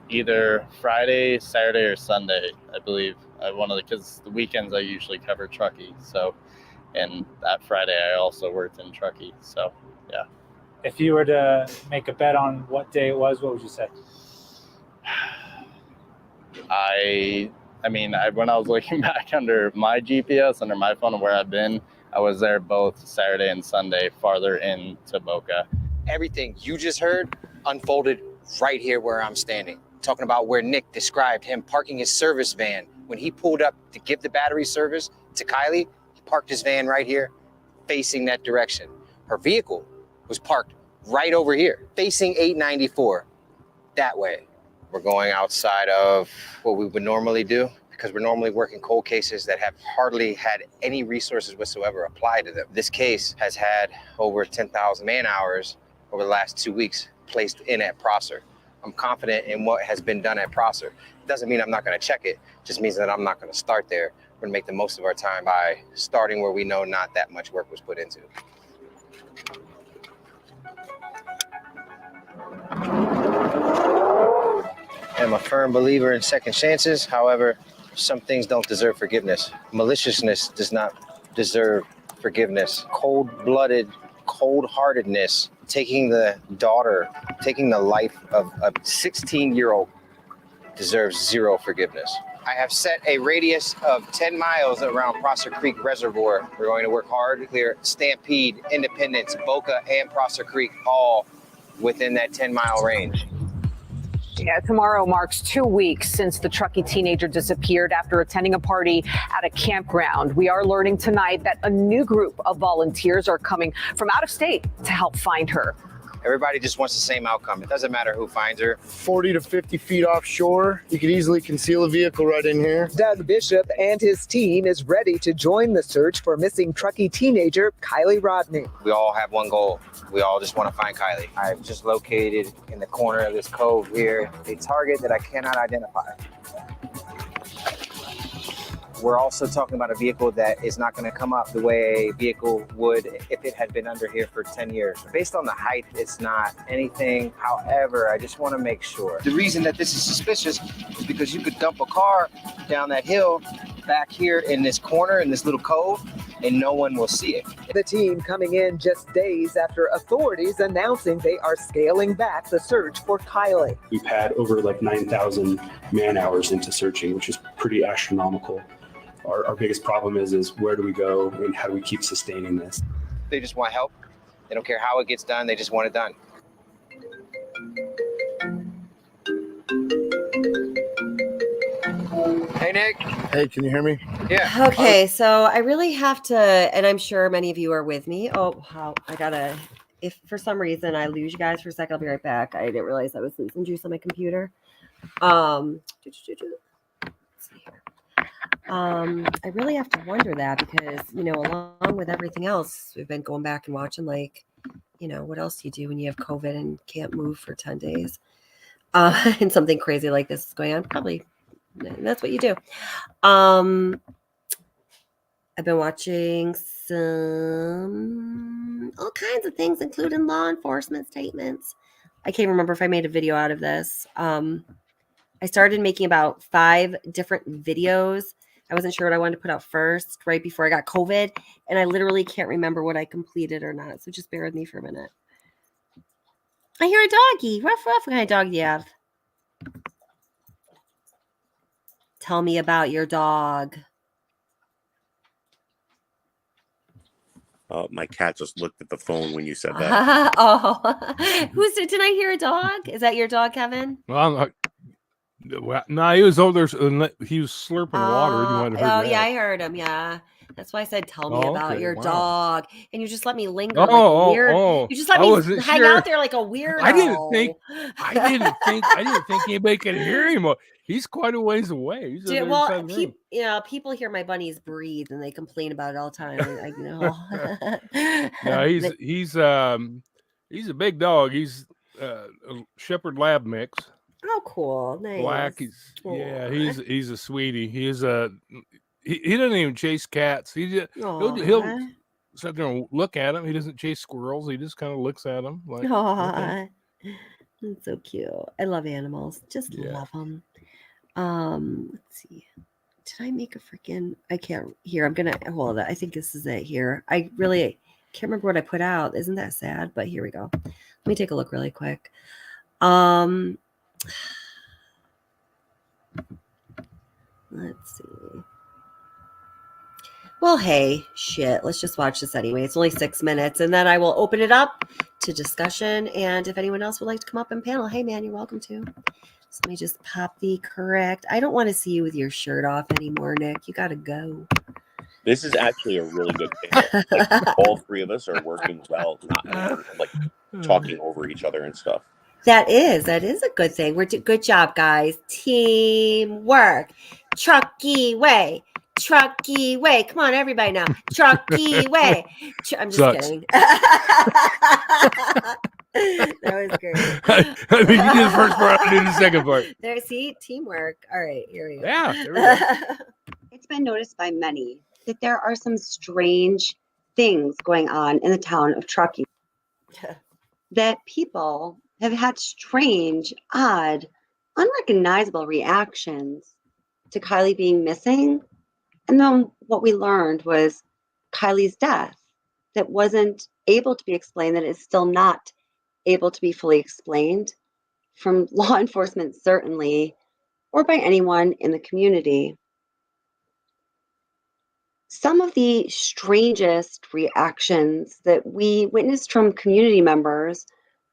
Either Friday, Saturday, or Sunday, I believe. Because the weekends I usually cover Truckee, so, and that Friday I also worked in Truckee, so, yeah. If you were to make a bet on what day it was, what would you say? When I was looking back under my GPS, under my phone of where I've been, I was there both Saturday and Sunday, farther into Boca. Everything you just heard unfolded right here where I'm standing. Talking about where Nick described him parking his service van. When he pulled up to give the battery service to Kiely, he parked his van right here, facing that direction. Her vehicle was parked right over here, facing 894, that way. We're going outside of what we would normally do, because we're normally working cold cases that have hardly had any resources whatsoever applied to them. This case has had over 10,000 man hours over the last 2 weeks placed in at Prosser. I'm confident in what has been done at Prosser. It doesn't mean I'm not going to check it, just means that I'm not going to start there. We're going to make the most of our time by starting where we know not that much work was put into. I'm a firm believer in second chances. However, some things don't deserve forgiveness. Maliciousness does not deserve forgiveness. Cold-blooded, cold-heartedness, taking the life of a 16-year-old deserves zero forgiveness. I have set a radius of 10 miles around Prosser Creek Reservoir. We're going to work hard to clear Stampede, Independence, Boca, and Prosser Creek, all within that 10-mile range. Yeah, tomorrow marks 2 weeks since the Truckee teenager disappeared after attending a party at a campground. We are learning tonight that a new group of volunteers are coming from out of state to help find her. Everybody just wants the same outcome. It doesn't matter who finds her. 40 to 50 feet offshore, you could easily conceal a vehicle right in here. Doug Bishop and his team is ready to join the search for missing Truckee teenager Kiely Rodni. We all have one goal. We all just want to find Kiely. I've just located in the corner of this cove here a target that I cannot identify. We're also talking about a vehicle that is not going to come up the way a vehicle would if it had been under here for 10 years. Based on the height, it's not anything. However, I just want to make sure. The reason that this is suspicious is because you could dump a car down that hill back here in this corner, in this little cove, and no one will see it. The team coming in just days after authorities announcing they are scaling back the search for Kiely. We've had over like 9,000 man hours into searching, which is pretty astronomical. Our biggest problem is where do we go and how do we keep sustaining this? They just want help. They don't care how it gets done. They just want it done. Hey, Nick. Hey, can you hear me? Yeah. Okay, so I really have to, and I'm sure many of you are with me. Oh, how I gotta, if for some reason I lose you guys for a second, I'll be right back. I didn't realize I was losing juice on my computer. Let's see here. I really have to wonder that because, you know, along with everything else, we've been going back and watching, like, you know, what else do you do when you have COVID and can't move for 10 days? And something crazy like this is going on. Probably that's what you do. I've been watching some all kinds of things, including law enforcement statements. I can't remember if I made a video out of this. I started making about 5 different videos. I wasn't sure what I wanted to put out first, right before I got COVID, and I literally can't remember what I completed or not. So just bear with me for a minute. I hear a doggy. Ruff, ruff. What kind of dog do you have? Tell me about your dog. My cat just looked at the phone when you said that. Oh, did I hear a dog? Is that your dog, Kevin? Well, no, he was over there. He was slurping water. You might have heard that. Yeah, I heard him. Yeah, that's why I said, "Tell me about your dog," and you just let me linger. Weird. You just let me hang out there like a weirdo. I didn't think anybody could hear him. He's quite a ways away. People hear my bunnies breathe and they complain about it all the time. No, he's a big dog. He's a Shepherd Lab mix. Oh, cool! Nice. Black. He's a sweetie. He doesn't even chase cats. He'll sit there and look at them. He doesn't chase squirrels. He just kind of looks at them. Like, okay. That's so cute. I love animals. Just love them. Let's see. Did I make a freaking? I can't hear. I'm gonna hold it. I think this is it here. I really can't remember what I put out. Isn't that sad? But here we go. Let me take a look really quick. Let's see. Well, hey, shit. Let's just watch this anyway. It's only 6 minutes, and then I will open it up to discussion. And if anyone else would like to come up and panel, hey, man, you're welcome to. So let me just pop the correct. I don't want to see you with your shirt off anymore, Nick. You got to go. This is actually a really good panel. Like, all 3 of us are working well, not like talking over each other and stuff. That is a good thing. Good job, guys. Teamwork. Truckee way. Truckee way. Come on, everybody now. Truckee way. I'm just kidding. That was great. I mean, you did the first part, I did the second part. There, see, teamwork. All right, here we go. Yeah, there we go. It's been noticed by many that there are some strange things going on in the town of Truckee. That people have had strange, odd, unrecognizable reactions to Kiely being missing. And then what we learned was Kiely's death that wasn't able to be explained, that is still not able to be fully explained from law enforcement, certainly, or by anyone in the community. Some of the strangest reactions that we witnessed from community members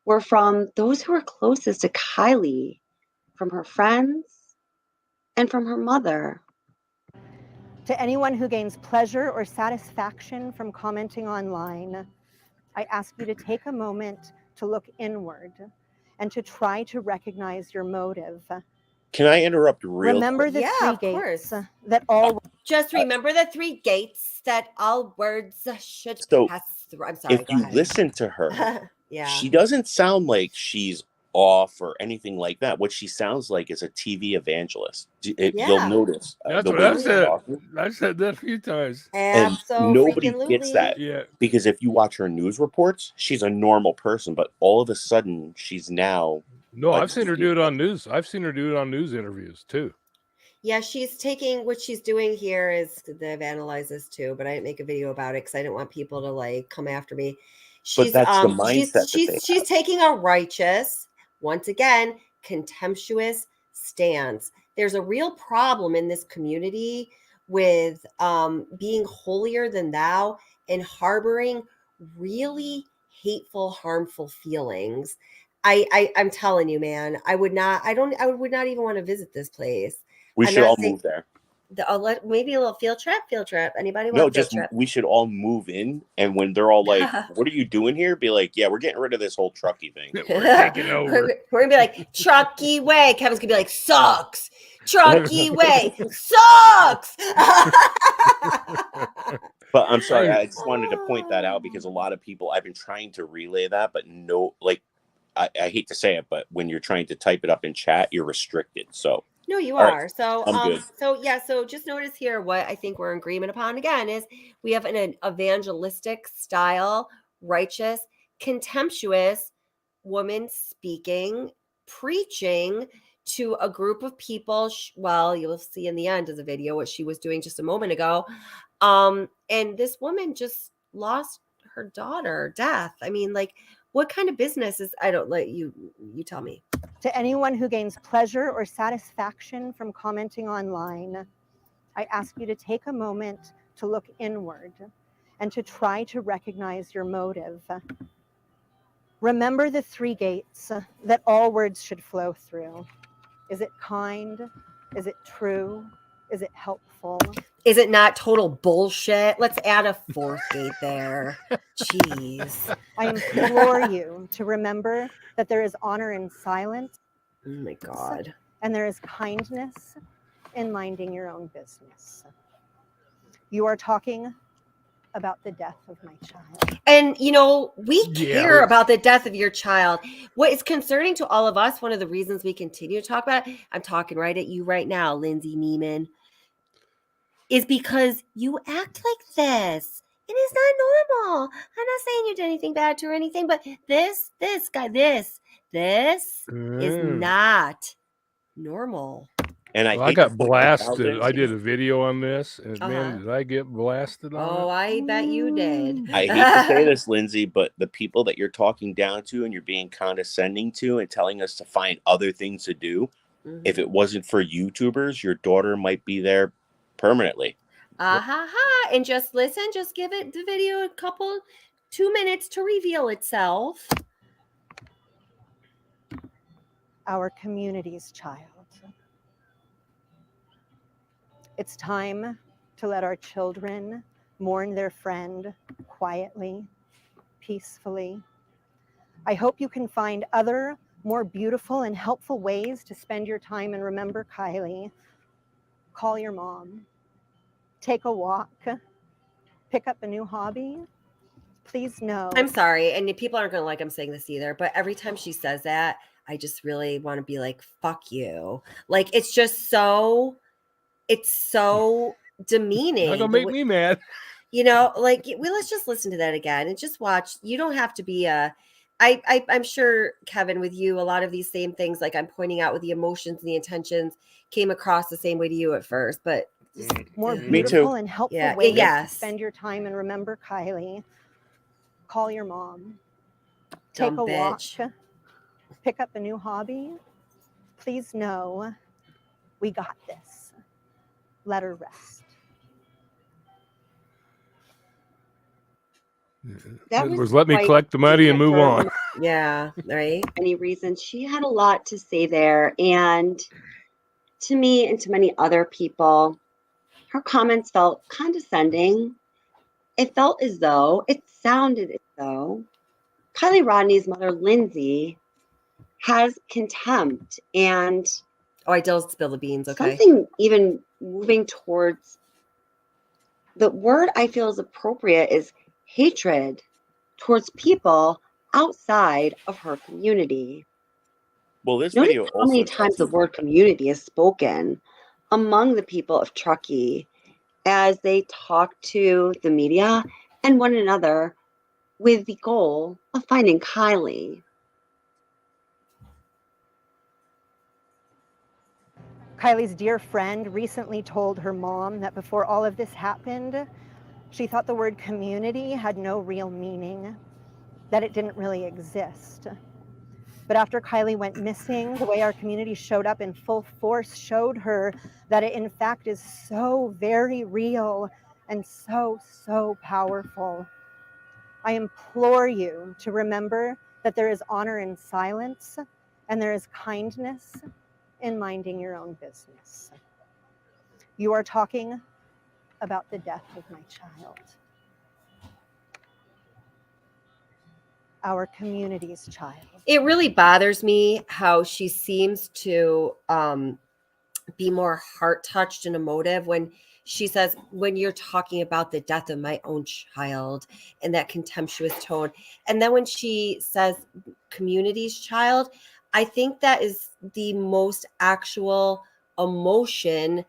were from those who were closest to Kiely, from her friends and from her mother. To anyone who gains pleasure or satisfaction from commenting online, I ask you to take a moment to look inward and to try to recognize your motive. Can I interrupt real Remember quick? the Yeah, three of gates course. that all Just remember the 3 gates that all words should So pass through. I'm sorry, if go you ahead. listen to her, Yeah. she doesn't sound like she's off or anything like that. What she sounds like is a TV evangelist. You'll Yeah. notice That's the what way I've she's said. talking. I've said that a few times. And nobody gets Abso-freaking-lutely. that. Yeah. Because if you watch her news reports, she's a normal person, but all of a sudden she's now No, a I've seen her do it on news. I've seen her do it on news interviews too. Yeah, she's taking what she's doing here is they've analyzed this too, but I didn't make a video about it because I didn't want people to like come after me. But She's that's the mindset that they she's taking a righteous, once again, contemptuous stance. There's a real problem in this community with being holier than thou and harboring really hateful, harmful feelings. I'm telling you, man, I would not even want to visit this place. We I'm should not all saying move there. I'll let maybe a little field trip. Anybody want No, a field just trip? we should all move in, and when they're all like, "What are you doing here?" Be like, "Yeah, we're getting rid of this whole Truckee thing. We're gonna be like Truckee way. Kevin's gonna be like sucks. Truckee way sucks. But I'm sorry, I just wanted to point that out because a lot of people, I've been trying to relay that, but no, like, I hate to say it, but when you're trying to type it up in chat, you're restricted. So No, you all right, are. So, I'm good. so just notice here what I think we're in agreement upon again is we have an evangelistic style, righteous, contemptuous woman speaking, preaching to a group of people. Well, you'll see in the end of the video what she was doing just a moment ago. And this woman just lost her daughter, death. I mean, like, what kind of business is, I don't let you tell me. To anyone who gains pleasure or satisfaction from commenting online, I ask you to take a moment to look inward and to try to recognize your motive. Remember the 3 gates that all words should flow through. Is it kind? Is it true? Is it helpful? Is it not total bullshit? Let's add a 4th gate there. Jeez. I implore you to remember that there is honor in silence. Oh my God. And there is kindness in minding your own business. You are talking about the death of my child. And, you know, we Yeah, care about the death of your child. What is concerning to all of us, one of the reasons we continue to talk about it, I'm talking right at you right now, Lindsay Neiman, is because you act like this. It is not normal. I'm not saying you did anything bad to her or anything, but this guy, this is not normal. And I got blasted. I did a video on this, and man, did I get blasted on Oh, I bet you did. I hate to say this, Lindsay, but the people that you're talking down to and you're being condescending to and telling us to find other things to do, if it wasn't for YouTubers, your daughter might be there permanently. And just listen, just give it the video a couple 2 minutes to reveal itself. Our community's child. It's time to let our children mourn their friend quietly, peacefully. I hope you can find other, more beautiful and helpful ways to spend your time and remember Kiely. Call your mom. Take a walk. Pick up a new hobby. Please know. I'm sorry, and people aren't going to like I'm saying this either, but every time she says that, I just really want to be like, fuck you. Like, it's just so demeaning. Not gonna make me mad. You know, like, let's just listen to that again and just watch. You don't have to be I'm sure, Kevin, with you, a lot of these same things, like I'm pointing out with the emotions and the intentions, came across the same way to you at first, but more Me beautiful too. and helpful Yeah, ways yes. to spend your time and remember Kiely. Call your mom. Take Dumb a bitch. walk. Pick up a new hobby. Please know we got this. Let her rest. That was was let me quite collect the money and move on. different. Yeah, right. Any reason she had a lot to say there, and to me and to many other people, her comments felt condescending. It felt as though, it sounded as though Kiely Rodni's mother, Lindsay, has contempt and I don't spill the beans, okay? something even moving towards, the word I feel is appropriate is hatred towards people outside of her community. Well, this Notice video how many also times the word community is spoken among the people of Truckee as they talk to the media and one another with the goal of finding Kiely. Kiely's dear friend recently told her mom that before all of this happened, she thought the word community had no real meaning, that it didn't really exist. But after Kiely went missing, the way our community showed up in full force showed her that it in fact is so very real and so, so powerful. I implore you to remember that there is honor in silence and there is kindness in minding your own business. You are talking about the death of my child. Our community's child. It really bothers me how she seems to be more heart-touched and emotive when she says, when you're talking about the death of my own child, in that contemptuous tone. And then when she says community's child, I think that is the most actual emotion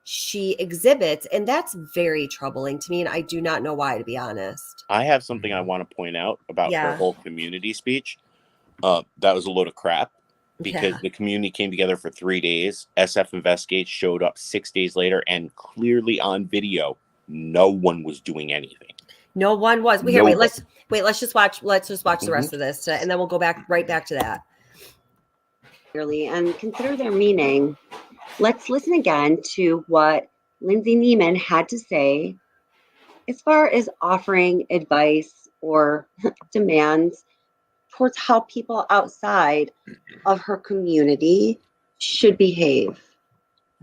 she exhibits. And that's very troubling to me. And I do not know why, to be honest. I have something I want to point out about her whole community speech. That was a load of crap because the community came together for 3 days. SF Investigates showed up 6 days later, and clearly on video, no one was doing anything. No one was. Here, let's just watch the rest of this, and then we'll go right back to that. And consider their meaning. Let's listen again to what Lindsay Neiman had to say as far as offering advice or demands towards how people outside of her community should behave.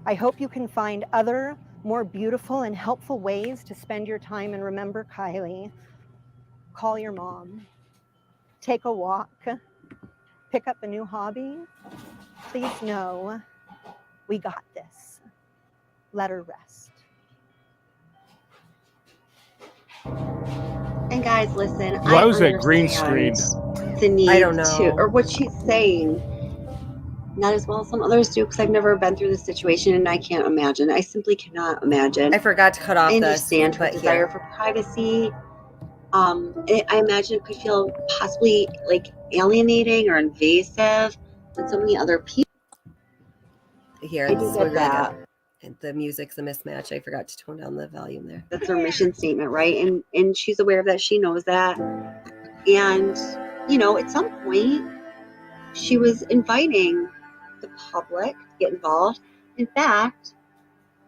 I hope you can find other, more beautiful and helpful ways to spend your time and remember Kiely. Call your mom. Take a walk. Pick up a new hobby. Please know we got this. Let her rest. And guys, listen, Why was that green screened? The need I don't know. or what she's saying, not as well as some others do, because I've never been through this situation and I can't imagine. I simply cannot imagine. I forgot to cut off I this, understand her but desire for privacy. I imagine it could feel possibly like alienating or invasive when so many other people. Here, I do get that. And the music's a mismatch. I forgot to tone down the volume there. That's her mission statement, right? And she's aware of that. She knows that. And, you know, at some point, she was inviting the public to get involved. In fact,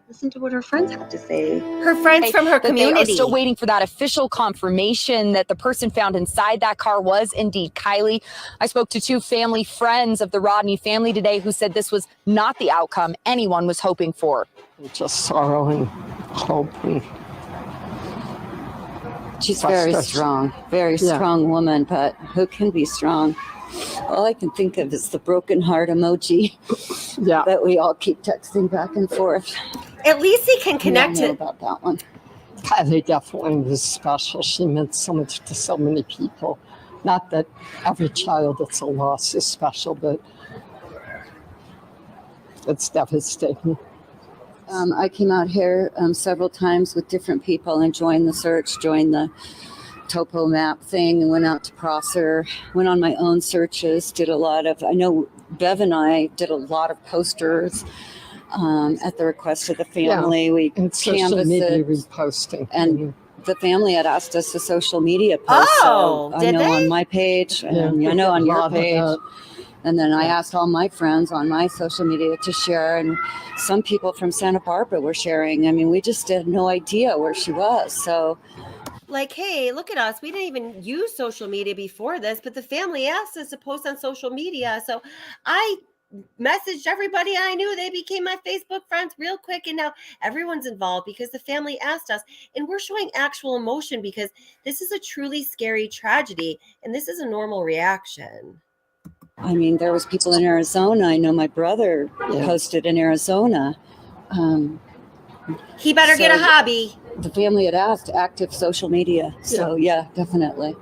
listen to what her friends have to say. Her friends from her community. They are still waiting for that official confirmation that the person found inside that car was indeed Kiely. I spoke to two family friends of the Rodni family today who said this was not the outcome anyone was hoping for. Just sorrow and hope. She's very strong, very strong woman, but who can be strong? All I can think of is the broken heart emoji that we all keep texting back and forth. At least he can connect it about that one. Kiely definitely was special. She meant so much to so many people. Not that every child that's a loss is special, but it's devastating. I came out here several times with different people and joined the search, joined the topo map thing, and went out to Prosser, went on my own searches, did a lot of, I know Bev and I did a lot of posters at the request of the family. We social media canvassed reposting. And the family had asked us to social media post. Oh, so did I know they? on my page, and I know on your page. And then I asked all my friends on my social media to share, and some people from Santa Barbara were sharing. I mean, we just had no idea where she was. So, like, hey, look at us. We didn't even use social media before this, but the family asked us to post on social media. So I messaged everybody I knew. They became my Facebook friends real quick. And now everyone's involved because the family asked us. And we're showing actual emotion because this is a truly scary tragedy. And this is a normal reaction. I mean, there was people in Arizona. I know my brother posted in Arizona. He better get a hobby. The family had asked active social media. So yeah, definitely.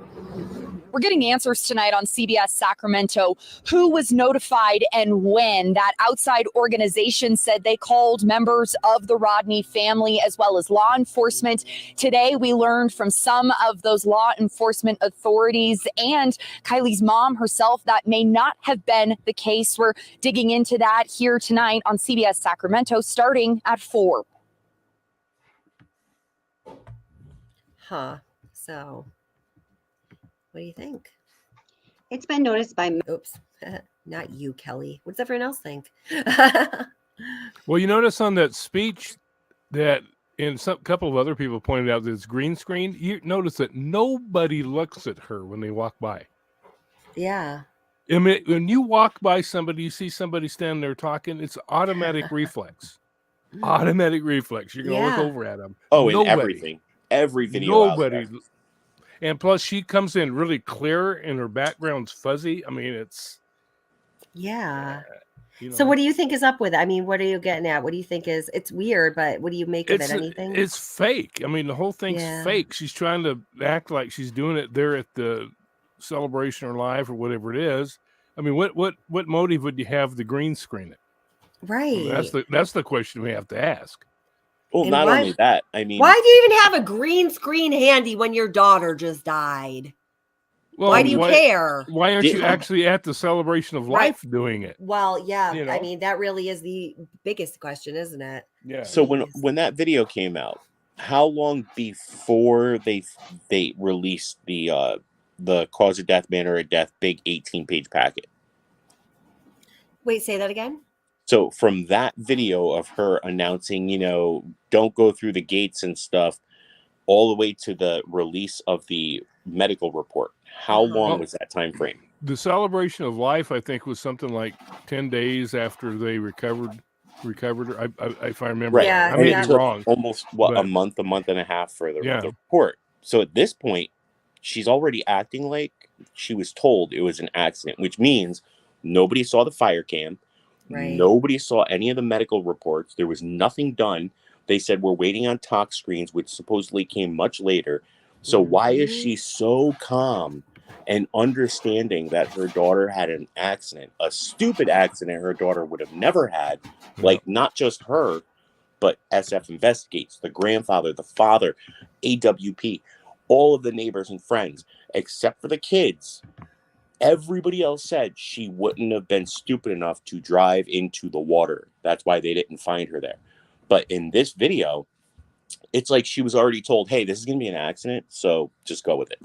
We're getting answers tonight on CBS Sacramento. Who was notified and when? That outside organization said they called members of the Rodni family as well as law enforcement. Today, we learned from some of those law enforcement authorities and Kiely's mom herself that may not have been the case. We're digging into that here tonight on CBS Sacramento starting at 4. Huh. So, what do you think? It's been noticed by... Oops. Not you, Kelly. What does everyone else think? Well, you notice on that speech that and some couple of other people pointed out that it's green screen. You notice that nobody looks at her when they walk by. Yeah. I mean, when you walk by somebody, you see somebody standing there talking, it's automatic reflex. Automatic reflex. You're going to look over at them. Oh, and everything. Every video. Nobody. And plus, she comes in really clear and her background's fuzzy. I mean, it's... Yeah. You know, so what do you think is up with it? I mean, what are you getting at? What do you think is... It's weird, but what do you make of it? Anything? It's fake. I mean, the whole thing's fake. She's trying to act like she's doing it there at the celebration or live or whatever it is. I mean, what motive would you have to green screen it? Right. Well, that's the question we have to ask. Well, And not why- only that, I mean, Why do you even have a green screen handy when your daughter just died? Well, why do you care? Why aren't you actually at the celebration of life doing it? Well, yeah. You know? I mean, that really is the biggest question, isn't it? Yeah. So when that video came out, how long before they released the cause of death, manner of death, big 18-page packet? Wait, say that again? So from that video of her announcing, don't go through the gates and stuff, all the way to the release of the medical report, how long was that time frame? The celebration of life, I think, was something like 10 days after they recovered her. If I remember, Right. I And may it be took wrong. almost a month and a half for the Yeah. report. So at this point, she's already acting like she was told it was an accident, which means nobody saw the fire cam. Right. Nobody saw any of the medical reports. There was nothing done. They said we're waiting on tox screens, which supposedly came much later. So why is she so calm and understanding that her daughter had an accident, a stupid accident her daughter would have never had, like not just her, but SF Investigates, the grandfather, the father, AWP, all of the neighbors and friends, except for the kids. Everybody else said she wouldn't have been stupid enough to drive into the water. That's why they didn't find her there. But in this video, it's like she was already told, hey, this is going to be an accident, so just go with it.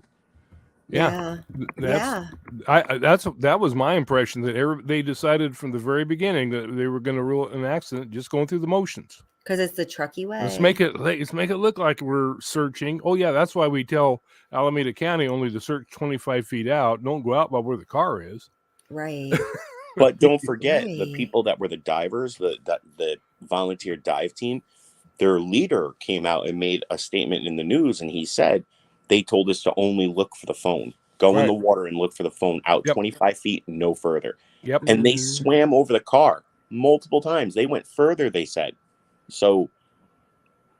Yeah. That was my impression, that they decided from the very beginning that they were going to rule it an accident, just going through the motions. Because it's the Truckee way. Let's make it look like we're searching. Oh yeah, that's why we tell Alameda County only to search 25 feet out. Don't go out by where the car is. Right. But don't forget the people that were the divers, the volunteer dive team. Their leader came out and made a statement in the news, and he said they told us to only look for the phone. Go in the water and look for the phone out 25 feet, no further. Yep. And they swam over the car multiple times. They went further, they said. So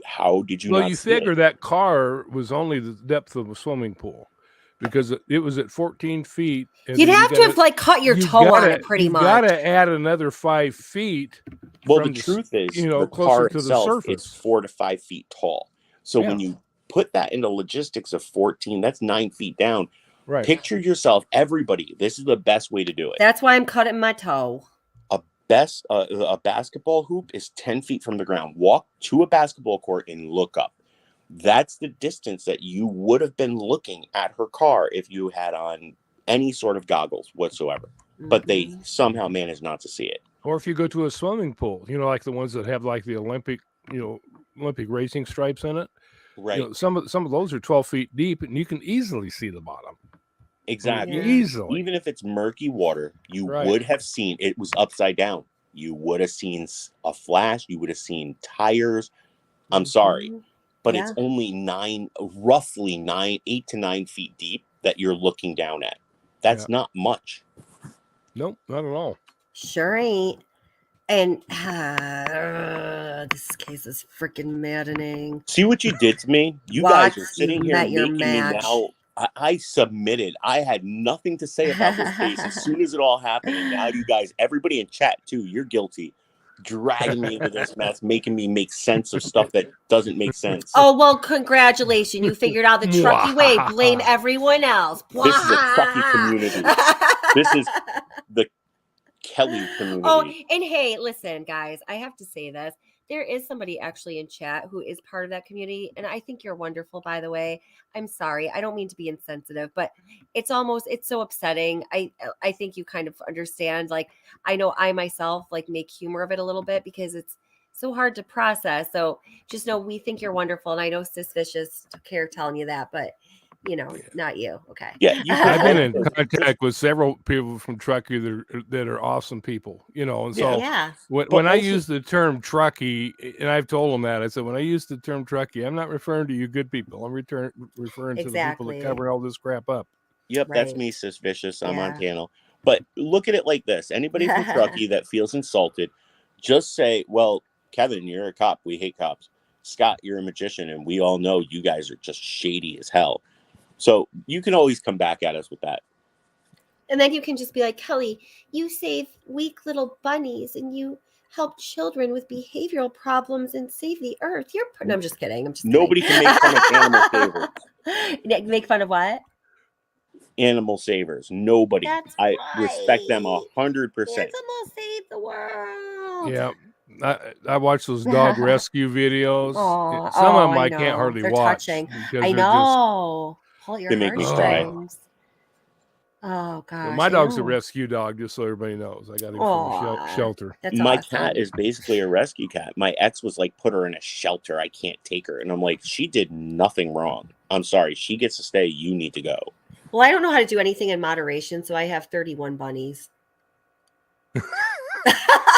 how did you Well, not you see it? figure that car was only the depth of a swimming pool, because it was at 14 feet. And You'd then have to have cut your toe on it pretty much. You got to add another 5 feet. Well, the truth is, the closer car to the itself, surface. it's 4 to 5 feet tall. So when you put that into logistics of 14, that's 9 feet down. Right. Picture yourself, everybody. This is the best way to do it. That's why I'm cutting my toe. A basketball hoop is 10 feet from the ground. Walk to a basketball court and look up. That's the distance that you would have been looking at her car if you had on any sort of goggles whatsoever. But they somehow managed not to see it. Or if you go to a swimming pool, like the ones that have like the Olympic racing stripes in it. Right. Some of those are 12 feet deep, and you can easily see the bottom. Exactly. Easily. Even if it's murky water, you Right. would have seen it was upside down. You would have seen a flash. You would have seen tires. I'm sorry, but it's only roughly 8 to 9 feet deep that you're looking down at. That's not much. Nope, not at all. Sure ain't. And this case is freaking maddening. See what you did to me? You guys are sitting here making me now. I submitted. I had nothing to say about this case as soon as it all happened. And now you guys, everybody in chat too, you're guilty. Dragging me into this mess, making me make sense of stuff that doesn't make sense. Oh, well, congratulations. You figured out the Truckee way. Blame everyone else. This is a Truckee community. This is the Kiely community. Oh, and hey, listen, guys, I have to say this. There is somebody actually in chat who is part of that community, and I think you're wonderful, by the way. I'm sorry. I don't mean to be insensitive, but it's so upsetting. I think you kind of understand. Like, I know I myself like make humor of it a little bit because it's so hard to process. So just know we think you're wonderful, and I know Sis Vicious took care of telling you that, but not you. Okay. Yeah, I've been in contact with several people from Truckee that are awesome people, and so when I use the term Truckee, and I've told them that, I said, when I use the term Truckee, I'm not referring to you good people. I'm referring to the people that cover all this crap up. Yep, that's me, Sis Vicious. I'm on panel. But look at it like this. Anybody from Truckee that feels insulted, just say, well, Kevin, you're a cop. We hate cops. Scott, you're a magician, and we all know you guys are just shady as hell. So you can always come back at us with that. And then you can just be like, Kelly, you save weak little bunnies and you help children with behavioral problems and save the earth. No, I'm just kidding. Nobody can make fun of animal savers. Make fun of what? Animal savers. Nobody. That's I respect them 100%. Animals save the world. Yeah. I watch those dog rescue videos. Aww, Some of them I I can't know. hardly They're watch. touching. Because I they're know. Pull your They make me cry. heartstrings. Oh gosh. Well, my dog's a rescue dog, just so everybody knows. I got him from a shelter. My cat is basically a rescue cat. My ex was like, put her in a shelter. I can't take her. And I'm like, she did nothing wrong. I'm sorry. She gets to stay. You need to go. Well, I don't know how to do anything in moderation, so I have 31 bunnies.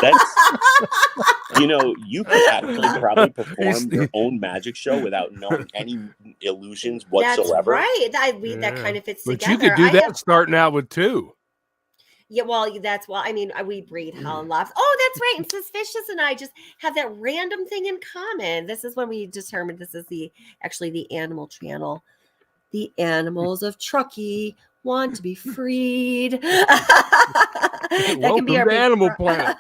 That's, you could actually probably perform your own magic show without knowing any illusions whatsoever. That's right. That kind of fits but together. you could do that starting out with 2. Yeah, well, we breed hell and laughs. Oh, that's right. And Suspicious and I just have that random thing in common. This is when we determined this is the animal channel. The animals of Truckee want to be freed. That can be our big Animal Planet.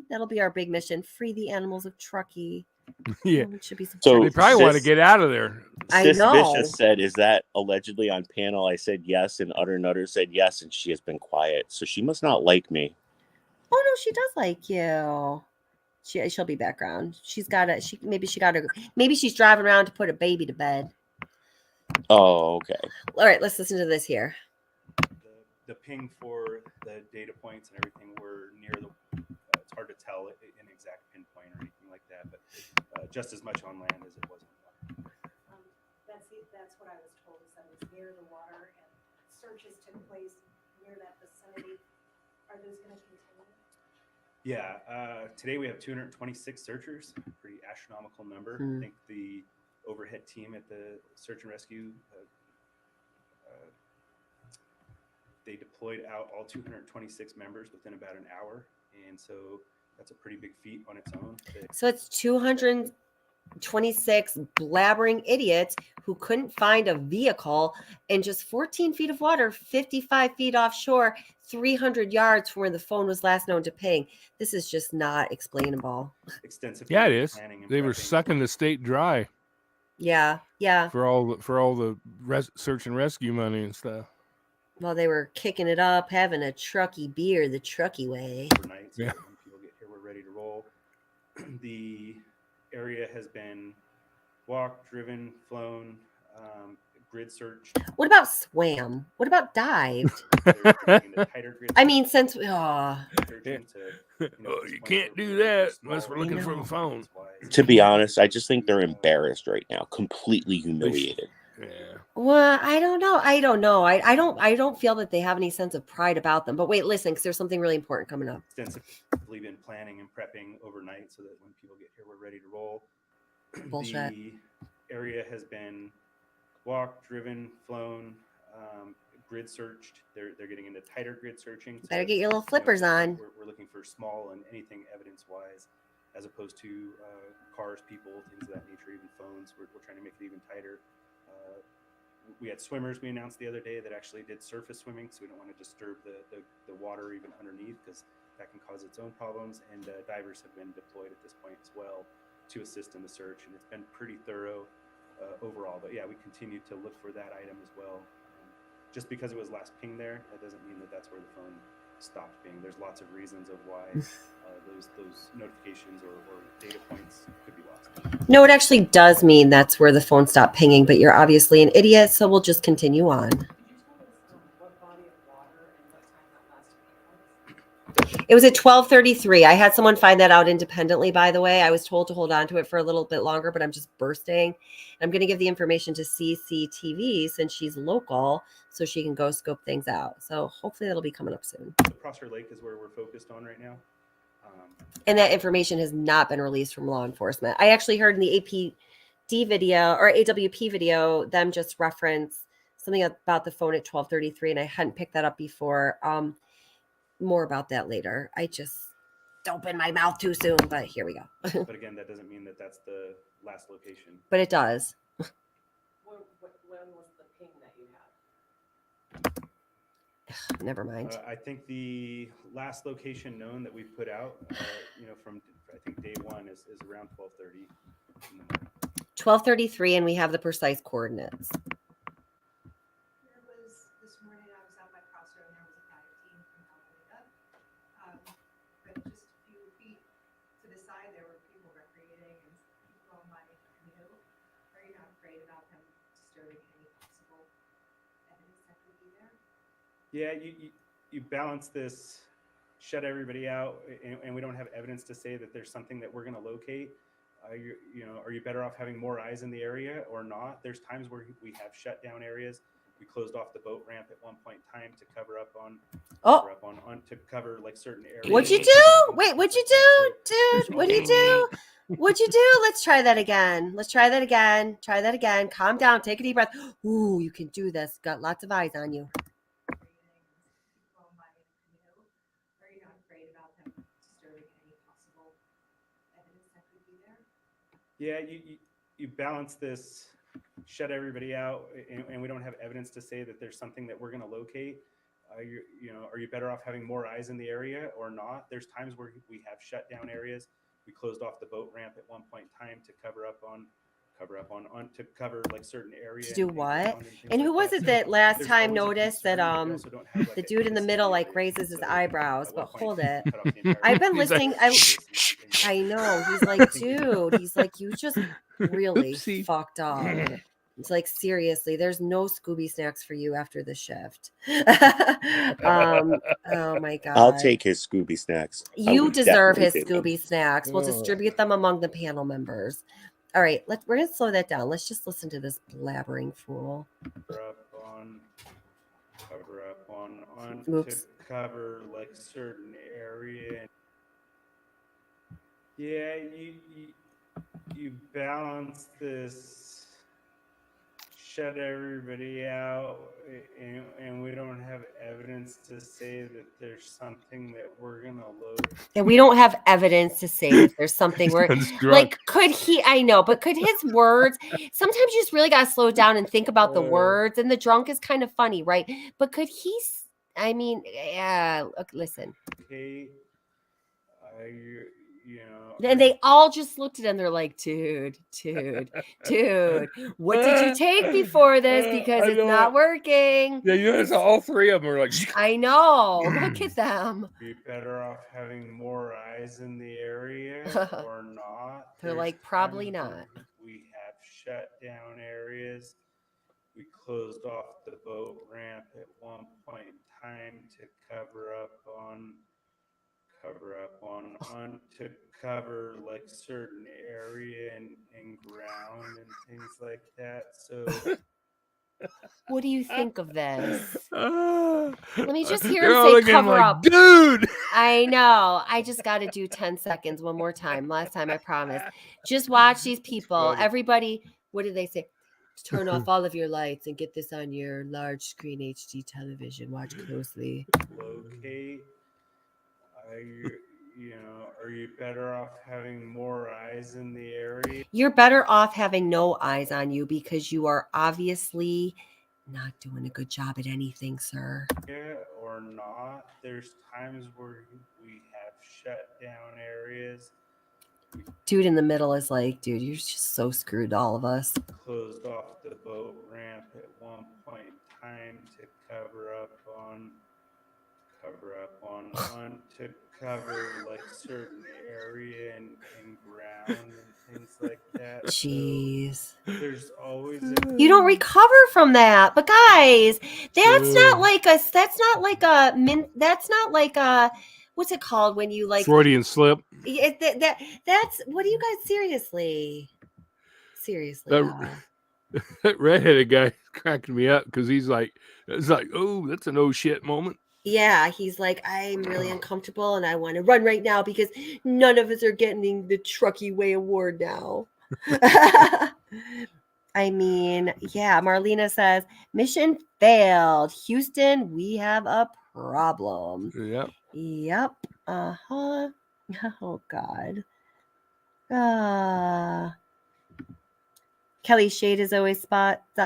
That'll be our big mission. Free the animals of Truckee. Yeah. Should be some So they probably want to get out of there. Sis Vicious said, is that allegedly on panel? I said yes, and Utter Nutter said yes, and she has been quiet. So she must not like me. Oh no, she does like you. She'll be background. Maybe she's driving around to put a baby to bed. Oh, okay. All right, let's listen to this here. The ping for the data points and everything were near the. It's hard to tell an exact pinpoint or anything like that, but just as much on land as it was on water. That's what I was told. Is that it's near the water and searches took place near that vicinity. Are those going to continue? Yeah. Today we have 226 searchers. Pretty astronomical number. I think the overhead team at the search and rescue. They deployed out all 226 members within about an hour. And so that's a pretty big feat on its own. So it's 226 blabbering idiots who couldn't find a vehicle in just 14 feet of water, 55 feet offshore, 300 yards from where the phone was last known to ping. This is just not explainable. Extensive. Yeah, it is. They were sucking the state dry. Yeah. For all the search and rescue money and stuff. Well, they were kicking it up, having a Truckee beer the Truckee way. Overnight, so when people get here, we're ready to roll. The area has been walked, driven, flown, grid searched. What about swam? What about dived? I mean, since you can't do that unless we're looking for the phone. To be honest, I just think they're embarrassed right now, completely humiliated. Well, I don't know. I don't feel that they have any sense of pride about them. But wait, listen, because there's something really important coming up. Extensively been planning and prepping overnight so that when people get here, we're ready to roll. Bullshit. The area has been walked, driven, flown, grid searched. They're getting into tighter grid searching. Better get your little flippers on. We're looking for small and anything evidence-wise, as opposed to cars, people, things of that nature, even phones. We're trying to make it even tighter. We had swimmers we announced the other day that actually did surface swimming, so we don't want to disturb the water even underneath, because that can cause its own problems. And divers have been deployed at this point as well to assist in the search, and it's been pretty thorough overall. But yeah, we continue to look for that item as well. Just because it was last pinged there, that doesn't mean that that's where the phone stopped being. There's lots of reasons of why those notifications or data points could be lost. No, it actually does mean that's where the phone stopped pinging, but you're obviously an idiot, so we'll just continue on. It was at 12:33. I had someone find that out independently, by the way. I was told to hold on to it for a little bit longer, but I'm just bursting. I'm going to give the information to CCTV since she's local, so she can go scope things out. So hopefully that'll be coming up soon. The Prosser Lake is where we're focused on right now. And that information has not been released from law enforcement. I actually heard in the APD video or AWP video, them just reference something about the phone at 12:33, and I hadn't picked that up before. More about that later. I just opened my mouth too soon, but here we go. But again, that doesn't mean that that's the last location. But it does. When was the ping that you had? Never mind. I think the last location known that we've put out, from I think day one is around 12:30. 12:33, and we have the precise coordinates. This morning I was out by Prosser and there was a guy team from Almeida. But just a few feet to the side there were people recreating and people on my canoe. Are you not afraid about them disturbing any possible evidence that could be there? Yeah, you balance this, shut everybody out, and we don't have evidence to say that there's something that we're going to locate. Are you better off having more eyes in the area or not? There's times where we have shut down areas. We closed off the boat ramp at one point in time to cover up on, to cover like certain areas. What'd you do? Wait, what'd you do, dude? What'd you do? What'd you do? Let's try that again. Try that again. Calm down. Take a deep breath. Ooh, you can do this. Got lots of eyes on you. Are you not afraid about them disturbing any possible evidence that could be there? Yeah, you balance this, shut everybody out, and we don't have evidence to say that there's something that we're going to locate. Are you better off having more eyes in the area or not? There's times where we have shut down areas. We closed off the boat ramp at one point in time to cover like certain areas. To do what? And who was it that last time noticed that the dude in the middle like raises his eyebrows? But hold it. I've been listening. I know. He's like, dude. He's like, you just really fucked up. It's like, seriously, there's no Scooby snacks for you after the shift. Oh my God. I'll take his Scooby snacks. You deserve his Scooby snacks. We'll distribute them among the panel members. All right, we're going to slow that down. Let's just listen to this blabbering fool. Cover up on Oops. to cover like certain area. Yeah, you balance this, shut everybody out, and we don't have evidence to say that there's something that we're gonna load. And we don't have evidence to say that there's something where, like, could he? I know, but could his words? Sometimes you just really gotta slow down and think about the words. And the drunk is kind of funny, right? But could he? I mean, yeah. Look, listen. Okay, And they all just looked at him. They're like, dude, what did you take before this? Because it's not working. Yeah, it's all three of them are like, I know. Look at them. Be better off having more eyes in the area or not? They're like, probably not. We have shut down areas. We closed off the boat ramp at one point in time to cover up on to cover like certain area and ground and things like that. So What do you think of this? Let me just hear They're him all say looking at him cover like, up. dude. I know. I just got to do 10 seconds one more time. Last time, I promise. Just watch these people. funny. Everybody, what did they say? Turn off all of your lights and get this on your large screen HD television. Watch closely. Locate. Are you better off having more eyes in the area? You're better off having no eyes on you because you are obviously not doing a good job at anything, sir. Or not? There's times where we have shut down areas. Dude in the middle is like, dude, you're just so screwed, all of us. Closed off the boat ramp at one point in time to cover like certain area and ground and things like that. Jeez. So there's always you don't recover from that. But guys, that's not like a what's it called when you like Freudian slip. That's what do you guys seriously y'all? That redheaded guy cracking me up because it's like, oh, that's an oh shit moment. Yeah, he's like, I'm really uncomfortable and I want to run right now because none of us are getting the Truckee Way Award now. I mean, yeah, Marlena says, mission failed. Houston, we have a problem. Yep. Yep. Uh-huh. Oh, God. Kelly Shade is always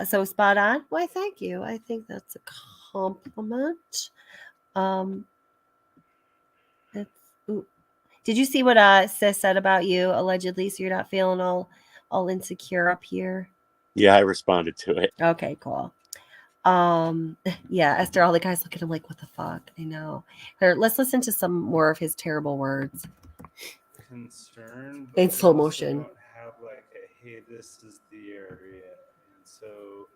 so spot on. Why, thank you. I think that's a compliment. Did you see what Sis said about you allegedly? So you're not feeling all insecure up here. Yeah, I responded to it. Okay, cool. Yeah, Esther, all the guys look at him like, what the fuck? I know. Here, let's listen to some more of his terrible words. Concern in slow motion. Don't have like a, hey, this is the area. And so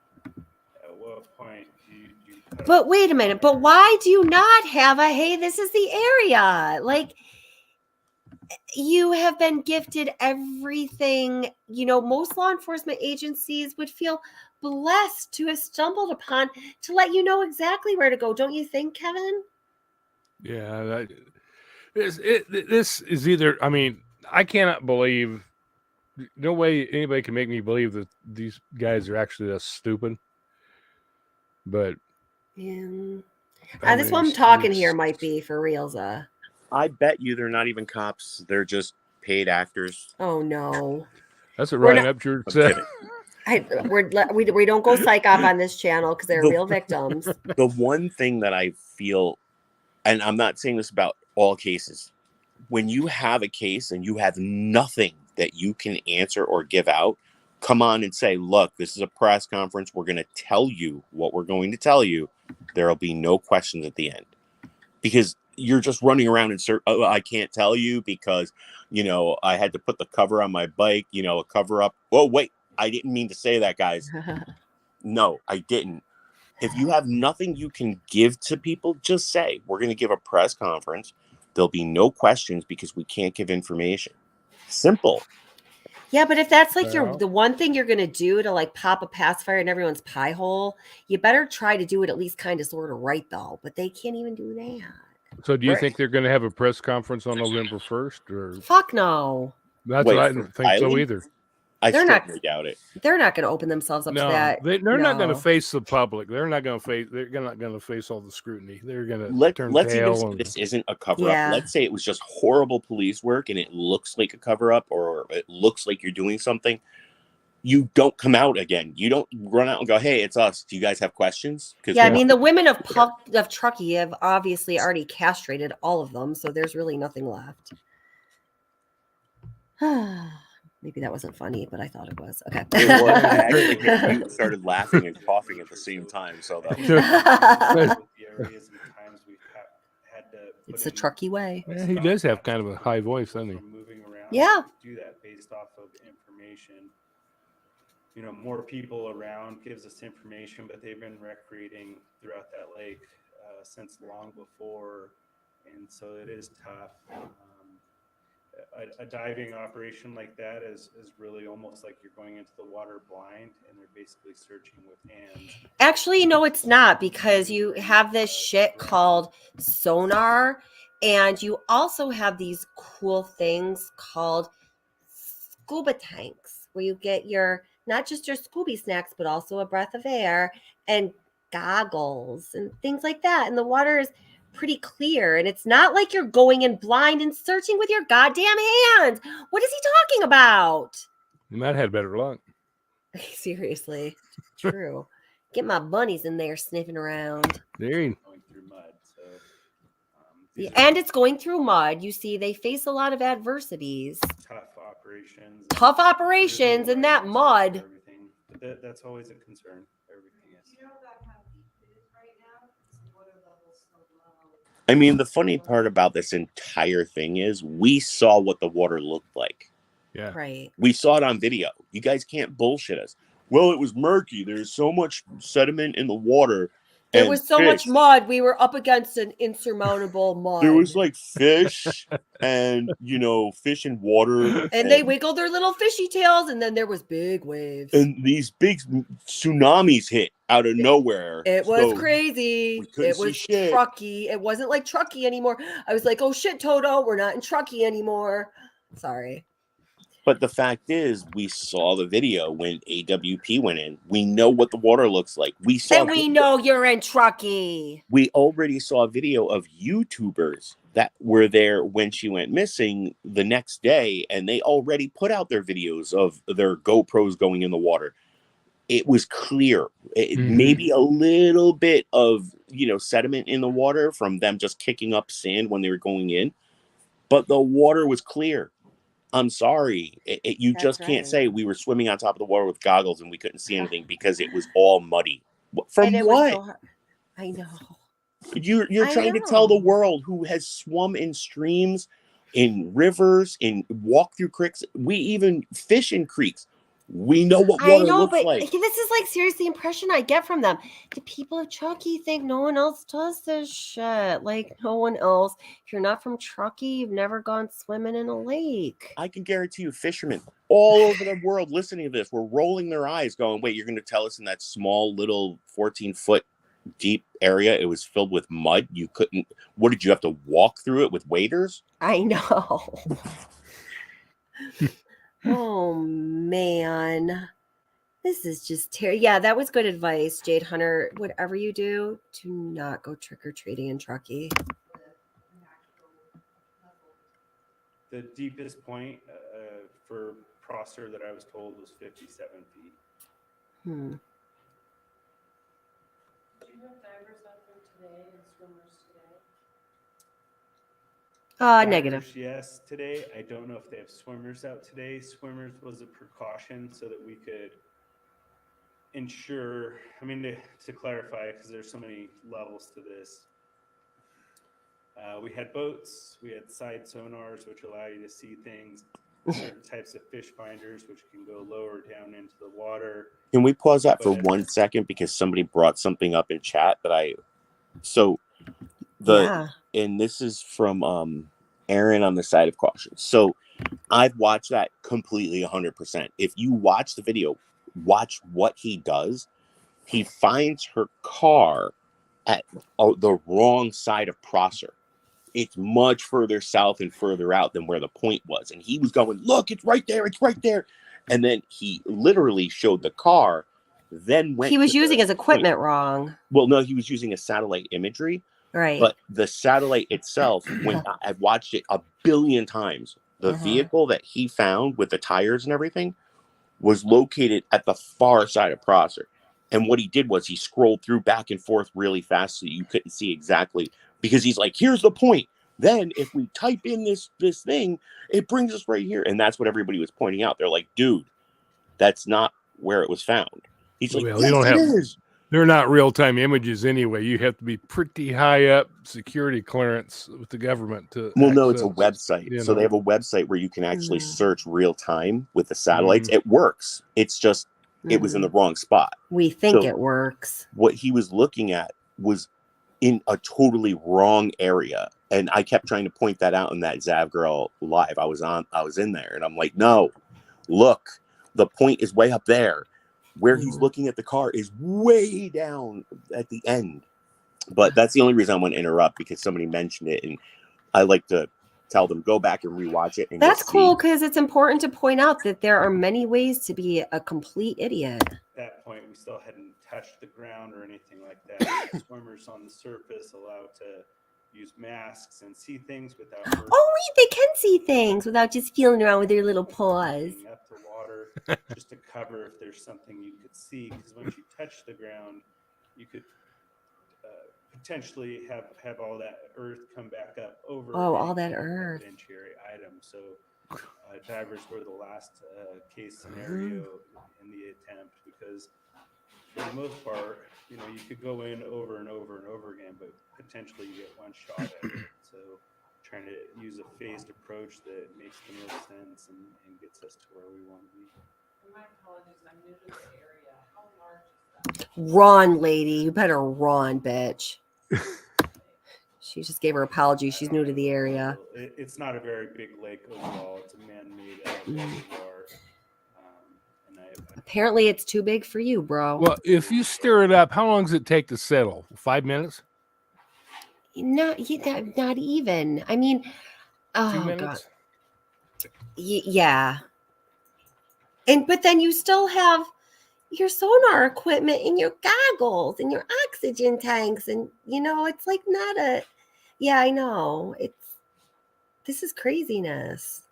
at what point do you But wait a minute, but why do you not have a, hey, this is the area? Like, you have been gifted everything, most law enforcement agencies would feel blessed to have stumbled upon to let you know exactly where to go. Don't you think, Kevin? Yeah. This is either, I mean, I cannot believe, no way anybody can make me believe that these guys are actually that stupid. But yeah. This one I'm talking here might be for reals. I bet you they're not even cops. They're just paid actors. Oh no, that's what Ryan Upchurch said. We don't go psych op on this channel because they're real victims. The one thing that I feel, and I'm not saying this about all cases, when you have a case and you have nothing that you can answer or give out, come on and say, look, this is a press conference. We're going to tell you what we're going to tell you. There'll be no questions at the end. Because you're just running around and I can't tell you because, I had to put the cover on my bike, a cover up. Oh, wait, I didn't mean to say that, guys. No, I didn't. If you have nothing you can give to people, just say, we're going to give a press conference. There'll be no questions because we can't give information. Simple. Yeah, but if that's like the one thing you're going to do to like pop a pacifier in everyone's pie hole, you better try to do it at least kind of sort of right though. But they can't even do that. So do you think they're going to have a press conference on November 1st? Or fuck no. That's what I didn't think so either. I certainly doubt it. They're not going to open themselves up to that. They're not going to face the public. They're not going to face all the scrutiny. They're going to turn let's tail. Even say this isn't a cover up. Let's say it was just horrible police work and it looks like a cover up or it looks like you're doing something. You don't come out again. You don't run out and go, hey, it's us. Do you guys have questions? Yeah, I mean, the women of Truckee have obviously already castrated all of them, so there's really nothing left. Maybe that wasn't funny, but I thought it was. Okay. It was. Actually, you started laughing and coughing at the same time. So it's the Truckee way. Yeah, he does have kind of a high voice, doesn't he? Yeah. Do that based off of information. More people around gives us information, but they've been recreating throughout that lake since long before, and so it is tough. a diving operation like that is really almost like you're going into the water blind, and they're basically searching with hands. Actually, no, it's not, because you have this shit called sonar, and you also have these cool things called scuba tanks, where you get your, not just your Scooby snacks, but also a breath of air and goggles and things like that. And the water is pretty clear, and it's not like you're going in blind and searching with your goddamn hands. What is he talking about? You might have had better luck. Seriously, true. Get my bunnies in there sniffing around. There you Going through mud, so Yeah, and it's going through mud. You see, they face a lot of adversities. tough Operations in that mud. everything. But that's always a concern. Everything is. I mean, the funny part about this entire thing is we saw what the water looked like. Yeah. Right. We saw it on video. You guys can't bullshit us. Well, it was murky. There's so much sediment in the water. There was so much mud. We were up against an insurmountable mud. There was like fish and, fish and water. And they wiggled their little fishy tails, and then there was big waves. And these big tsunamis hit out of nowhere. It was crazy. It was shit. Truckee. It wasn't like Truckee anymore. I was like, oh shit, Toto, we're not in Truckee anymore. Sorry. But the fact is, we saw the video when AWP went in. We know what the water looks like. We know you're in Truckee. We already saw a video of YouTubers that were there when she went missing the next day, and they already put out their videos of their GoPros going in the water. It was clear. Maybe a little bit of, sediment in the water from them just kicking up sand when they were going in. But the water was clear. I'm sorry. You just can't say we were swimming on top of the water with goggles and we couldn't see anything because it was all muddy. From what? I know. You're trying to tell the world who has swum in streams, in rivers, in walk through creeks. We even fish in creeks. We know what water looks like. This is like seriously the impression I get from them. The people of Truckee think no one else does this shit. Like no one else. If you're not from Truckee, you've never gone swimming in a lake. I can guarantee you fishermen all over the world listening to this were rolling their eyes going, wait, you're going to tell us in that small little 14-foot deep area it was filled with mud? You couldn't, what did you have to walk through it with waders? I know. Oh man, this is just terrible. Yeah, that was good advice, Jade Hunter. Whatever you do not go trick-or-treating in Truckee. The deepest point for Prosser that I was told was 57 feet. Hmm. Did you have divers out there today and swimmers today? Negative. Yes, today. I don't know if they have swimmers out today. Swimmers was a precaution so that we could ensure, to clarify, because there's so many levels to this. We had boats, we had side sonars, which allow you to see things, certain types of fish finders, which can go lower down into the water. Can we pause that for 1 second? Because somebody brought something up in chat that and this is from Aaron on the side of caution. So I've watched that completely 100%. If you watch the video, watch what he does. He finds her car at the wrong side of Prosser. It's much further south and further out than where the point was. And he was going, look, it's right there. It's right there. And then he literally showed the car, then went. He was using his equipment wrong. Well, no, he was using a satellite imagery. Right. But the satellite itself, when I've watched it a billion times, the vehicle that he found with the tires and everything was located at the far side of Prosser. And what he did was he scrolled through back and forth really fast so you couldn't see exactly, because he's like, here's the point. Then if we type in this thing, it brings us right here. And that's what everybody was pointing out. They're like, dude, that's not where it was found. He's like, well, yes, you don't have. It is. They're not real-time images anyway. You have to be pretty high up security clearance with the government to. Well, no, it's a website. So they have a website where you can actually search real time with the satellites. It works. It's just it was in the wrong spot. We think it works. What he was looking at was in a totally wrong area. And I kept trying to point that out in that Zav Girl live. I was in there, and I'm like, no, look, the point is way up there. Where he's looking at the car is way down at the end. But that's the only reason I want to interrupt, because somebody mentioned it, and I like to tell them, go back and rewatch it. And that's cool, because it's important to point out that there are many ways to be a complete idiot. At that point, we still hadn't touched the ground or anything like that. Swimmers on the surface allowed to use masks and see things without. Oh wait, they can see things without just feeling around with their little paws. Up the water just to cover if there's something you could see, because once you touch the ground, you could potentially have all that earth come back up over. Oh, all that earth. Evidentiary item. So divers were the last case scenario in the attempt, because for the most part, you could go in over and over and over again, but potentially you get one shot at it. So trying to use a phased approach that makes the most sense and gets us to where we want to be. My apologies, I'm new to this area. How large is that? Run, lady. You better run, bitch. She just gave her apology. She's new to the area. It's not a very big lake overall. It's a man-made reservoir. Apparently, it's too big for you, bro. Well, if you stir it up, how long does it take to settle? 5 minutes? Not even. I mean, 2 minutes? God. Yeah. But then you still have your sonar equipment and your goggles and your oxygen tanks, and it's like not a. Yeah, I know. This is craziness.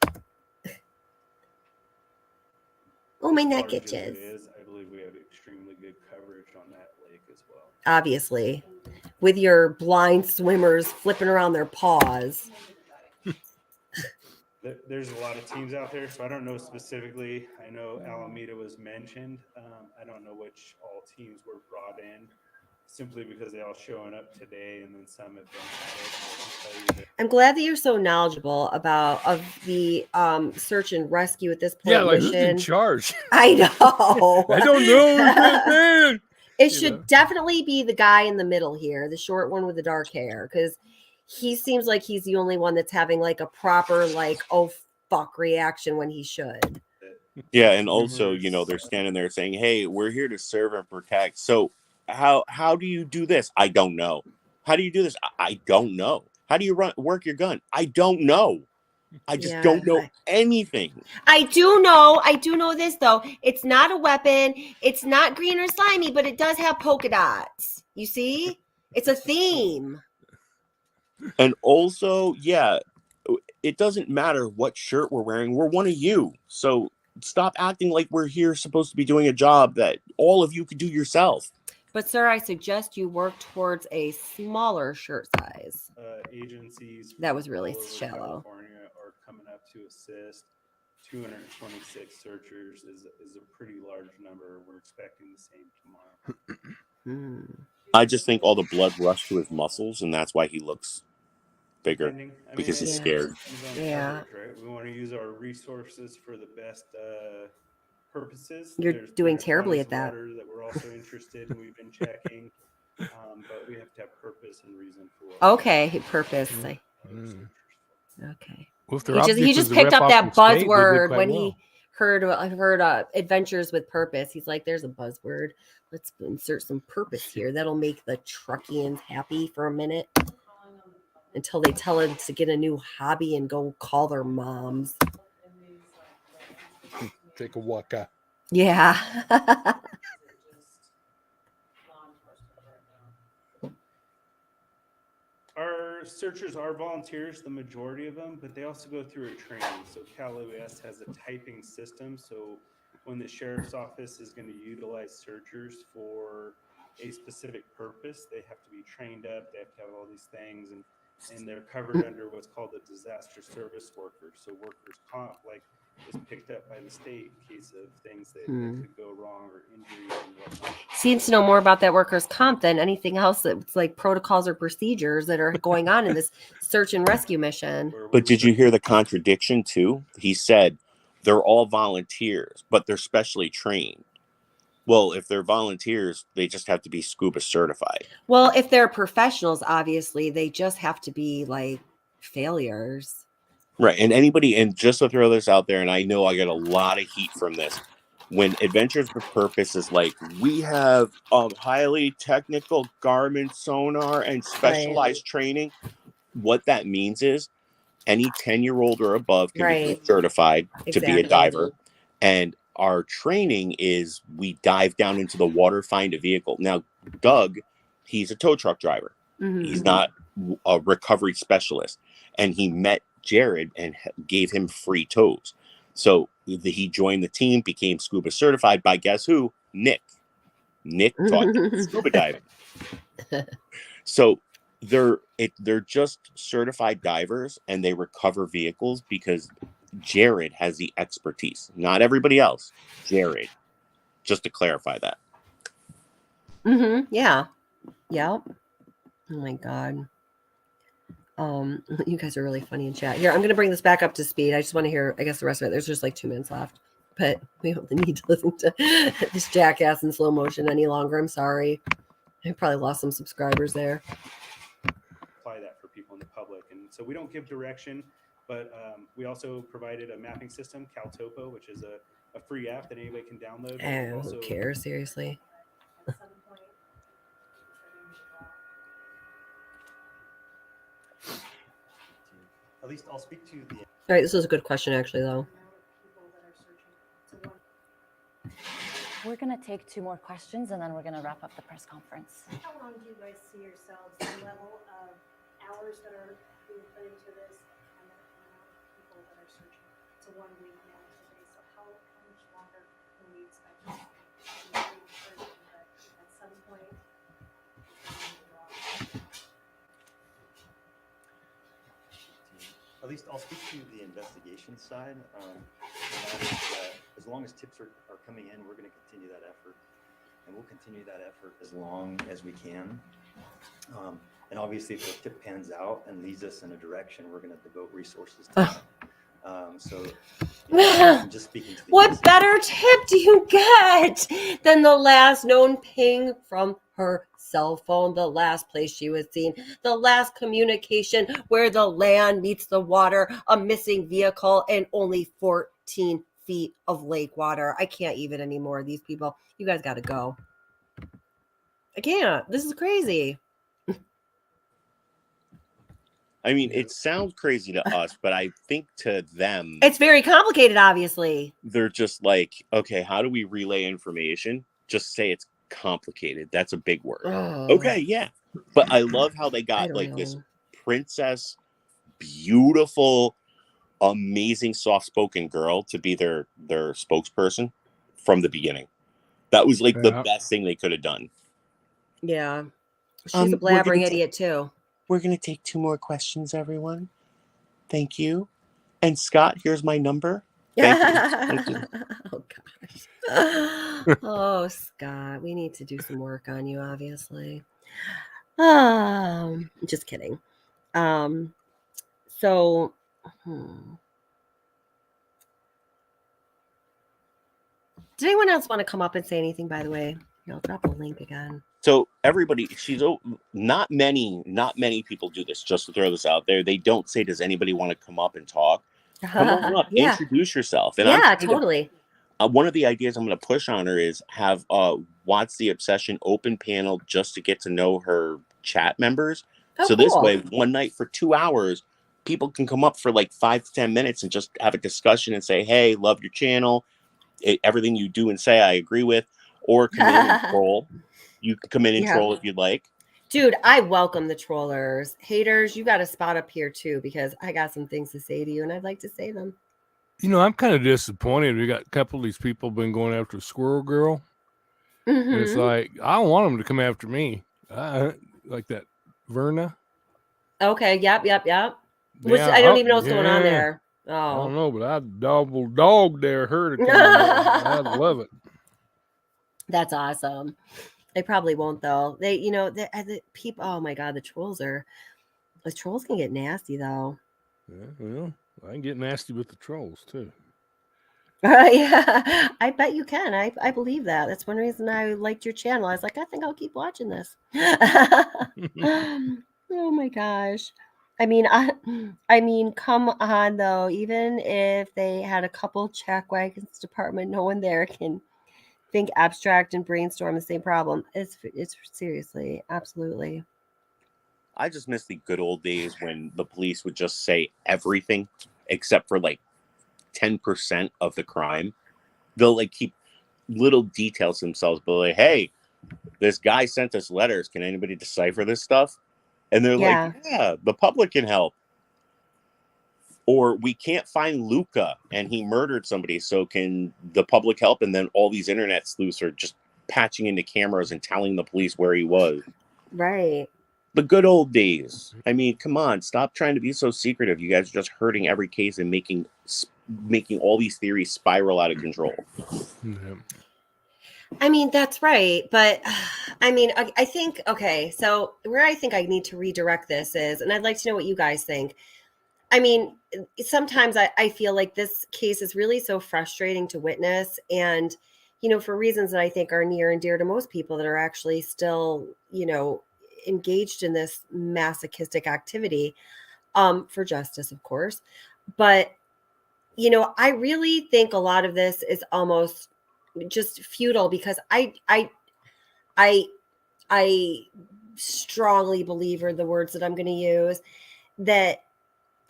Oh, my neck itches. I believe we have extremely good coverage on that lake as well. Obviously, with your blind swimmers flipping around their paws. There's a lot of teams out there, so I don't know specifically. I know Alameda was mentioned. I don't know which all teams were brought in, simply because they all showing up today, and then some have been added. I'm glad that you're so knowledgeable of the search and rescue at this point. Yeah, like mission. who's in charge? I know. I don't know. It should definitely be the guy in the middle here, the short one with the dark hair, because he seems like he's the only one that's having like a proper oh fuck reaction when he should. Yeah, and also, they're standing there saying, "Hey, we're here to serve and protect." So how do you do this? I don't know. How do you do this? I don't know. How do you work your gun? I don't know. I just don't know anything. I do know this though. It's not a weapon. It's not green or slimy, but it does have polka dots. You see? It's a theme. And also, yeah, it doesn't matter what shirt we're wearing. We're one of you. So stop acting like we're here supposed to be doing a job that all of you could do yourself. But, sir, I suggest you work towards a smaller shirt size. Agencies that was really shallow. California are coming up to assist. 226 searchers is a pretty large number. We're expecting the same tomorrow. I just think all the blood rushed to his muscles, and that's why he looks bigger, because he's scared. Yeah. Right? We want to use our resources for the best purposes. You're doing terribly at that. That we're also interested in. We've been checking, but we have to have purpose and reason for it. Okay, purpose. Okay. Well, he just picked up that buzzword when he heard adventures with purpose. He's like, "There's a buzzword. Let's insert some purpose here. That'll make the Truckeeans happy for a minute until they tell him to get a new hobby and go call their moms." Take a walk out. Yeah. Our searchers are volunteers, the majority of them, but they also go through a training. So CalOS has a typing system. So when the sheriff's office is going to utilize searchers for a specific purpose, they have to be trained up. They have to have all these things, and they're covered under what's called a disaster service worker. So workers' comp, is picked up by the state in case of things that could go wrong or injuries and whatnot. Seems to know more about that workers' comp than anything else that's like protocols or procedures that are going on in this search and rescue mission. But did you hear the contradiction too? He said they're all volunteers, but they're specially trained. Well, if they're volunteers, they just have to be scuba certified. Well, if they're professionals, obviously, they just have to be failures. Right. And anybody, and just to throw this out there, and I know I get a lot of heat from this, when Adventures with Purpose is like, we have highly technical Garmin sonar and specialized training, what that means is any 10-year-old or above can become certified to be a diver. And our training is we dive down into the water, find a vehicle. Now, Doug, he's a tow truck driver. He's not a recovery specialist. And he met Jared and gave him free tows. So he joined the team, became scuba certified by guess who? Nick. Nick taught him scuba diving. So they're just certified divers, and they recover vehicles because Jared has the expertise. Not everybody else. Jared. Just to clarify that. Yeah. Yep. Oh my God. You guys are really funny in chat. Here, I'm going to bring this back up to speed. I just want to hear, I guess, the rest of it. There's just like 2 minutes left, but we don't need to listen to this jackass in slow motion any longer. I'm sorry. I probably lost some subscribers there. Apply that for people in the public. And so we don't give direction, but we also provided a mapping system, CalTopo, which is a free app that anybody can download. Oh, who cares? Seriously. At least I'll speak to the. All right, this is a good question, actually, though. We're going to take 2 more questions, and then we're going to wrap up the press conference. How long do you guys see yourselves, the level of hours that are being put into this, and the amount of people that are searching? It's a 1 week now today, so how much longer can we expect this to be searching? But at some point, it's going to drop. At least I'll speak to the investigation side. That is that as long as tips are coming in, we're going to continue that effort. And we'll continue that effort as long as we can. And obviously, if the tip pans out and leads us in a direction, we're going to devote resources to that. So, I'm just speaking to the What better tip do you get than the last known ping from her cell phone, the last place she was seen, the last communication where the land meets the water, a missing vehicle, and only 14 feet of lake water. I can't even anymore. These people, you guys got to go. I can't. This is crazy. I mean, it sounds crazy to us, but I think to them, It's very complicated, obviously. they're just like, okay, how do we relay information? Just say it's complicated. That's a big word. Oh. Okay, yeah. But I love how they got like this princess, beautiful, amazing, soft-spoken girl to be their spokesperson from the beginning. That was like the best thing they could have done. Yeah. She's a blabbering idiot, too. We're going to take 2 more questions, everyone. Thank you. And Scott, here's my number. Thank you. Thank you. Oh, gosh. Oh, Scott, we need to do some work on you, obviously. Just kidding. So, did anyone else want to come up and say anything, by the way? I'll drop a link again. So everybody, not many people do this. Just to throw this out there, they don't say, "Does anybody want to come up and talk?" Come on up, Yeah. introduce yourself. And Yeah, totally. One of the ideas I'm going to push on her is have What's the Obsession open panel just to get to know her chat members. Oh, so this cool. way, one night for 2 hours, people can come up for like 5 to 10 minutes and just have a discussion and say, "Hey, love your channel. Everything you do and say, I agree with." Or come in and troll. You can come in and troll if you'd like. Dude, I welcome the trollers. Haters, you got a spot up here too, because I got some things to say to you and I'd like to say them. You know, I'm kind of disappointed. We got a couple of these people been going after Squirrel Girl. And it's like, I don't want them to come after me. Like that Verna. Okay, yep. Which I don't even know what's going on there. I Oh. don't know, but I'd double dog dare her to come. I'd love it. That's awesome. They probably won't though. They, the people. Oh my God, the trolls can get nasty though. Yeah, well, I can get nasty with the trolls too. Yeah, I bet you can. I believe that. That's one reason I liked your channel. I was like, I think I'll keep watching this. Oh my gosh. I mean, come on though. Even if they had a couple check wagons department, no one there can think abstract and brainstorm the same problem. It's seriously, absolutely. I just miss the good old days when the police would just say everything except for like 10% of the crime. They'll like keep little details themselves, but like, hey, this guy sent us letters. Can anybody decipher this stuff? And they're like, yeah, the public can help. Or we can't find Luca and he murdered somebody, so can the public help? And then all these internet sleuths are just patching into cameras and telling the police where he was. Right. The good old days. I mean, come on, stop trying to be so secretive. You guys are just hurting every case and making all these theories spiral out of control. Yeah. I mean, that's right. But I mean, I think, okay, so where I think I need to redirect this is, and I'd like to know what you guys think. I mean, sometimes I feel like this case is really so frustrating to witness, and, for reasons that I think are near and dear to most people that are actually still, engaged in this masochistic activity, for justice, of course. But, I really think a lot of this is almost just futile, because I strongly believe, are the words that I'm going to use, that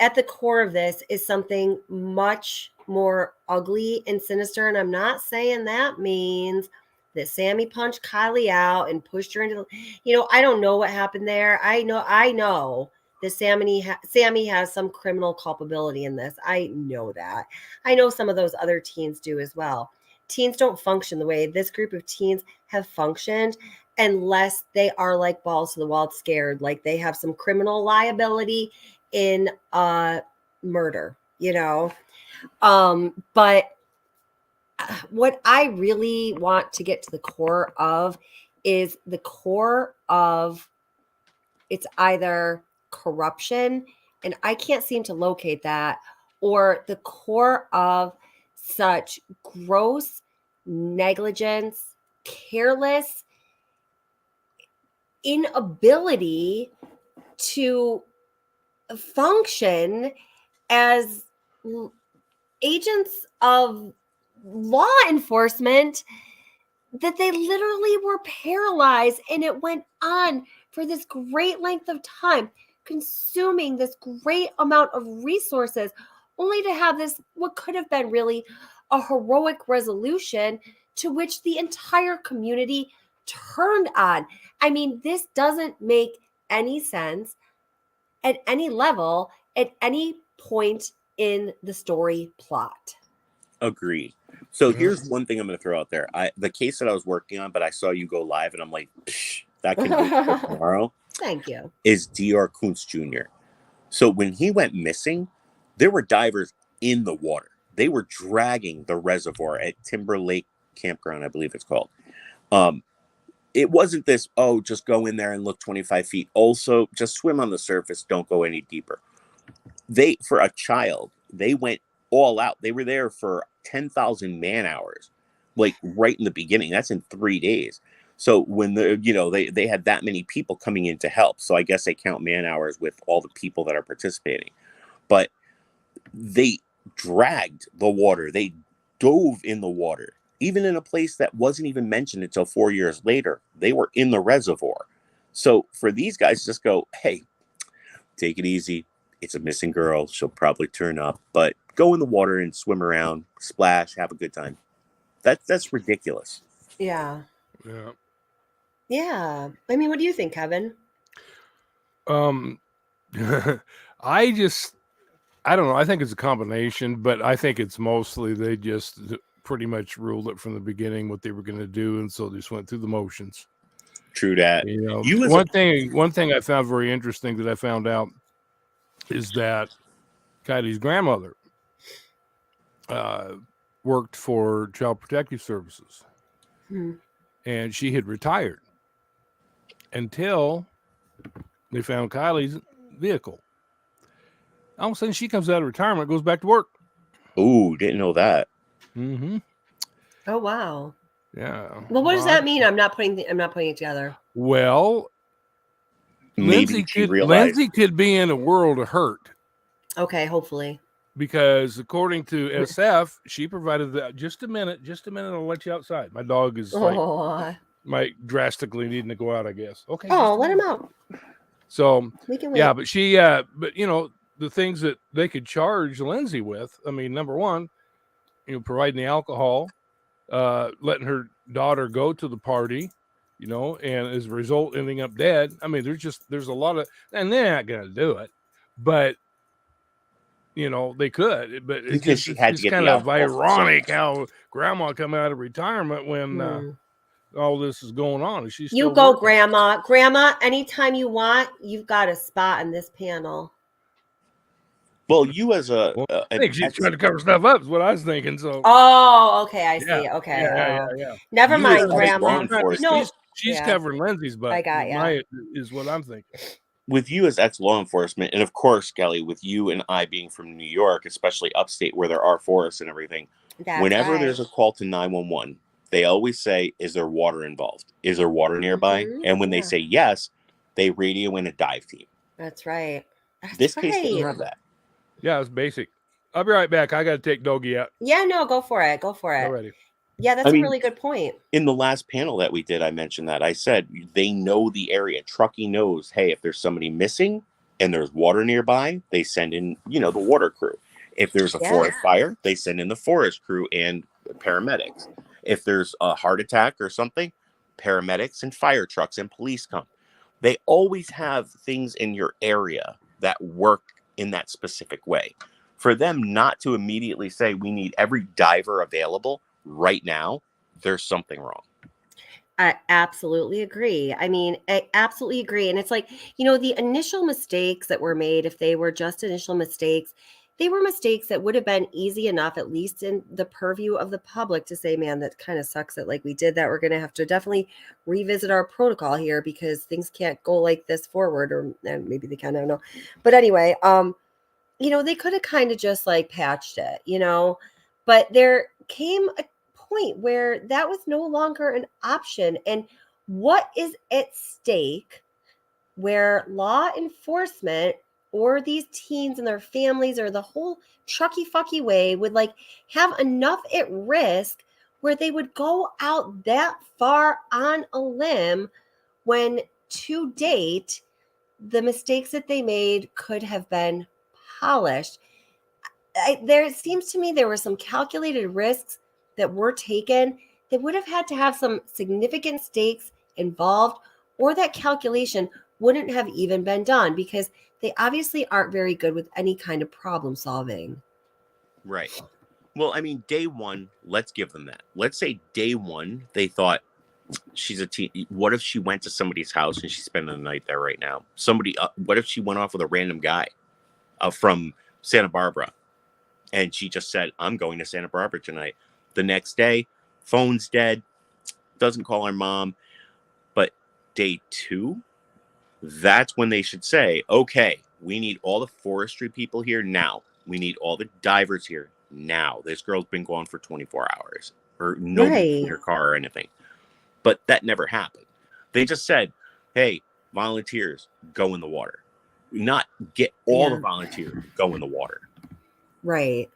at the core of this is something much more ugly and sinister. And I'm not saying that means that Sammy punched Kiely out and pushed her into I don't know what happened there. I know that Sammy has some criminal culpability in this. I know that. I know some of those other teens do as well. Teens don't function the way this group of teens have functioned unless they are like balls to the wall scared, like they have some criminal liability in murder, but what I really want to get to the core of is the core of, it's either corruption, and I can't seem to locate that, or the core of such gross negligence, careless inability to function as agents of law enforcement, that they literally were paralyzed, and it went on for this great length of time, consuming this great amount of resources, only to have this, what could have been really a heroic resolution to which the entire community turned on. I mean, this doesn't make any sense at any level, at any point in the story plot. Agreed. So here's one thing I'm going to throw out there. The case that I was working on, but I saw you go live, and I'm like, that can wait till tomorrow. Thank you. Is D.R. Kuntz Jr. So when he went missing, there were divers in the water. They were dragging the reservoir at Timber Lake Campground, I believe it's called. It wasn't this, just go in there and look 25 feet. Also, just swim on the surface. Don't go any deeper. For a child, they went all out. They were there for 10,000 man hours, like right in the beginning. That's in 3 days. So when they had that many people coming in to help. So I guess they count man hours with all the people that are participating. But they dragged the water. They dove in the water, even in a place that wasn't even mentioned until 4 years later. They were in the reservoir. So for these guys to just go, hey, take it easy. It's a missing girl. She'll probably turn up, but go in the water and swim around, splash, have a good time. That's ridiculous. Yeah. Yeah. Yeah. I mean, what do you think, Kevin? I don't know. I think it's a combination, but I think it's mostly they just pretty much ruled it from the beginning what they were going to do, and so they just went through the motions. True that. One thing I found very interesting that I found out is that Kiely's grandmother worked for Child Protective Services, and she had retired until they found Kiely's vehicle. All of a sudden, she comes out of retirement, goes back to work. Ooh, didn't know that. Mm-hmm. Oh wow. Yeah. Well, what does that mean? I'm not putting it together. Well, maybe she realized. Lindsay could be in a world of hurt. Okay, hopefully. Because according to SF, she provided that. Just a minute. I'll let you outside. My dog is might drastically needing to go out, I guess. Okay. Oh, let him out. So we can wait. Yeah, but but the things that they could charge Lindsay with, I mean, number one, providing the alcohol, letting her daughter go to the party, and as a result ending up dead. I mean, there's a lot of, and they're not going to do it, but they could, but because she had to get kind the of ironic how grandma come out of retirement when all this is going on. And she's you still go, working. Grandma. Anytime you want, you've got a spot in this panel. Well, you as I think she's trying to cover stuff up is what I was thinking. So. Oh, okay, I see. Okay. Yeah. Never You mind, as Grandma. No, she's covering Lindsay's butt. I got ya. Is what I'm thinking. With you as ex-law enforcement, and of course, Kelly, with you and I being from New York, especially upstate where there are forests and everything, whenever there's a call to 911, they always say, is there water involved? Is there water nearby? And when they say yes, they radio in a dive team. That's right. This case didn't have that. Yeah, it's basic. I'll be right back. I got to take Doggy out. Yeah, no, go for it. Alrighty. Yeah, that's a really good point. In the last panel that we did, I mentioned that. I said they know the area. Truckee knows, hey, if there's somebody missing and there's water nearby, they send in, the water crew. If there's a forest fire, they send in the forest crew and paramedics. If there's a heart attack or something, paramedics and fire trucks and police come. They always have things in your area that work in that specific way. For them not to immediately say we need every diver available right now, there's something wrong. I absolutely agree. I mean, I absolutely agree. And it's like, the initial mistakes that were made, if they were just initial mistakes, they were mistakes that would have been easy enough, at least in the purview of the public, to say, man, that kind of sucks that we did that. We're going to have to definitely revisit our protocol here because things can't go like this forward, or maybe they kind of know. But anyway, they could have kind of just patched it, but there came a point where that was no longer an option. And what is at stake where law enforcement or these teens and their families or the whole Truckee fucky way would have enough at risk where they would go out that far on a limb when to date the mistakes that they made could have been polished. It seems to me there were some calculated risks that were taken that would have had to have some significant stakes involved, or that calculation wouldn't have even been done because they obviously aren't very good with any kind of problem solving. Right. Well, I mean, day one, let's give them that. Let's say day one, they thought she's a teen. What if she went to somebody's house and she's spending the night there right now? What if she went off with a random guy from Santa Barbara and she just said, I'm going to Santa Barbara tonight. The next day, phone's dead, doesn't call her mom. But day two, that's when they should say, okay, we need all the forestry people here now. We need all the divers here now. This girl's been gone for 24 hours or nobody in her car or anything. But that never happened. They just said, hey, volunteers, go in the water. Not get all the volunteers, go in the water. Right.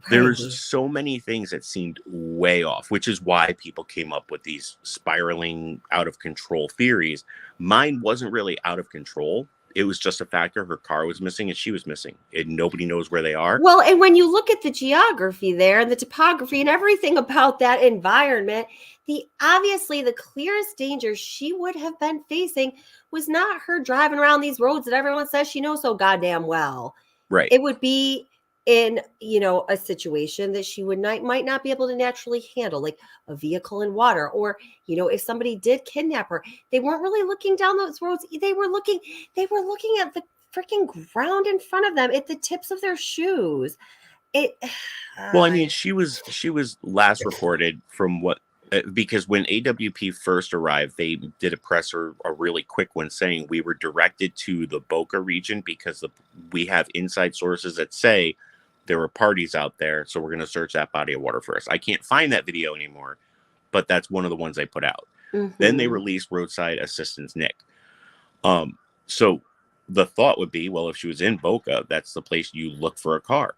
There's so many things that seemed way off, which is why people came up with these spiraling out of control theories. Mine wasn't really out of control. It was just a factor. Her car was missing and she was missing. And nobody knows where they are. Well, and when you look at the geography there and the topography and everything about that environment, obviously the clearest danger she would have been facing was not her driving around these roads that everyone says she knows so goddamn well. Right. It would be in, a situation that she might not be able to naturally handle, like a vehicle in water, or, if somebody did kidnap her, they weren't really looking down those roads. They were looking at the freaking ground in front of them at the tips of their shoes. Well, I mean, she was last reported from what, because when AWP first arrived, they did a really quick one saying we were directed to the Boca region because we have inside sources that say there were parties out there. So we're going to search that body of water first. I can't find that video anymore, but that's one of the ones they put out. Mm-hmm. Then they released Roadside Assistance Nick. So the thought would be, well, if she was in Boca, that's the place you look for a car.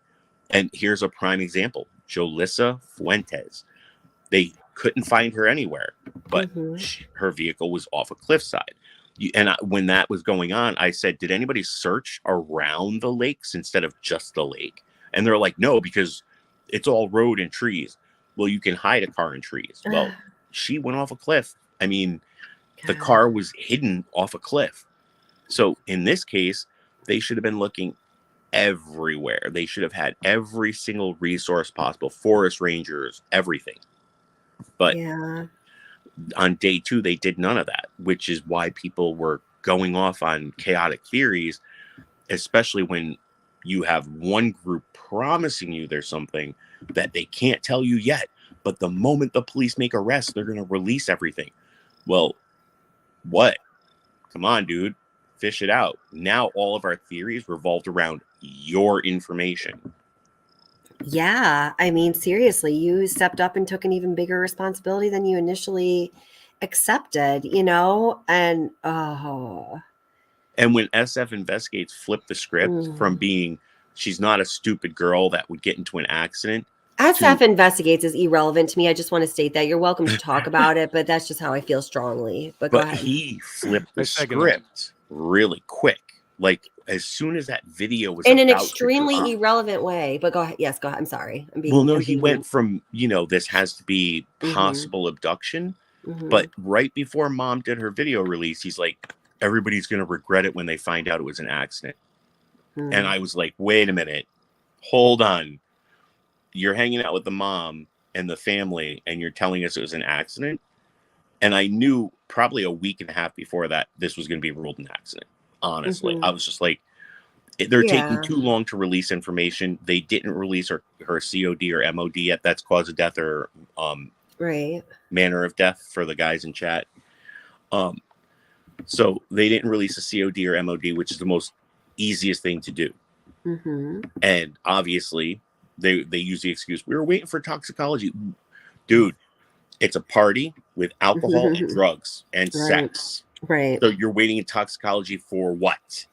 And here's a prime example. Jolissa Fuentes. They couldn't find her anywhere, but her vehicle was off a cliffside. When that was going on, I said, did anybody search around the lakes instead of just the lake? And they're like, no, because it's all road and trees. Well, you can hide a car in trees. Well, she went off a cliff. I mean, the car was hidden off a cliff. So in this case, they should have been looking everywhere. They should have had every single resource possible, forest rangers, everything. But on day 2, they did none of that, which is why people were going off on chaotic theories, especially when you have one group promising you there's something that they can't tell you yet. But the moment the police make arrests, they're going to release everything. Well, what? Come on, dude. Fish it out. Now all of our theories revolved around your information. Yeah, I mean, seriously, you stepped up and took an even bigger responsibility than you initially accepted, you know? And And when SF Investigates flipped the script from being she's not a stupid girl that would get into an accident. SF Investigates is irrelevant to me. I just want to state that. You're welcome to talk about it, but that's just how I feel strongly. But go ahead. He flipped the script really quick. Like as soon as that video was in an about extremely irrelevant way. But go ahead. Yes, go ahead. I'm sorry. He went from, this has to be possible abduction. But right before Mom did her video release, he's like, everybody's going to regret it when they find out it was an accident. And I was like, wait a minute, hold on. You're hanging out with the mom and the family and you're telling us it was an accident. And I knew probably a week and a half before that, this was going to be ruled an accident. Honestly, I was just like, they're taking too long to release information. They didn't release her COD or MOD yet. That's cause of death or manner of death for the guys in chat. So they didn't release a COD or MOD, which is the most easiest thing to do. And obviously they use the excuse, we were waiting for toxicology. Dude, it's a party with alcohol and drugs and sex. Right. So you're waiting in toxicology for what?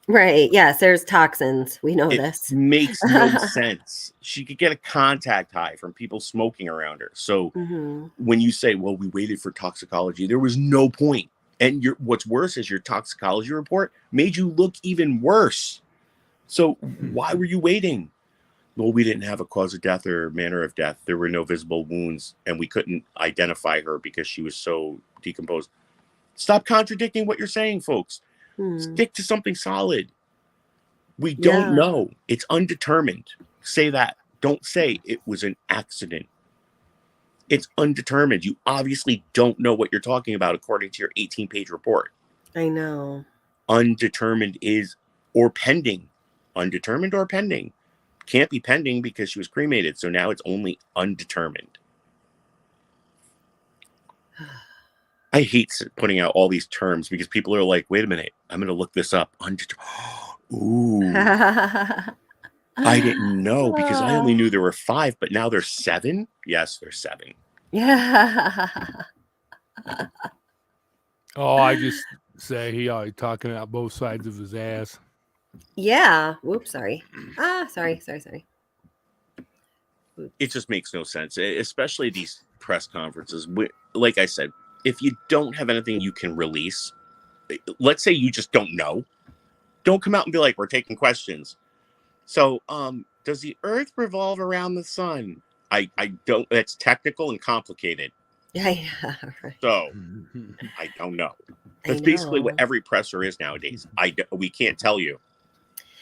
Right. Yes, there's toxins. We know It this. makes no sense. She could get a contact high from people smoking around her. So when you say, well, we waited for toxicology, there was no point. And what's worse is your toxicology report made you look even worse. So why were you waiting? Well, we didn't have a cause of death or manner of death. There were no visible wounds, and we couldn't identify her because she was so decomposed. Stop contradicting what you're saying, folks. Stick to something solid. We don't know. It's undetermined. Say that. Don't say it was an accident. It's undetermined. You obviously don't know what you're talking about according to your 18-page report. I know. Undetermined is or pending. Undetermined or pending. Can't be pending because she was cremated. So now it's only undetermined. I hate putting out all these terms because people are like, wait a minute, I'm going to look this up. Ooh. I didn't know because I only knew there were 5, but now there's 7. Yes, there's 7. Yeah. Oh, I just say he always talking out both sides of his ass. Yeah. Whoops. Sorry. Sorry. It just makes no sense, especially these press conferences. Like I said, if you don't have anything you can release, let's say you just don't know, don't come out and be like, we're taking questions. So, does the Earth revolve around the sun? I don't. That's technical and complicated. Yeah. Right. So, I don't know. That's basically what every presser is nowadays. We can't tell you.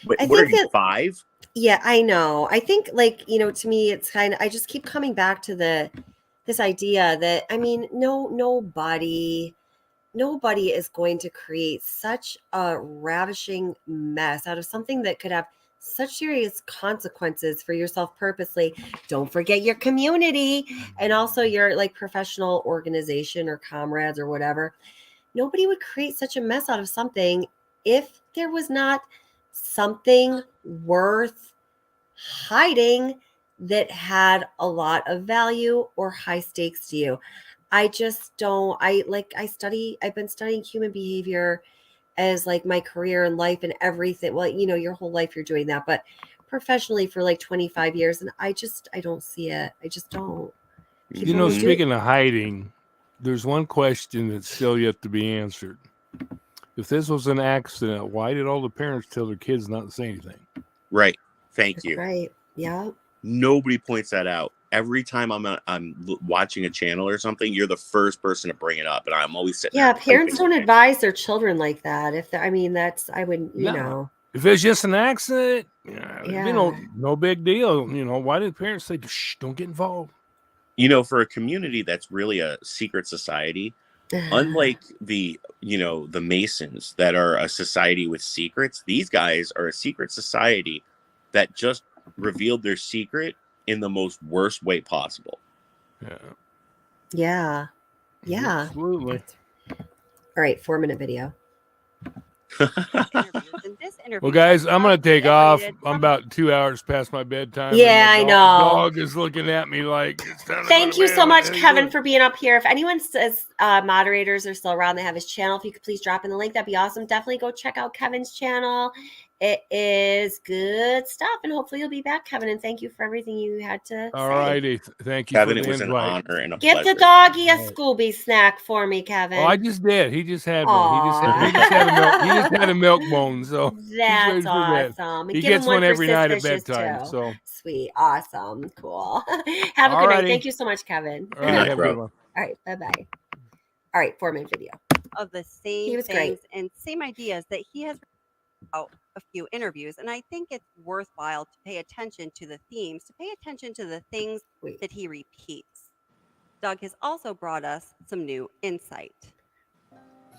What are you, 5? Yeah, I know. I think, to me, it's kind of. I just keep coming back to this idea that nobody is going to create such a ravishing mess out of something that could have such serious consequences for yourself purposely. Don't forget your community and also your professional organization or comrades or whatever. Nobody would create such a mess out of something if there was not something worth hiding that had a lot of value or high stakes to you. I just don't. I've been studying human behavior as like my career and life and everything. Well, you know, your whole life you're doing that, but professionally for like 25 years. And I don't see it. I just don't. You know, speaking of hiding, there's one question that's still yet to be answered. If this was an accident, why did all the parents tell their kids not to say anything? Right. Thank you. Right. Yeah. Nobody points that out. Every time I'm watching a channel or something, you're the first person to bring it up, and I'm always sitting Yeah, there parents typing don't away. advise their children like that. If I mean, that's I wouldn't, you know. If it's just an accident, Yeah. you know, no big deal. You know, why did parents say, shh, don't get involved? You know, for a community that's really a secret society, unlike the, you know, the Masons that are a society with secrets, these guys are a secret society that just revealed their secret in the most worst way possible. Yeah. Yeah. Yeah. Absolutely. All right, 4-minute video. Well, guys, I'm going to take off. I'm about 2 hours past my bedtime. Yeah, I and the know. dog is looking at me like, it's time to Thank go to you bed. so much, Very Kevin, good. for being up here. If anyone says moderators are still around, they have his channel. If you could please drop in the link, that'd be awesome. Definitely go check out Kevin's channel. It is good stuff, and hopefully you'll be back, Kevin. And thank you for everything you had to All say. righty. Thank you Kevin, for it the was an invite. honor and a Get pleasure. the doggy a All right. Scooby snack for me, Kevin. Oh, I just did. He just had one. He just had a milk bone, so he's ready That's for bed. awesome. He Give gets him one one for every night at Suspicious bedtime. too. So Sweet, awesome, cool. Have a good night. Alrighty. Thank you so much, Kevin. all right, have a good one. All right, bye-bye. All right, 4-minute video. Of the same He was things great. and same ideas that he has out a few interviews, and I think it's worthwhile to pay attention to the themes, to pay attention to the things that he repeats. Doug has also brought us some new insight.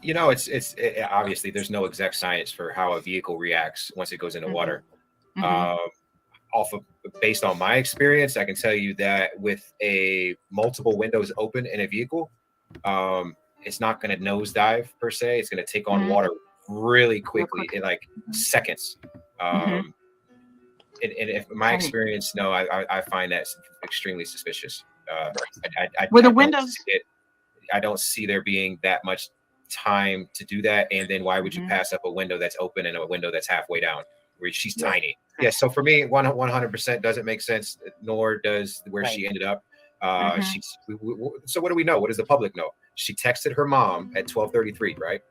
You know, it's obviously there's no exact science for how a vehicle reacts once it goes into water. Based on my experience, I can tell you that with a multiple windows open in a vehicle, it's not going to nosedive per se. It's going to take on water really quickly in like seconds. And if my experience, no, I find that extremely suspicious. I don't see there being that much time to do that. And then why would you pass up a window that's open and a window that's halfway down where she's tiny? Yeah. So for me, 100% doesn't make sense, nor does where she ended up. So what do we know? What does the public know? She texted her mom at 12:33, right?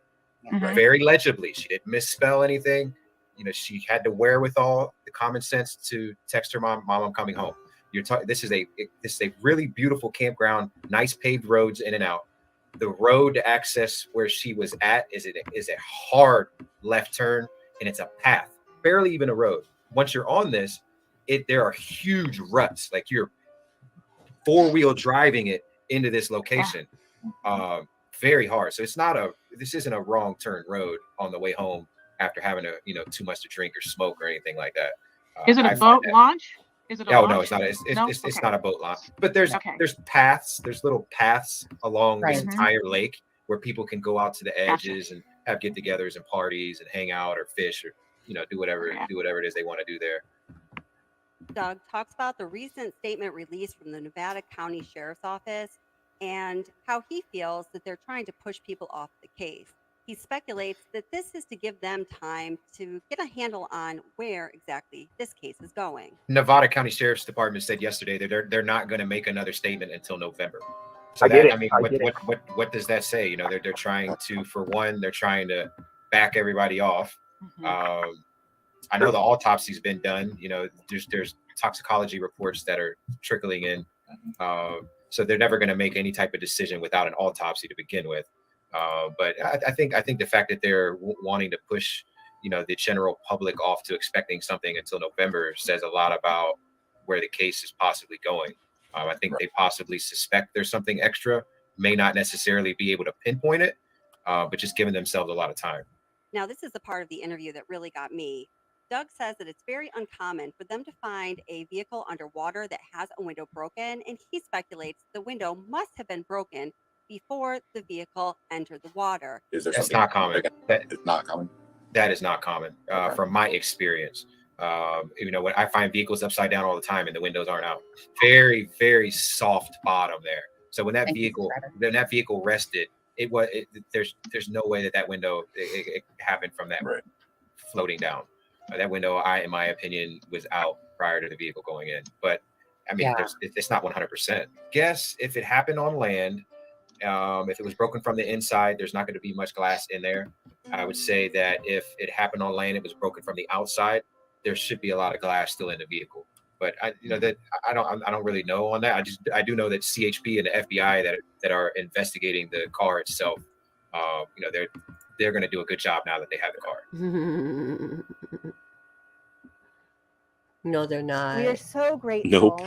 Very legibly. She didn't misspell anything. You know, she had the wherewithal, the common sense to text her mom, I'm coming home. This is a really beautiful campground, nice paved roads in and out. The road to access where she was at is a hard left turn, and it's a path, barely even a road. Once you're on this, there are huge ruts, like you're four-wheel driving it into this location. Very hard. So this isn't a wrong turn road on the way home after having too much to drink or smoke or anything like that. Is it a boat launch? Is it a launch? No, it's not. It's not a boat launch. But there's paths. There's little paths along this entire lake where people can go out to the edges and have get-togethers and parties and hang out or fish or do whatever it is they want to do there. Doug talks about the recent statement released from the Nevada County Sheriff's Office and how he feels that they're trying to push people off the case. He speculates that this is to give them time to get a handle on where exactly this case is going. Nevada County Sheriff's Department said yesterday that they're not going to make another statement until November. So what does that say? They're trying to, for one, they're trying to back everybody off. I know the autopsy's been done. There's toxicology reports that are trickling in. So they're never going to make any type of decision without an autopsy to begin with. But I think the fact that they're wanting to push, the general public off to expecting something until November says a lot about where the case is possibly going. I think they possibly suspect there's something extra, may not necessarily be able to pinpoint it, but just giving themselves a lot of time. Now, this is the part of the interview that really got me. Doug says that it's very uncommon for them to find a vehicle underwater that has a window broken, and he speculates the window must have been broken before the vehicle entered the water. That's not common. That is not common. That is not common from my experience. When I find vehicles upside down all the time and the windows aren't out, very, very soft bottom there. So when that vehicle rested, there's no way that window it happened from that floating down. That window, in my opinion, was out prior to the vehicle going in. But I mean, it's not 100%. Guess if it happened on land, if it was broken from the inside, there's not going to be much glass in there. I would say that if it happened on land, it was broken from the outside, there should be a lot of glass still in the vehicle. But I don't really know on that. I do know that CHP and the FBI that are investigating the car itself, they're going to do a good job now that they have the car. No, they're not. We are so grateful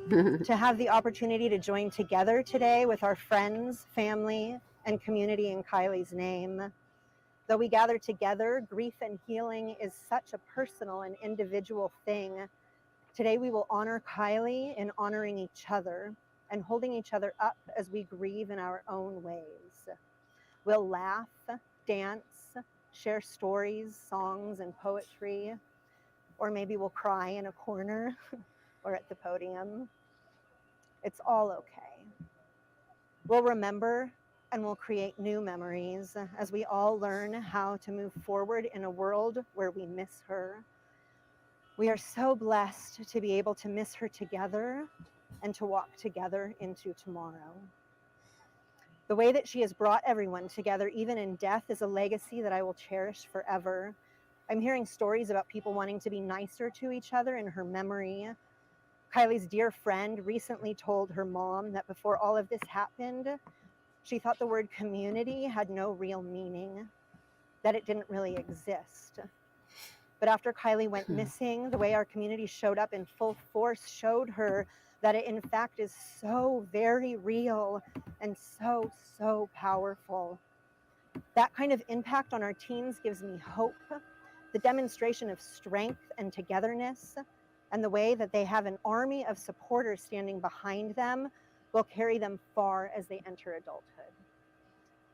to have the opportunity to join together today with our friends, family, and community in Kiely's name. Though we gather together, grief and healing is such a personal and individual thing. Today we will honor Kiely in honoring each other and holding each other up as we grieve in our own ways. We'll laugh, dance, share stories, songs, and poetry, or maybe we'll cry in a corner or at the podium. It's all okay. We'll remember and we'll create new memories as we all learn how to move forward in a world where we miss her. We are so blessed to be able to miss her together and to walk together into tomorrow. The way that she has brought everyone together, even in death, is a legacy that I will cherish forever. I'm hearing stories about people wanting to be nicer to each other in her memory. Kiely's dear friend recently told her mom that before all of this happened, she thought the word community had no real meaning, that it didn't really exist. But after Kiely went missing, the way our community showed up in full force showed her that it in fact is so very real and so, so powerful. That kind of impact on our teens gives me hope, the demonstration of strength and togetherness, and the way that they have an army of supporters standing behind them will carry them far as they enter adulthood.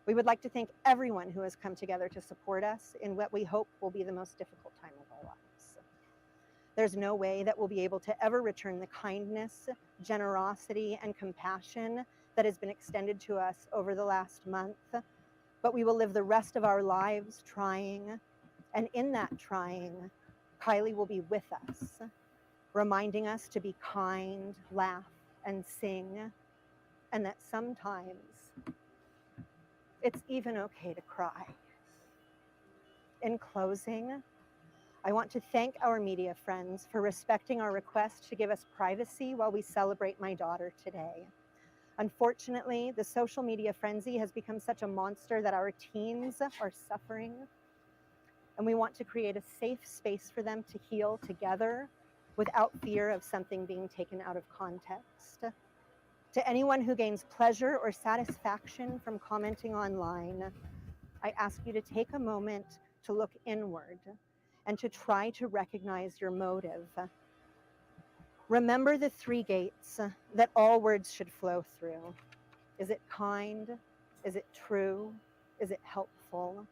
We would like to thank everyone who has come together to support us in what we hope will be the most difficult time of our lives. There's no way that we'll be able to ever return the kindness, generosity, and compassion that has been extended to us over the last month, but we will live the rest of our lives trying, and in that trying, Kiely will be with us, reminding us to be kind, laugh, and sing, and that sometimes it's even okay to cry. In closing, I want to thank our media friends for respecting our request to give us privacy while we celebrate my daughter today. Unfortunately, the social media frenzy has become such a monster that our teens are suffering, and we want to create a safe space for them to heal together without fear of something being taken out of context. To anyone who gains pleasure or satisfaction from commenting online, I ask you to take a moment to look inward and to try to recognize your motive. Remember the three gates that all words should flow through. Is it kind? Is it true? Is it helpful?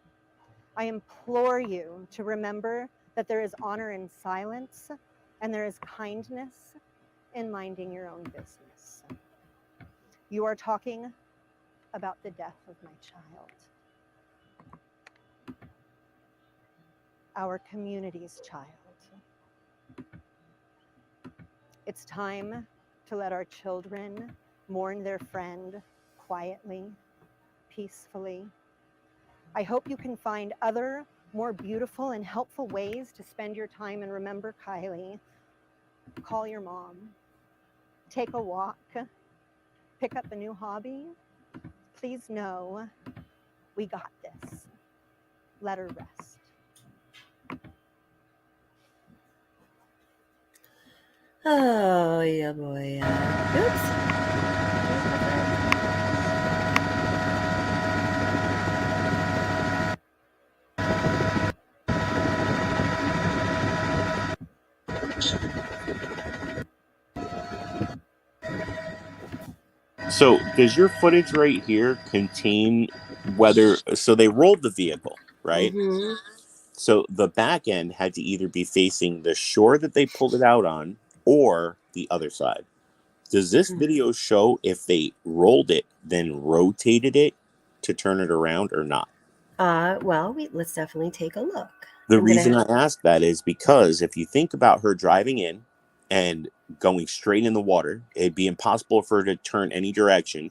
I implore you to remember that there is honor in silence and there is kindness in minding your own business. You are talking about the death of my child, our community's child. It's time to let our children mourn their friend quietly, peacefully. I hope you can find other, more beautiful and helpful ways to spend your time and remember Kiely. Call your mom, take a walk, pick up a new hobby. Please know we got this. Let her rest. Oh, yeah, boy. Oops. So does your footage right here contain so they rolled the vehicle, right? Mm-hmm. So the back end had to either be facing the shore that they pulled it out on or the other side. Does this video show if they rolled it, then rotated it to turn it around or not? Well, let's definitely take a look. The reason I ask that is because if you think about her driving in and going straight in the water, it'd be impossible for her to turn any direction.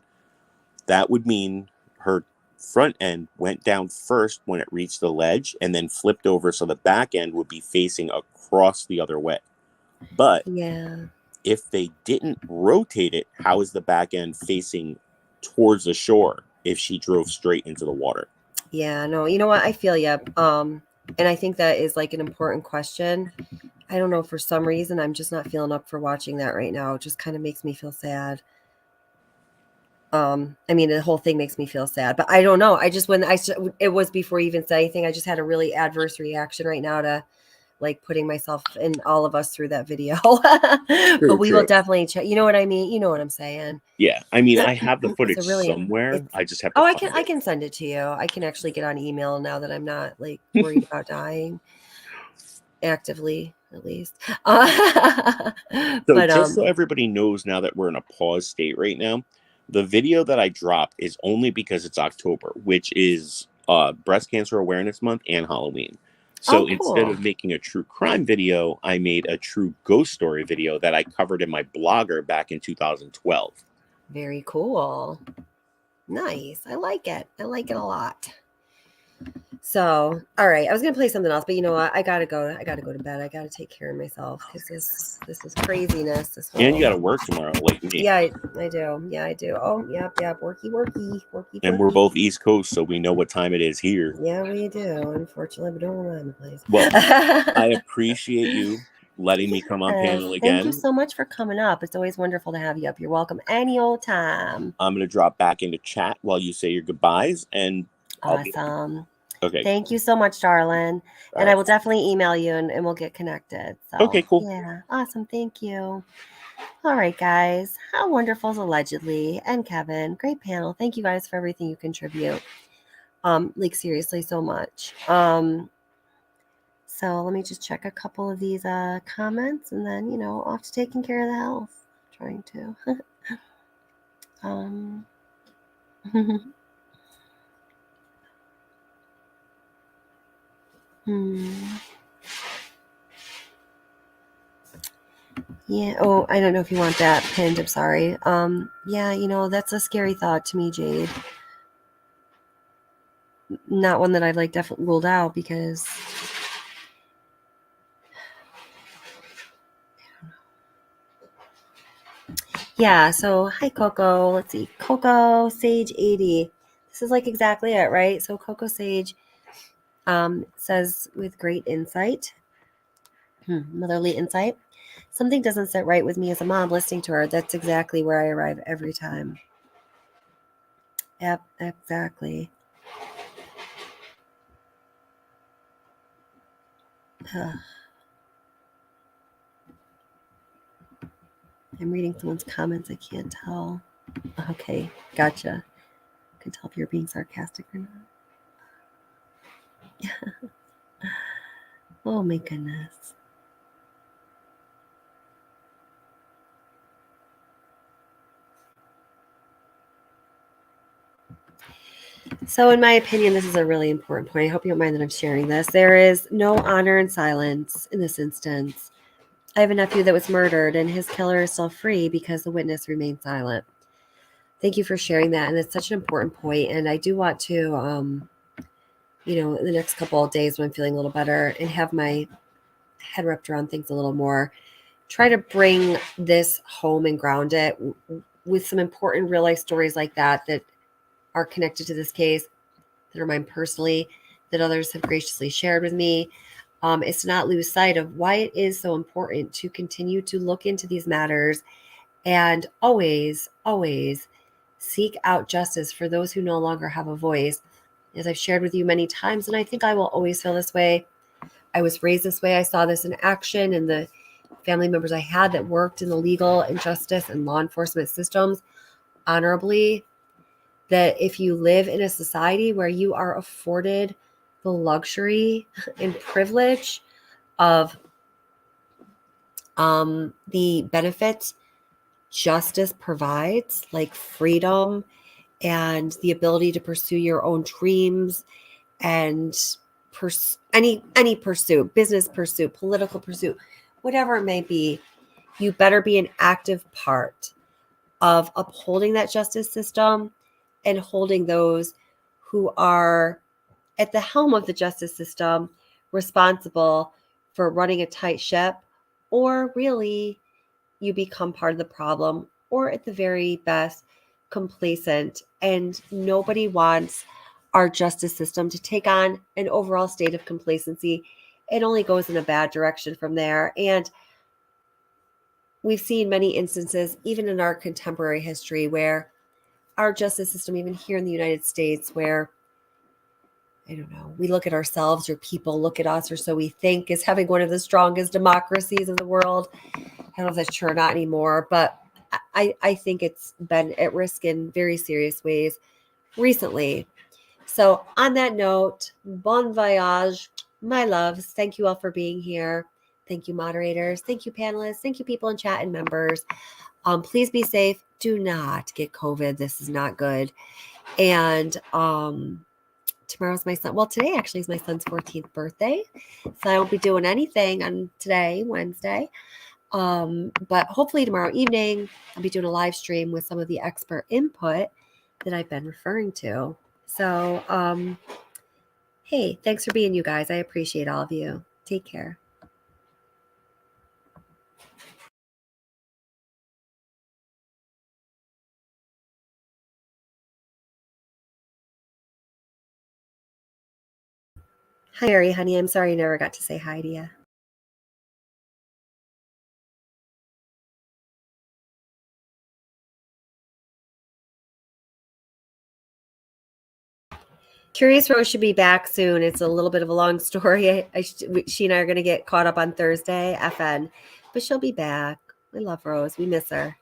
That would mean her front end went down first when it reached the ledge and then flipped over, so the back end would be facing across the other way. But yeah, if they didn't rotate it, how is the back end facing towards the shore if she drove straight into the water? Yeah, no, you know what? I feel you. And I think that is like an important question. I don't know, for some reason, I'm just not feeling up for watching that right now. It just kind of makes me feel sad. I mean, the whole thing makes me feel sad, but I don't know. I just, it was before you even said anything, I just had a really adverse reaction right now to like putting myself and all of us through that video. But we will definitely check. You know what I mean? You know what I'm saying? Yeah, I mean, I have the It's footage a really, somewhere. I just have to oh, find I it. can send it to you. I can actually get on email now that I'm not like worried about dying actively, at least. So But just so everybody knows, now that we're in a pause state right now, the video that I dropped is only because it's October, which is Breast Cancer Awareness Month and Halloween. So instead of making a true crime video, I made a true ghost story video that I covered in my blogger back in 2012. Very cool. Nice. I like it. I like it a lot. So, all right. I was gonna play something else, but you know what? I gotta go. I gotta go to bed. I gotta take care of myself because this is craziness. This whole... And you got to work tomorrow, like me. Yeah, I do. Yeah, I do. Oh, yep. Worky. And we're both East Coast, so we know what time it is here. Yeah, we do. Unfortunately, we don't run the place. Well, I appreciate you letting me come on panel again. Thank you so much for coming up. It's always wonderful to have you up. You're welcome any old time. I'm going to drop back into chat while you say your goodbyes, and awesome. Okay. Thank you so much, darling. And I will definitely email you and we'll get connected. So, okay, cool. Yeah, awesome. Thank you. All right, guys. How wonderful is Allegedly and Kevin. Great panel. Thank you guys for everything you contribute. Like seriously, so much. So let me just check a couple of these comments and then, off to taking care of the health. Trying to. Yeah. Oh, I don't know if you want that pinned. I'm sorry. Yeah, that's a scary thought to me, Jade. Not one that I've like definitely ruled out because yeah, so hi Coco. Let's see. Coco Sage 80. This is like exactly it, right? So Coco Sage says with great insight, motherly insight, something doesn't sit right with me as a mom listening to her. That's exactly where I arrive every time. Yep, exactly. I'm reading someone's comments. I can't tell. Okay, gotcha. I can tell if you're being sarcastic or not. Oh my goodness. So in my opinion, this is a really important point. I hope you don't mind that I'm sharing this. There is no honor in silence in this instance. I have a nephew that was murdered and his killer is still free because the witness remained silent. Thank you for sharing that. And it's such an important point. And I do want to, in the next couple of days when I'm feeling a little better and have my head wrapped around things a little more, try to bring this home and ground it with some important real life stories like that are connected to this case, that are mine personally, that others have graciously shared with me. Is to not lose sight of why it is so important to continue to look into these matters and always, always seek out justice for those who no longer have a voice. As I've shared with you many times, and I think I will always feel this way. I was raised this way. I saw this in action and the family members I had that worked in the legal and justice and law enforcement systems honorably, that if you live in a society where you are afforded the luxury and privilege of the benefits justice provides, like freedom and the ability to pursue your own dreams and any pursuit, business pursuit, political pursuit, whatever it may be, you better be an active part of upholding that justice system and holding those who are at the helm of the justice system responsible for running a tight ship, or really you become part of the problem, or at the very best, complacent. And nobody wants our justice system to take on an overall state of complacency. It only goes in a bad direction from there. And we've seen many instances, even in our contemporary history, where our justice system, even here in the United States, where, I don't know, we look at ourselves, or people look at us, or so we think, as having one of the strongest democracies in the world. I don't know if that's true or not anymore, but I think it's been at risk in very serious ways recently. So on that note, bon voyage, my loves. Thank you all for being here. Thank you, moderators. Thank you, panelists. Thank you, people in chat and members. Please be safe. Do not get COVID. This is not good. And tomorrow's my son. Well, today actually is my son's 14th birthday. So I won't be doing anything on today, Wednesday. But hopefully tomorrow evening, I'll be doing a live stream with some of the expert input that I've been referring to. So, hey, thanks for being you guys. I appreciate all of you. Take care. Hi, Mary, honey. I'm sorry I never got to say hi to you. Curious Rose should be back soon. It's a little bit of a long story. She and I are going to get caught up on Thursday, FN, but she'll be back. We love Rose. We miss her.